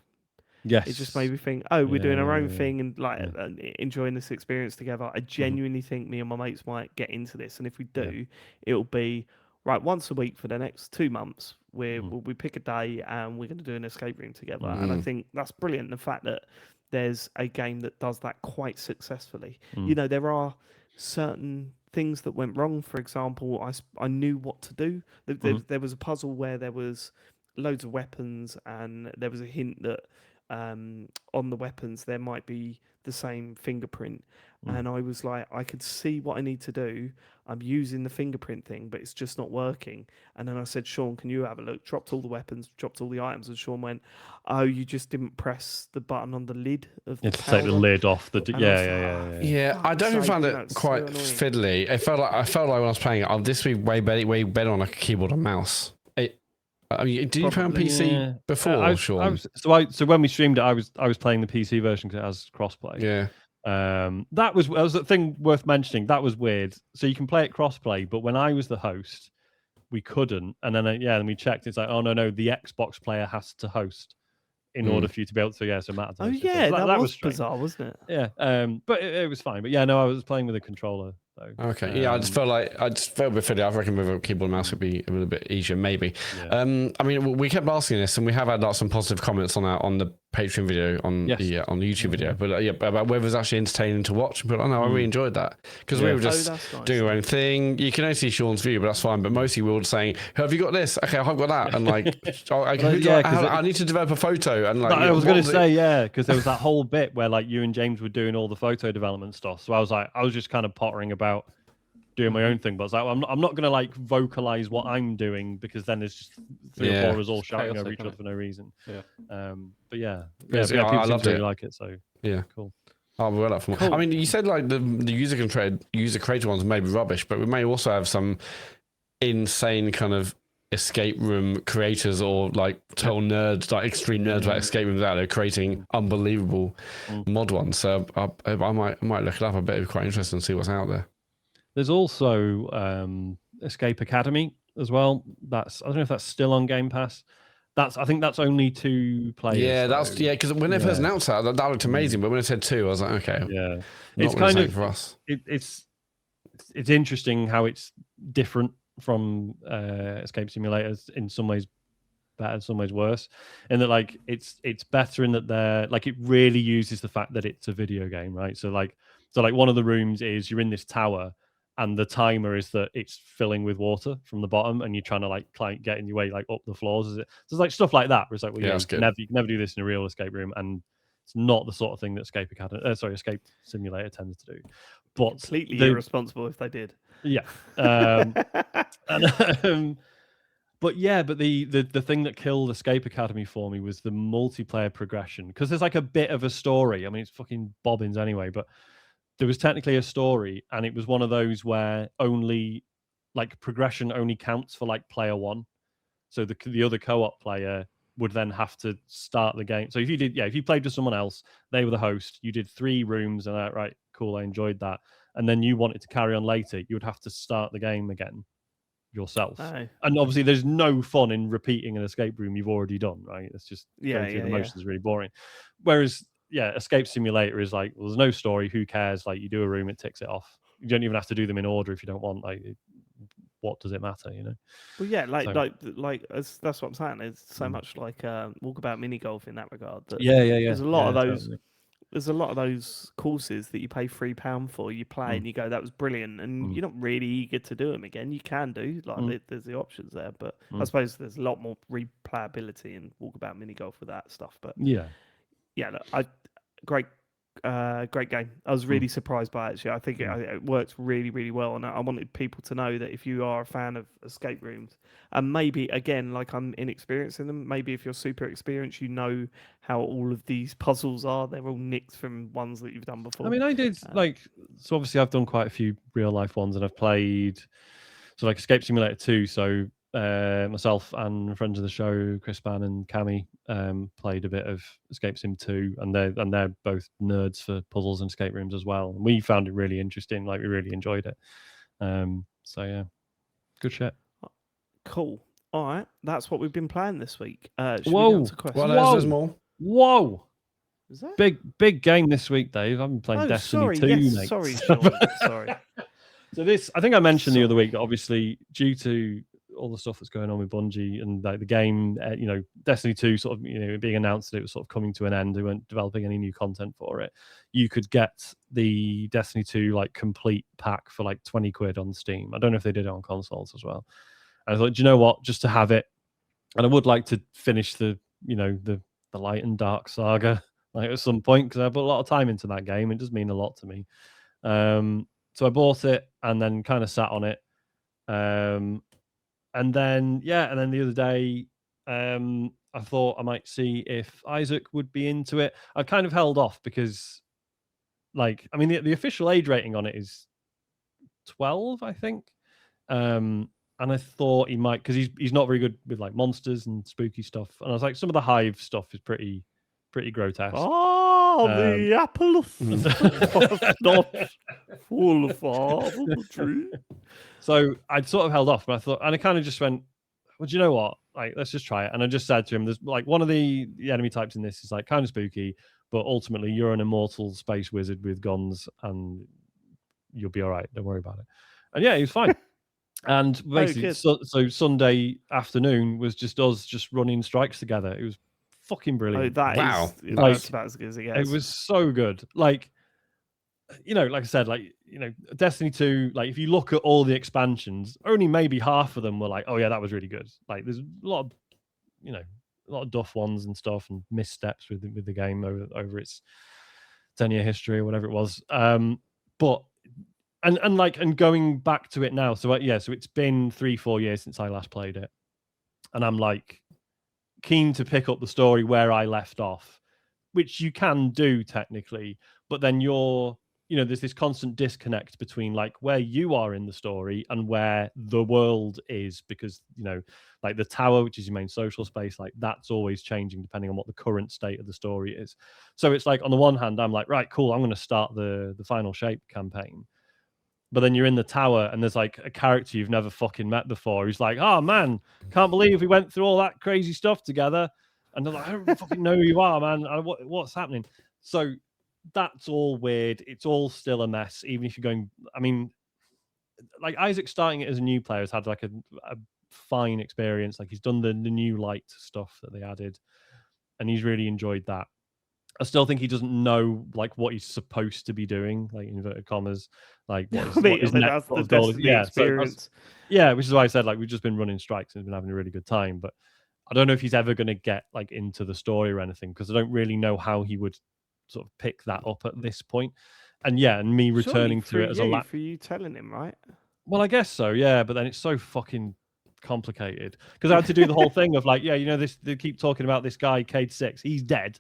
Yes. It just made me think, we're doing our own thing and enjoying this experience together. I genuinely think me and my mates might get into this. And if we do, it'll be once a week for the next 2 months. We pick a day and we're going to do an escape room together. And I think that's brilliant. The fact that there's a game that does that quite successfully. There are certain things that went wrong. For example, I knew what to do. There was a puzzle where there was loads of weapons and there was a hint that on the weapons there might be the same fingerprint, and I was like, I could see what I need to do. I'm using the fingerprint thing, but it's just not working. And then I said, Sean, can you have a look? Dropped all the weapons, dropped all the items, and Sean went, oh, you just didn't press the button on the lid of the to take the lid off the I definitely found it quite fiddly. I felt like when I was playing it, this would be way better on a keyboard and mouse. Did you play on PC before, Sean? So when we streamed it, I was playing the PC version because it has crossplay. Yeah. That was the thing worth mentioning. That was weird. So you can play it crossplay, but when I was the host, we couldn't. And then then we checked. It's like, oh no, the Xbox player has to host in order for you to be able to. So Matt. That was bizarre, wasn't it? Yeah. But it was fine. But I was playing with a controller. though. Okay, I just felt a bit fiddly. I reckon with a keyboard and mouse would be a little bit easier, maybe. Yeah. I mean, we kept asking this, and we have had some positive comments on the Patreon video, on the YouTube video, but about whether it's actually entertaining to watch. But I really enjoyed that because we were just doing our own thing. You can only see Sean's view, but that's fine. But mostly we were all saying, "Have you got this? Okay, I've got that," and like, I need to develop a photo. And like, I was going to say, because there was that whole bit where like you and James were doing all the photo development stuff. So I was just kind of pottering about doing my own thing, but I was like, I'm not going to like vocalize what I'm doing because then there's just three or four of us all shouting over each other for no reason. But people seem to really like it, so cool. Oh, we're up for more. Cool. I mean, you said like the user created ones may be rubbish, but we may also have some insane kind of escape room creators or like total nerds, like extreme nerds about escape rooms out there creating unbelievable mod ones. So I might look it up. I bet it'd be quite interesting to see what's out there. There's also Escape Academy as well. I don't know if that's still on Game Pass. I think that's only 2 players. Yeah, because when they first announced that looked amazing. But when it said 2, I was like, okay, yeah, it's kind of for us. It's interesting how it's different from Escape Simulators in some ways better, in some ways worse, and that like it's better in that they're like it really uses the fact that it's a video game, right? So one of the rooms is you're in this tower. And the timer is that it's filling with water from the bottom, and you're trying to like get in your way like up the floors. So it's like stuff like that. Where it's like, well, you can never do this in a real escape room, and it's not the sort of thing that Escape Simulator tends to do. But completely irresponsible if they did. Yeah. But the thing that killed Escape Academy for me was the multiplayer progression, because there's like a bit of a story. I mean, it's fucking bobbins anyway, but there was technically a story, and it was one of those where only like progression only counts for like player 1. So the other co-op player would then have to start the game. So if you played with someone else, they were the host, you did 3 rooms and right, cool, I enjoyed that. And then you wanted to carry on later, you would have to start the game again yourself. Oh. And obviously there's no fun in repeating an escape room you've already done, right? It's just going through the motions is really boring. Whereas Escape Simulator is like, well, there's no story, who cares? Like, you do a room, it ticks it off. You don't even have to do them in order if you don't want. Like, what does it matter, you know? Well, yeah, that's what I'm saying. It's so much like Walkabout mini golf in that regard. That There's a lot of those. Totally. There's a lot of those courses that you pay £3 for. You play and you go, that was brilliant, and you're not really eager to do them again. You can do there's the options there, but I suppose there's a lot more replayability in Walkabout mini golf with that stuff. But look, great game. I was really surprised by it, actually. I think it works really, really well, and I wanted people to know that if you are a fan of escape rooms, and maybe again, like I'm inexperienced in them, maybe if you're super experienced, you know how all of these puzzles are. They're all nicked from ones that you've done before. I mean, I did so obviously I've done quite a few real life ones, and I've played like Escape Simulator 2. So myself and friends of the show, Chris Ban and Cami, played a bit of Escape Sim 2, and they're both nerds for puzzles and escape rooms as well. And we found it really interesting. Like, we really enjoyed it. So yeah, good shit. Cool. All right, that's what we've been playing this week. Well, there's more. Whoa. Is that big game this week, Dave? I've been playing Destiny 2, mate. Sorry, Sean. Sorry. So I think I mentioned the other week that obviously due to all the stuff that's going on with Bungie and like the game, Destiny 2 sort of, being announced that it was sort of coming to an end, they weren't developing any new content for it. You could get the Destiny 2 like complete pack for like 20 quid on Steam. I don't know if they did it on consoles as well. And I thought, do you know what? Just to have it, and I would like to finish the Light and Dark saga like at some point, because I put a lot of time into that game. It does mean a lot to me. So I bought it and then kind of sat on it. And then the other day, I thought I might see if Isaac would be into it. I kind of held off because, like, I mean, the official age rating on it is 12, I think. And I thought he might, because he's not very good with like monsters and spooky stuff. And I was like, some of the Hive stuff is pretty grotesque. Oh, the apple of not full of apple tree. So I'd sort of held off, but I thought, and I kind of just went, well, do you know what? Like, let's just try it. And I just said to him, there's like one of the enemy types in this is like kind of spooky, but ultimately you're an immortal space wizard with guns and you'll be all right. Don't worry about it. And yeah, he was fine. And basically, so Sunday afternoon was just us just running strikes together. It was fucking brilliant. That's about as good as it gets. It was so good. Like, like I said, Destiny 2, like if you look at all the expansions, only maybe half of them were like, oh yeah, that was really good. Like there's a lot of duff ones and stuff and missteps with the game over its 10-year history or whatever it was. But and going back to it now, so it's been 3-4 years since I last played it, and I'm like keen to pick up the story where I left off, which you can do technically, but then you're there's this constant disconnect between like where you are in the story and where the world is, because like the tower, which is your main social space, like that's always changing depending on what the current state of the story is. So it's like on the one hand I'm like, right, cool, I'm going to start the Final Shape campaign, but then you're in the tower and there's like a character you've never fucking met before who's like, oh man, can't believe we went through all that crazy stuff together, and they're like, I don't fucking know who you are, man. What's happening? So that's all weird. It's all still a mess, even if you're going. I mean, like Isaac starting it as a new player has had like a fine experience. Like he's done the new light stuff that they added, and he's really enjoyed that. I still think he doesn't know like what he's supposed to be doing, like inverted commas, like what his next goal is. Yeah, experience. Which is why I said like we've just been running strikes and been having a really good time. But I don't know if he's ever going to get like into the story or anything, because I don't really know how he would sort of pick that up at this point. And me returning to it as a for you telling him, right? Well, I guess so, yeah, but then it's so fucking complicated because I had to do the whole thing of like, this they keep talking about this guy Cade6, he's dead,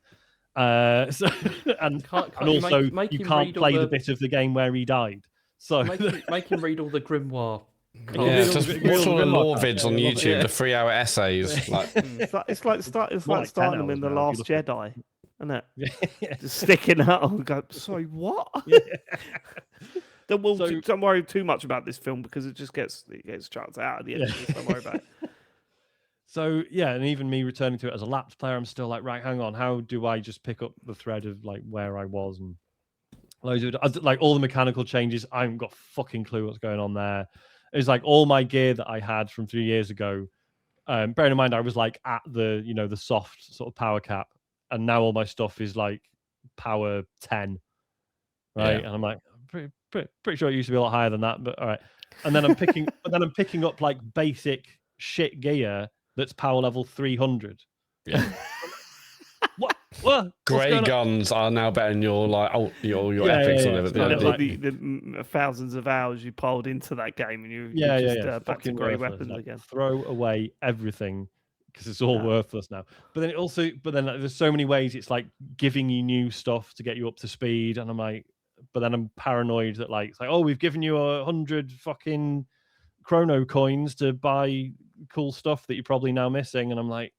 so and also you can't play the bit of the game where he died, so make him read all the grimoire. Just watch all the lore vids on YouTube, the 3-hour essays. Like it's like starting them in The Last Jedi, isn't it? Just sticking out and go, sorry, what? Don't worry too much about this film because it gets chucked out at the end. Don't worry about it. So and even me returning to it as a lapsed player, I'm still like, right, hang on, how do I just pick up the thread of like where I was and loads of like all the mechanical changes? I haven't got a fucking clue what's going on there. It's like all my gear that I had from 3 years ago. Bearing in mind I was like at the the soft sort of power cap, and now all my stuff is like power 10, right? And I'm like, pretty sure it used to be a lot higher than that, but all right. And then I'm picking up like basic shit gear that's power level 300. Yeah. What? Grey guns are now better than your your epics and everything. The thousands of hours you piled into that game, and you're just back to grey weapons again. Throw away everything because it's all worthless now. But then there's so many ways it's like giving you new stuff to get you up to speed, and I'm like, but then I'm paranoid that like it's like, oh, we've given you 100 fucking chrono coins to buy cool stuff that you're probably now missing, and I'm like,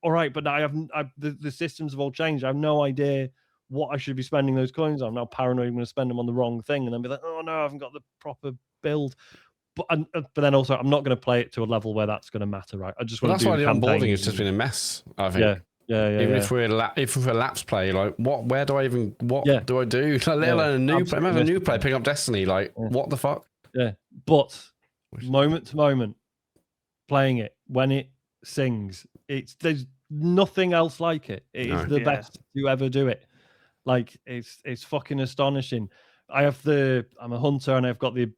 all right, but now the systems have all changed. I have no idea what I should be spending those coins on. I'm now paranoid I'm going to spend them on the wrong thing, and then be like, oh no, I haven't got the proper build. But then also, I'm not going to play it to a level where that's going to matter, right? I just want to do the campaign. That's why the onboarding has just been a mess, I think. Even if we're a lapsed play, like where do I even do I do? Like, let alone a new player. Imagine a new player picking up Destiny. Like what the fuck? Yeah, but moment to moment, playing it when it sings, there's nothing else like it. It is the best to ever do it. Like it's fucking astonishing. I'm a hunter, and I've got the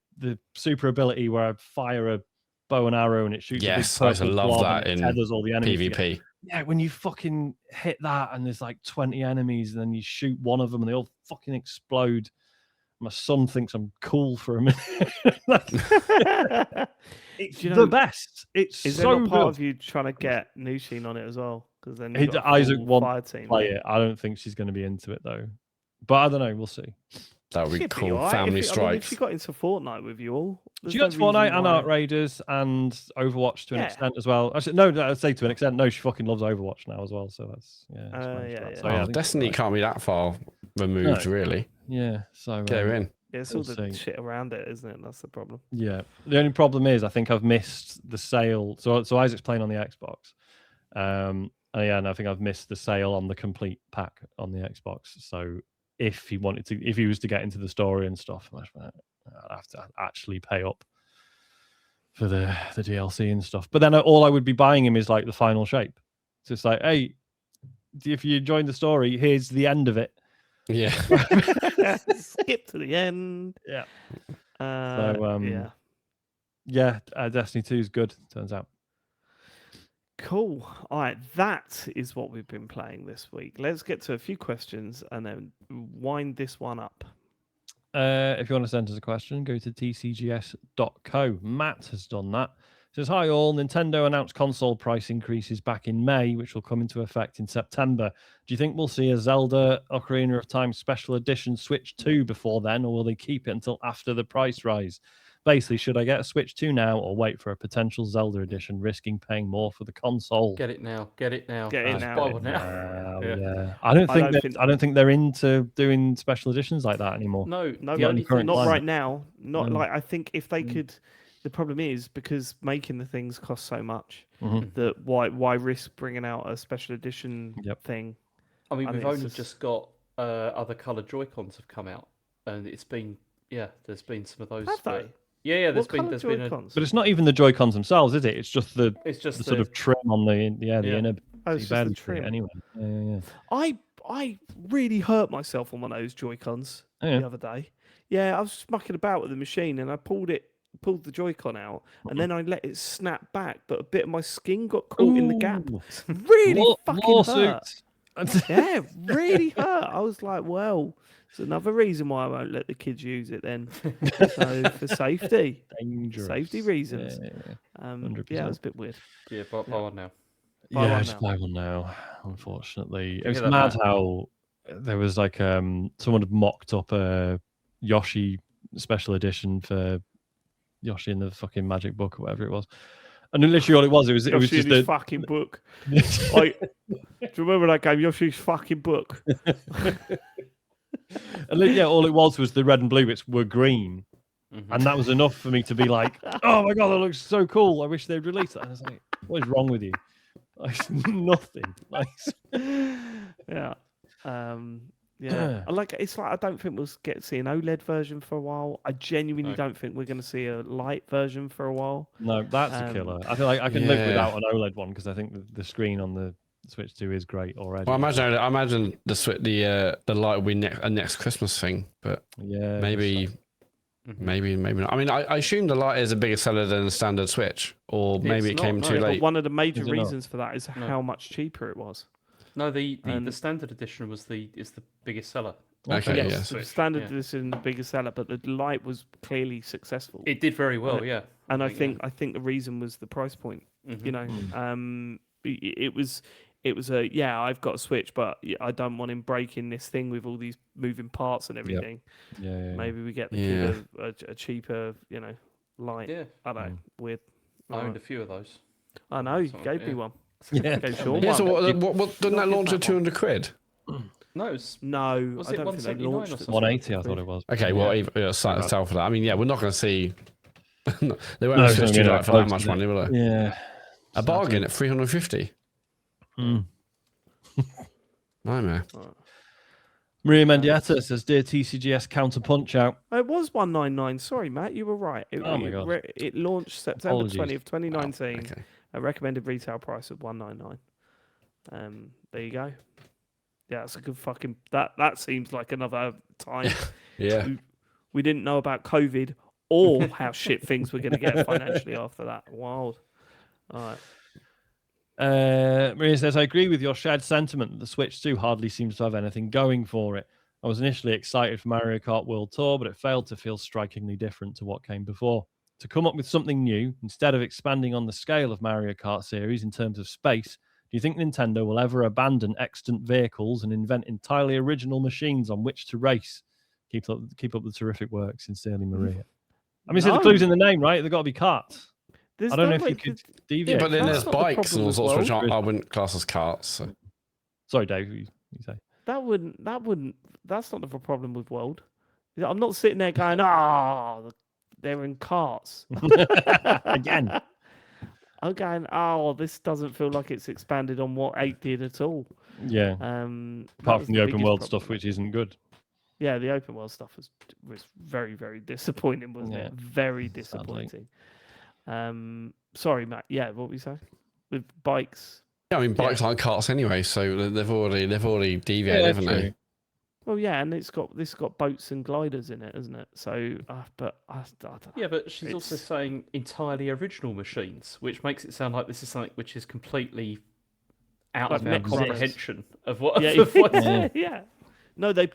super ability where I fire a bow and arrow and it shoots. Yes, I used to love that in tethers all the enemies PvP. Together. Yeah, when you fucking hit that and there's like 20 enemies and then you shoot one of them and they all fucking explode. My son thinks I'm cool for a minute. It's the best. Is so there part of you trying to get Nushin on it as well? Because then Isaac wants to play it. I don't think she's going to be into it though. But I don't know. We'll see. That would be cool. Family strike. If she got into Fortnite with you all, she got Fortnite and Art Raiders and Overwatch to an extent as well. Actually, no, I'd say to an extent. No, she fucking loves Overwatch now as well. So that's So Destiny can't be that far removed, really. Yeah. So get her in. Yeah, it's all the shit around it, isn't it? That's the problem. Yeah. The only problem is I think I've missed the sale. So Isaac's playing on the Xbox. And I think I've missed the sale on the complete pack on the Xbox. So if he was to get into the story and stuff, I'd have to actually pay up for the DLC and stuff. But then all I would be buying him is like the final shape. So it's like, hey, if you join the story, here's the end of it. Yeah. Skip to the end. Yeah. Destiny 2 is good, turns out. Cool. All right, that is what we've been playing this week. Let's get to a few questions and then wind this one up. If you want to send us a question, go to tcgs.co. Matt has done that. says, hi all, Nintendo announced console price increases back in May, which will come into effect in September. Do you think we'll see a Zelda Ocarina of Time Special Edition Switch 2 before then, or will they keep it until after the price rise? Basically, should I get a Switch 2 now or wait for a potential Zelda edition, risking paying more for the console? Get it now. Get it now. Get it now. Buy one now. Yeah. I don't think they're into doing special editions like that anymore. No, not line. right now. I think if they could. The problem is because making the things costs so much that why risk bringing out a special edition thing? I mean, we've only just got other coloured Joy-Cons have come out, and it's been there's been some of those. Have they? Yeah, there's been But it's not even the Joy-Cons themselves, is it? It's just the sort of trim on the inner. Oh, it's just the trim. Anyway. Yeah. I really hurt myself on one of those Joy-Cons the other day. Yeah, I was just mucking about with the machine and I pulled the Joy-Con out and then I let it snap back, but a bit of my skin got caught in the gap. Really fucking hurt. Yeah, really hurt. I was like, well, it's another reason why I won't let the kids use it then. So for safety. Dangerous. Safety reasons. Yeah, it was a bit weird. Yeah, buy one now. Just buy one now, unfortunately. It was mad how there was like someone had mocked up a Yoshi special edition for Yoshi in the fucking magic book or whatever it was. And literally all it was just a fucking book. Like, do you remember that game, Yoshi's fucking book? And all it was the red and blue bits were green. And that was enough for me to be like, oh my God, that looks so cool. I wish they'd release that. And I was like, what is wrong with you? Like, nothing. Like, yeah. It's like I don't think we'll get to see an OLED version for a while. I genuinely don't think we're going to see a light version for a while. No, that's a killer. I feel like I can live without an OLED one because I think the screen on the Switch 2 is great already. Well, I imagine the light will be a next Christmas thing, but maybe not. I mean, I assume the light is a bigger seller than the standard Switch, or maybe it came too late. But one of the major reasons for that is how much cheaper it was. No, the standard edition is the biggest seller. Okay, yes. The standard edition is the biggest seller, but the light was clearly successful. It did very well, yeah. And I think the reason was the price point. You know, it was I've got a Switch, but I don't want him breaking this thing with all these moving parts and everything. Yeah. Maybe we get the kid a cheaper, light. Yeah. I don't know. Weird. I owned a few of those. I know. You gave me one. Yeah. So what didn't that launch at 200 quid? No, was it I don't think they launched it. 180, I thought it was. Okay, well, sell for that. I mean, we're not going to see. They won't switch to light for that much money, will they? Yeah. A bargain at 350. Nightmare. Maria Mendieta says, "Dear TCGS, counter punch out." It was 199. Sorry, Matt, you were right. It launched September 20th, 2019. Okay. A recommended retail price of 199. There you go. Yeah, that's a good fucking. That seems like another time. Yeah. We didn't know about COVID or how shit things were going to get financially after that. Wild. All right. Maria says, I agree with your shared sentiment that the Switch 2 hardly seems to have anything going for it. I was initially excited for Mario Kart World Tour, but it failed to feel strikingly different to what came before. To come up with something new, instead of expanding on the scale of Mario Kart series in terms of space, do you think Nintendo will ever abandon extant vehicles and invent entirely original machines on which to race? Keep up the terrific work, sincerely, Maria. I mean, the clue's in the name, right? They've got to be carts. I don't know if you could deviate. Yeah, but then there's bikes and all sorts, which I wouldn't class as carts. So. Sorry, Dave, you say? That's not the problem with World. I'm not sitting there going, they're in carts. Again. I'm going, this doesn't feel like it's expanded on what 8 did at all. Yeah. Apart from the open world stuff, which isn't good. Yeah, the open world stuff was very, very disappointing, wasn't it? Very disappointing. Sorry, Matt. Yeah, what were you saying? With bikes. Yeah, I mean, bikes aren't carts anyway, so they've already deviated, haven't they? Well, yeah, and this got boats and gliders in it, isn't it? So, but I don't know. Yeah, but she's also saying entirely original machines, which makes it sound like this is something which is completely out of our comprehension of what. Yeah. No, they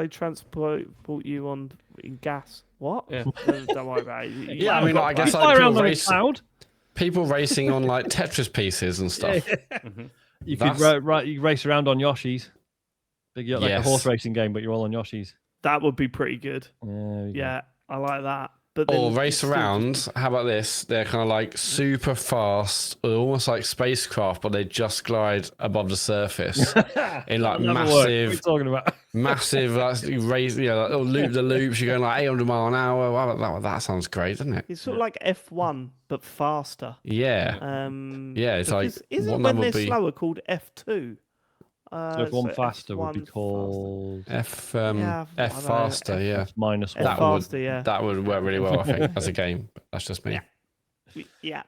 transport you in gas. What? Yeah. Don't worry about it. I mean, I guess fly around on a cloud. People racing on like Tetris pieces and stuff. You could you race around on Yoshi's. Like a horse racing game, but you're all on Yoshi's. That would be pretty good. Yeah, I like that. But or race around. How about this? They're kind of like super fast, almost like spacecraft, but they just glide above the surface in like massive. What are you talking about? Massive, race. Like loop the loops. You're going like 800 mile an hour. Wow, that sounds great, doesn't it? It's sort of like F1 but faster. Yeah. Yeah, it's like is it when they're slower called F2? So if one faster would be called F faster, yeah. F minus one. That would work really well, I think, as a game. That's just me. Yeah.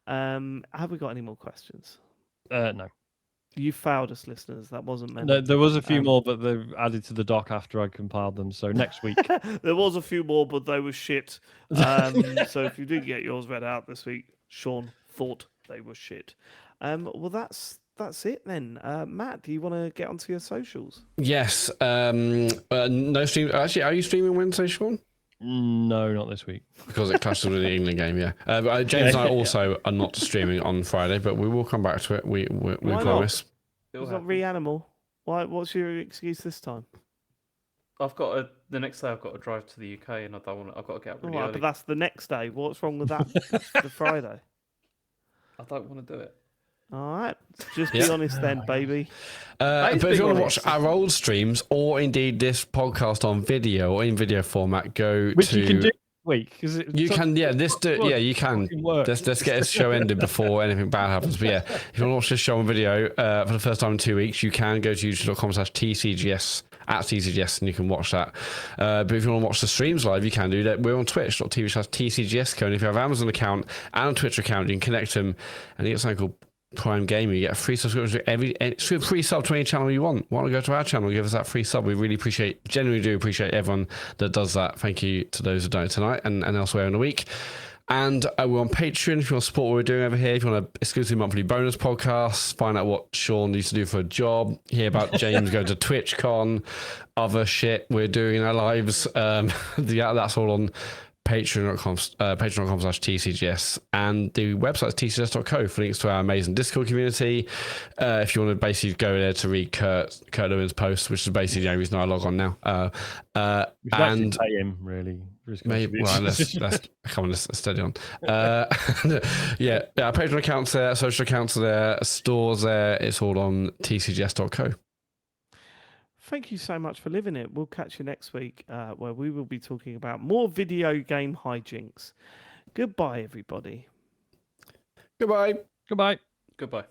Have we got any more questions? No. You failed us, listeners. That wasn't meant. No, there was a few more, but they've added to the doc after I compiled them. So next week. There was a few more, but they were shit. So if you did get yours read out this week, Sean thought they were shit. Well, that's it then. Matt, do you want to get onto your socials? Yes. No stream. Actually, are you streaming Wednesday, Sean? No, not this week. Because it clashes with the England game, yeah. But James and I also are not streaming on Friday, but we will come back to it. We promise. It's not Reanimal. Why? What's your excuse this time? The next day I've got to drive to the UK and I've got to get up really early. But that's the next day. What's wrong with that? The Friday. I don't want to do it. All right, just be honest then, baby. But if you want to watch our old streams or indeed this podcast on video or in video format, Which you can do week. You can get this show ended before anything bad happens. But yeah, if you want to watch this show on video for the first time in 2 weeks, you can go to youtube.com/TCGS at TCGS and you can watch that. But if you want to watch the streams live, you can do that. We're on twitch.tv/TCGS. And if you have an Amazon account and a Twitter account, you can connect them and you get something called Prime Gaming. You get a free subscription to free sub to any channel you want. Why don't you go to our channel and give us that free sub? We really genuinely do appreciate everyone that does that. Thank you to those who donate tonight and elsewhere in the week. And we're on Patreon if you want to support what we're doing over here. If you want an exclusive monthly bonus podcast, find out what Sean used to do for a job, hear about James going to TwitchCon, other shit we're doing in our lives. That's all on patreon.com/TCGS, and the website is tcgs.co for links to our amazing Discord community. If you want to basically go there to read Kurt Lewin's post, which is basically the only reason I log on now. And pay him really. Maybe, let's come on, let's steady on. Our Patreon accounts there, social accounts there, stores there. It's all on tcgs.co. Thank you so much for living it. We'll catch you next week where we will be talking about more video game hijinks. Goodbye, everybody. Goodbye. Goodbye. Goodbye.